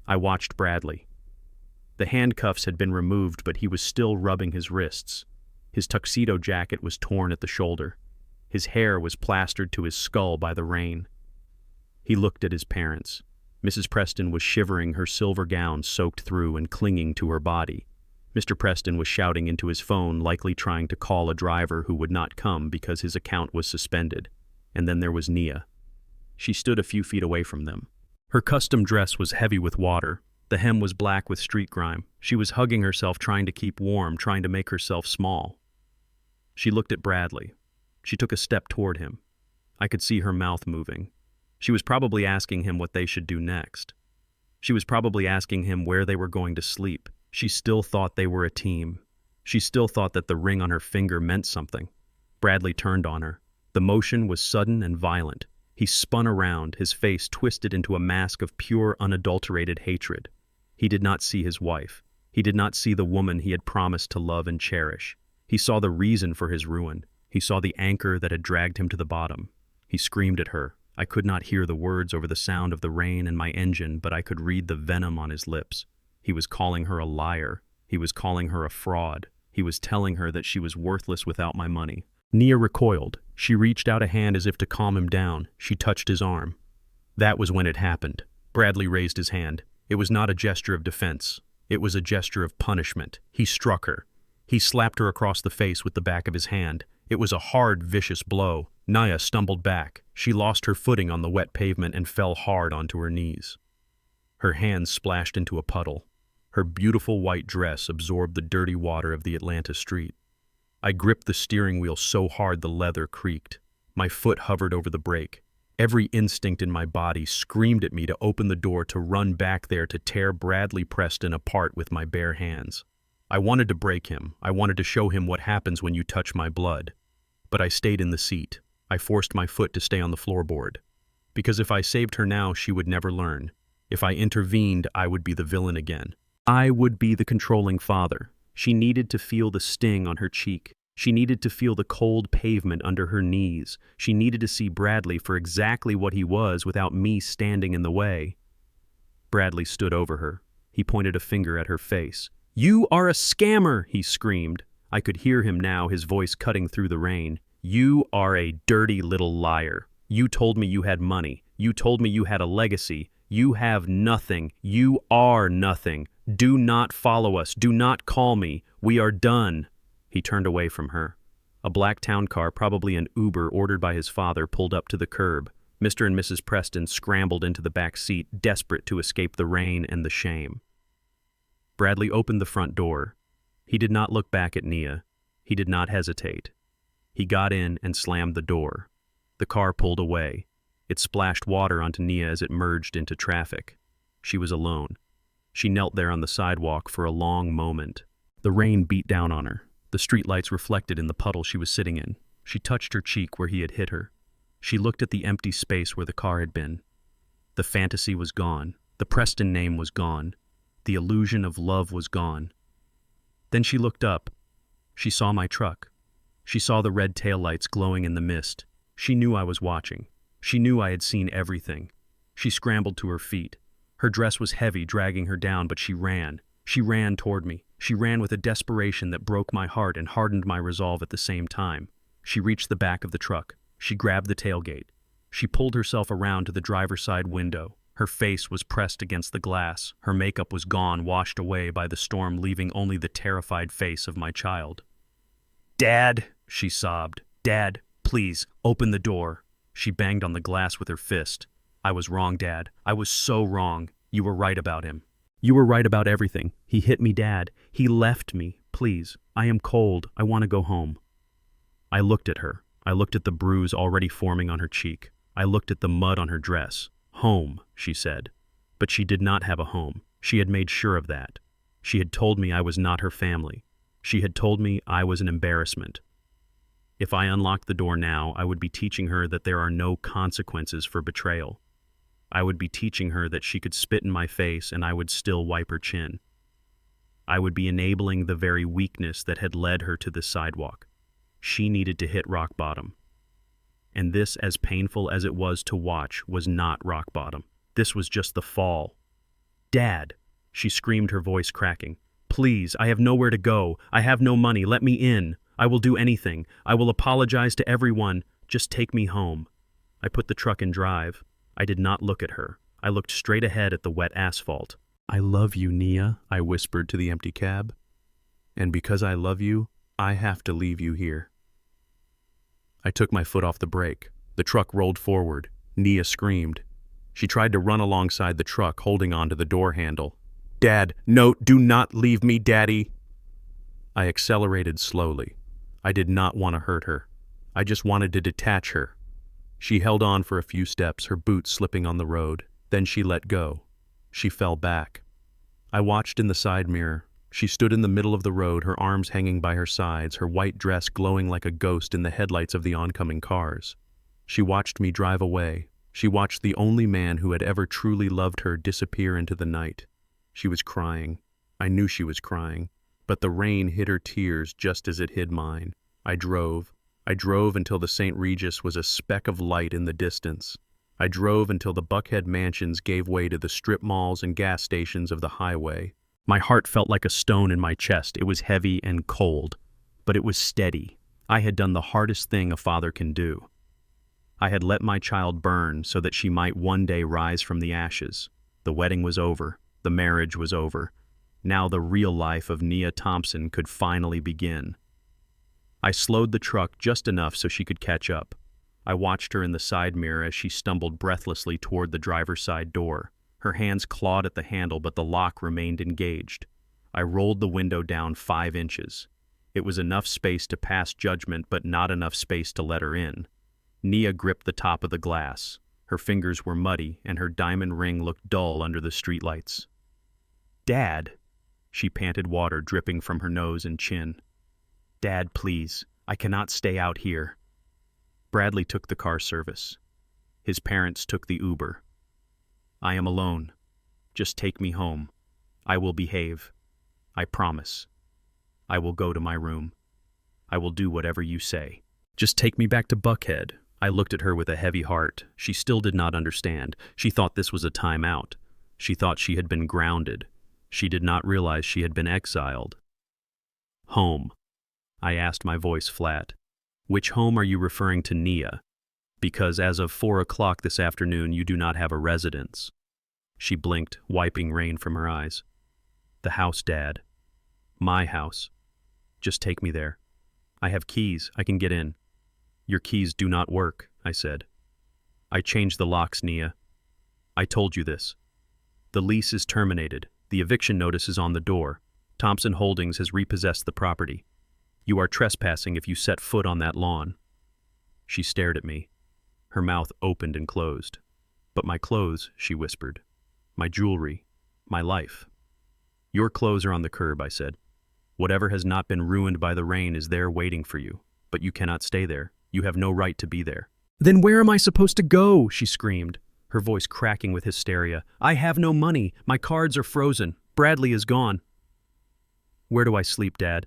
I watched Bradley. The handcuffs had been removed, but he was still rubbing his wrists. His tuxedo jacket was torn at the shoulder. His hair was plastered to his skull by the rain. He looked at his parents. Mrs. Preston was shivering, her silver gown soaked through and clinging to her body. Mr. Preston was shouting into his phone, likely trying to call a driver who would not come because his account was suspended. And then there was Nia. She stood a few feet away from them. Her custom dress was heavy with water. The hem was black with street grime. She was hugging herself, trying to keep warm, trying to make herself small. She looked at Bradley. She took a step toward him. I could see her mouth moving. She was probably asking him what they should do next. She was probably asking him where they were going to sleep. She still thought they were a team. She still thought that the ring on her finger meant something. Bradley turned on her. The motion was sudden and violent. He spun around, his face twisted into a mask of pure, unadulterated hatred. He did not see his wife. He did not see the woman he had promised to love and cherish. He saw the reason for his ruin. He saw the anchor that had dragged him to the bottom. He screamed at her, I could not hear the words over the sound of the rain and my engine, but I could read the venom on his lips. He was calling her a liar. He was calling her a fraud. He was telling her that she was worthless without my money. Nia recoiled. She reached out a hand as if to calm him down. She touched his arm. That was when it happened. Bradley raised his hand. It was not a gesture of defense. It was a gesture of punishment. He struck her. He slapped her across the face with the back of his hand. It was a hard, vicious blow. Nia stumbled back. She lost her footing on the wet pavement and fell hard onto her knees. Her hands splashed into a puddle. Her beautiful white dress absorbed the dirty water of the Atlanta street. I gripped the steering wheel so hard the leather creaked. My foot hovered over the brake. Every instinct in my body screamed at me to open the door, to run back there, to tear Bradley Preston apart with my bare hands. I wanted to break him. I wanted to show him what happens when you touch my blood. But I stayed in the seat. I forced my foot to stay on the floorboard. Because if I saved her now, she would never learn. If I intervened, I would be the villain again. I would be the controlling father. She needed to feel the sting on her cheek. She needed to feel the cold pavement under her knees. She needed to see Bradley for exactly what he was without me standing in the way. Bradley stood over her. He pointed a finger at her face. "You are a scammer!" he screamed. I could hear him now, his voice cutting through the rain. "You are a dirty little liar. You told me you had money. You told me you had a legacy. You have nothing. You are nothing. Do not follow us. Do not call me. We are done." He turned away from her. A black town car, probably an Uber ordered by his father, pulled up to the curb. Mr. and Mrs. Preston scrambled into the back seat, desperate to escape the rain and the shame. Bradley opened the front door. He did not look back at Nia. He did not hesitate. He got in and slammed the door. The car pulled away. It splashed water onto Nia as it merged into traffic. She was alone. She knelt there on the sidewalk for a long moment. The rain beat down on her. The streetlights reflected in the puddle she was sitting in. She touched her cheek where he had hit her. She looked at the empty space where the car had been. The fantasy was gone. The Preston name was gone. The illusion of love was gone. Then she looked up. She saw my truck. She saw the red taillights glowing in the mist. She knew I was watching. She knew I had seen everything. She scrambled to her feet. Her dress was heavy, dragging her down, but she ran. She ran toward me. She ran with a desperation that broke my heart and hardened my resolve at the same time. She reached the back of the truck. She grabbed the tailgate. She pulled herself around to the driver's side window. Her face was pressed against the glass. Her makeup was gone, washed away by the storm, leaving only the terrified face of my child. "Dad," she sobbed. "Dad, please, open the door." She banged on the glass with her fist. "I was wrong, Dad. I was so wrong. You were right about him. You were right about everything. He hit me, Dad. He left me. Please, I am cold. I want to go home." I looked at her. I looked at the bruise already forming on her cheek. I looked at the mud on her dress. "Home," she said. But she did not have a home. She had made sure of that. She had told me I was not her family. She had told me I was an embarrassment. If I unlocked the door now, I would be teaching her that there are no consequences for betrayal. I would be teaching her that she could spit in my face and I would still wipe her chin. I would be enabling the very weakness that had led her to this sidewalk. She needed to hit rock bottom. And this, as painful as it was to watch, was not rock bottom. This was just the fall. "Dad," she screamed, her voice cracking. "Please, I have nowhere to go. I have no money. Let me in. I will do anything. I will apologize to everyone. Just take me home." I put the truck in drive. I did not look at her. I looked straight ahead at the wet asphalt. "I love you, Nia," I whispered to the empty cab. "And because I love you, I have to leave you here." I took my foot off the brake. The truck rolled forward. Nia screamed. She tried to run alongside the truck, holding onto the door handle. "Dad, no, do not leave me, Daddy." I accelerated slowly. I did not want to hurt her. I just wanted to detach her. She held on for a few steps, her boots slipping on the road. Then she let go. She fell back. I watched in the side mirror. She stood in the middle of the road, her arms hanging by her sides, her white dress glowing like a ghost in the headlights of the oncoming cars. She watched me drive away. She watched the only man who had ever truly loved her disappear into the night. She was crying. I knew she was crying. But the rain hid her tears just as it hid mine. I drove until the St. Regis was a speck of light in the distance. I drove until the Buckhead mansions gave way to the strip malls and gas stations of the highway. My heart felt like a stone in my chest. It was heavy and cold, but it was steady. I had done the hardest thing a father can do. I had let my child burn so that she might one day rise from the ashes. The wedding was over. The marriage was over. Now the real life of Nia Thompson could finally begin. I slowed the truck just enough so she could catch up. I watched her in the side mirror as she stumbled breathlessly toward the driver's side door. Her hands clawed at the handle, but the lock remained engaged. I rolled the window down 5 inches. It was enough space to pass judgment, but not enough space to let her in. Nia gripped the top of the glass. Her fingers were muddy, and her diamond ring looked dull under the streetlights. "Dad," she panted, water dripping from her nose and chin. "Dad, please, I cannot stay out here." Bradley took the car service. His parents took the Uber. "I am alone. Just take me home. I will behave. I promise. I will go to my room. I will do whatever you say. Just take me back to Buckhead." I looked at her with a heavy heart. She still did not understand. She thought this was a timeout. She thought she had been grounded. She did not realize she had been exiled. "Home," I asked, my voice flat. "Which home are you referring to, Nia? Because as of 4 o'clock this afternoon, you do not have a residence." She blinked, wiping rain from her eyes. "The house, Dad. My house. Just take me there. I have keys. I can get in." "Your keys do not work," I said. "I changed the locks, Nia. I told you this. The lease is terminated. The eviction notice is on the door. Thompson Holdings has repossessed the property. You are trespassing if you set foot on that lawn." She stared at me. Her mouth opened and closed. "But my clothes," she whispered. "My jewelry. My life." "Your clothes are on the curb," I said. "Whatever has not been ruined by the rain is there waiting for you. But you cannot stay there. You have no right to be there." "Then where am I supposed to go?" she screamed, her voice cracking with hysteria. "I have no money. My cards are frozen. Bradley is gone." "Where do I sleep, Dad?"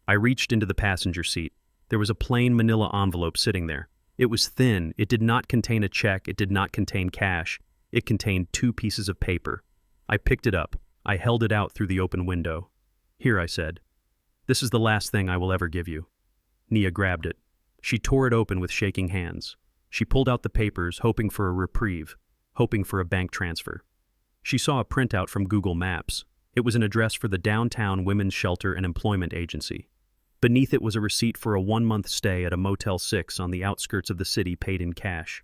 I reached into the passenger seat. There was a plain manila envelope sitting there. It was thin. It did not contain a check. It did not contain cash. It contained 2 pieces of paper. I picked it up. I held it out through the open window. "Here," I said. "This is the last thing I will ever give you." Nia grabbed it. She tore it open with shaking hands. She pulled out the papers, hoping for a reprieve, hoping for a bank transfer. She saw a printout from Google Maps. It was an address for the Downtown Women's Shelter and Employment Agency. Beneath it was a receipt for a 1-month stay at a Motel 6 on the outskirts of the city, paid in cash.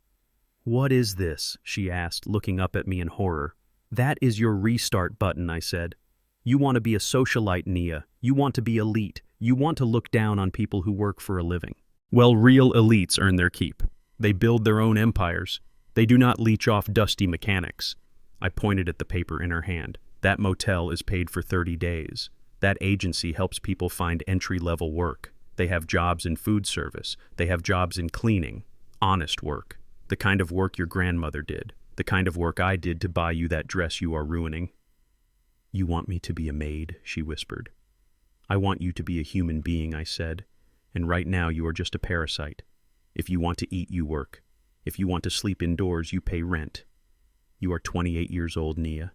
"What is this?" she asked, looking up at me in horror. "That is your restart button," I said. "You want to be a socialite, Nia. You want to be elite. You want to look down on people who work for a living. Well, real elites earn their keep. They build their own empires. They do not leech off dusty mechanics." I pointed at the paper in her hand. "That motel is paid for 30 days. That agency helps people find entry-level work. They have jobs in food service. They have jobs in cleaning. Honest work. The kind of work your grandmother did. The kind of work I did to buy you that dress you are ruining." "You want me to be a maid?" she whispered. "I want you to be a human being," I said. "And right now you are just a parasite. If you want to eat, you work. If you want to sleep indoors, you pay rent. You are 28 years old, Nia.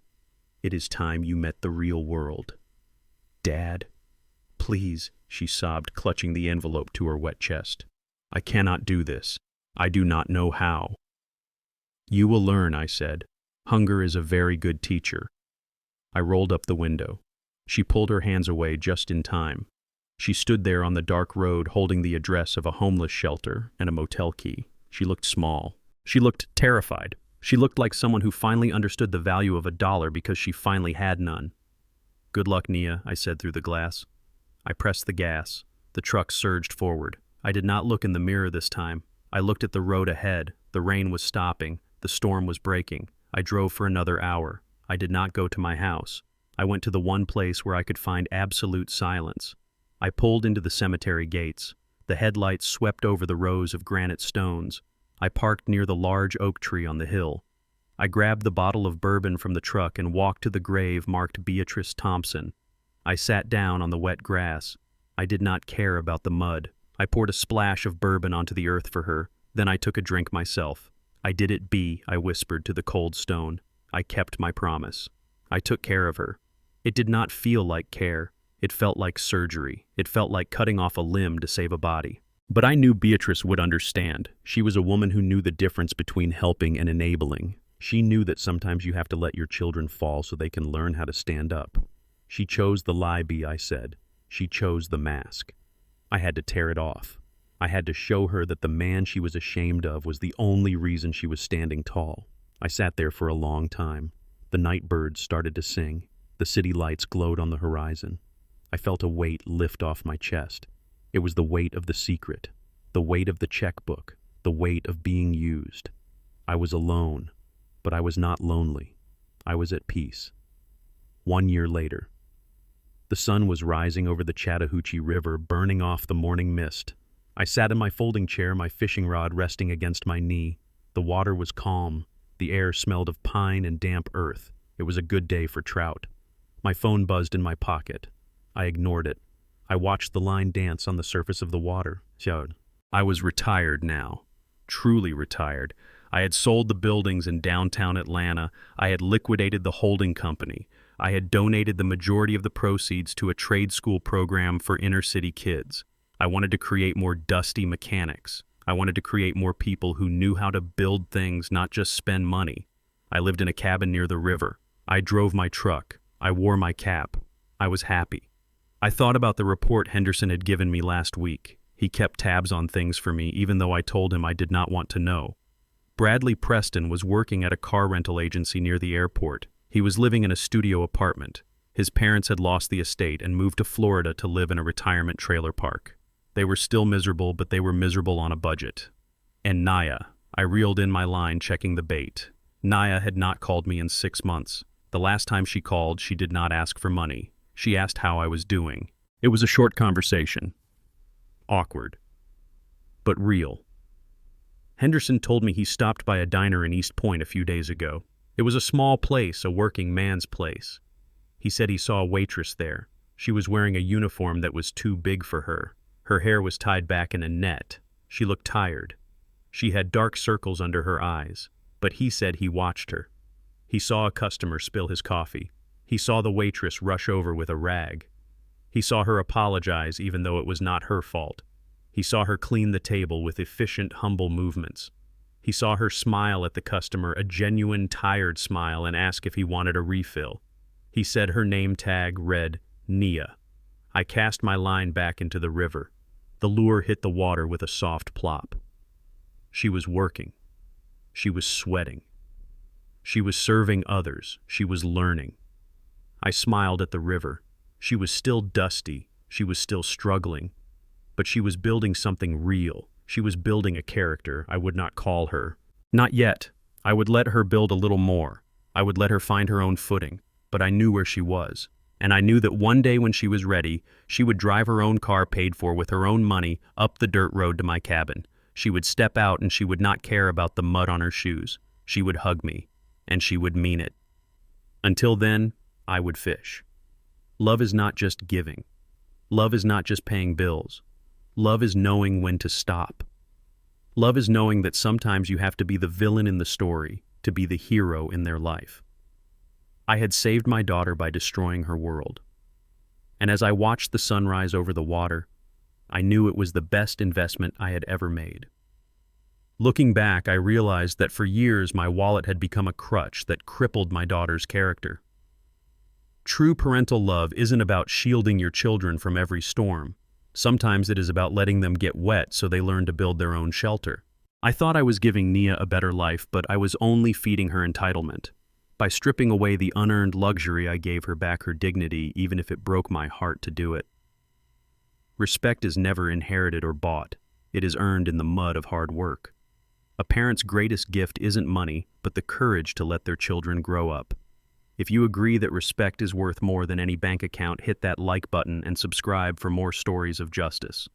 It is time you met the real world." "Dad, please," she sobbed, clutching the envelope to her wet chest. "I cannot do this. I do not know how." "You will learn," I said. "Hunger is a very good teacher." I rolled up the window. She pulled her hands away just in time. She stood there on the dark road holding the address of a homeless shelter and a motel key. She looked small. She looked terrified. She looked like someone who finally understood the value of $1 because she finally had none. "Good luck, Nia," I said through the glass. I pressed the gas. The truck surged forward. I did not look in the mirror this time. I looked at the road ahead. The rain was stopping. The storm was breaking. I drove for another hour. I did not go to my house. I went to the one place where I could find absolute silence. I pulled into the cemetery gates. The headlights swept over the rows of granite stones. I parked near the large oak tree on the hill. I grabbed the bottle of bourbon from the truck and walked to the grave marked Beatrice Thompson. I sat down on the wet grass. I did not care about the mud. I poured a splash of bourbon onto the earth for her. Then I took a drink myself. "I did it, B," I whispered to the cold stone. I kept my promise. I took care of her. It did not feel like care. It felt like surgery. It felt like cutting off a limb to save a body. But I knew Beatrice would understand. She was a woman who knew the difference between helping and enabling. She knew that sometimes you have to let your children fall so they can learn how to stand up. She chose the lie, B, I said. She chose the mask. I had to tear it off. I had to show her that the man she was ashamed of was the only reason she was standing tall. I sat there for a long time. The night birds started to sing. The city lights glowed on the horizon. I felt a weight lift off my chest. It was the weight of the secret, the weight of the checkbook, the weight of being used. I was alone, but I was not lonely. I was at peace. 1 year later. The sun was rising over the Chattahoochee River, burning off the morning mist. I sat in my folding chair, my fishing rod resting against my knee. The water was calm. The air smelled of pine and damp earth. It was a good day for trout. My phone buzzed in my pocket. I ignored it. I watched the line dance on the surface of the water. I was retired now. Truly retired. I had sold the buildings in downtown Atlanta. I had liquidated the holding company. I had donated the majority of the proceeds to a trade school program for inner-city kids. I wanted to create more dusty mechanics. I wanted to create more people who knew how to build things, not just spend money. I lived in a cabin near the river. I drove my truck. I wore my cap. I was happy. I thought about the report Henderson had given me last week. He kept tabs on things for me, even though I told him I did not want to know. Bradley Preston was working at a car rental agency near the airport. He was living in a studio apartment. His parents had lost the estate and moved to Florida to live in a retirement trailer park. They were still miserable, but they were miserable on a budget. And Naya. I reeled in my line, checking the bait. Naya had not called me in 6 months. The last time she called, she did not ask for money. She asked how I was doing. It was a short conversation. Awkward. But real. Henderson told me he stopped by a diner in East Point a few days ago. It was a small place, a working man's place. He said he saw a waitress there. She was wearing a uniform that was too big for her. Her hair was tied back in a net. She looked tired. She had dark circles under her eyes, but he said he watched her. He saw a customer spill his coffee. He saw the waitress rush over with a rag. He saw her apologize even though it was not her fault. He saw her clean the table with efficient, humble movements. He saw her smile at the customer, a genuine, tired smile, and ask if he wanted a refill. He said her name tag read Nia. I cast my line back into the river. The lure hit the water with a soft plop. She was working. She was sweating. She was serving others. She was learning. I smiled at the river. She was still dusty. She was still struggling. But she was building something real. She was building a character. I would not call her. Not yet. I would let her build a little more. I would let her find her own footing. But I knew where she was. And I knew that one day when she was ready, she would drive her own car paid for with her own money up the dirt road to my cabin. She would step out and she would not care about the mud on her shoes. She would hug me. And she would mean it. Until then, I would fish. Love is not just giving. Love is not just paying bills. Love is knowing when to stop. Love is knowing that sometimes you have to be the villain in the story to be the hero in their life. I had saved my daughter by destroying her world. And as I watched the sunrise over the water, I knew it was the best investment I had ever made. Looking back, I realized that for years my wallet had become a crutch that crippled my daughter's character. True parental love isn't about shielding your children from every storm. Sometimes it is about letting them get wet so they learn to build their own shelter. I thought I was giving Nia a better life, but I was only feeding her entitlement. By stripping away the unearned luxury, I gave her back her dignity, even if it broke my heart to do it. Respect is never inherited or bought. It is earned in the mud of hard work. A parent's greatest gift isn't money, but the courage to let their children grow up. If you agree that respect is worth more than any bank account, hit that like button and subscribe for more stories of justice.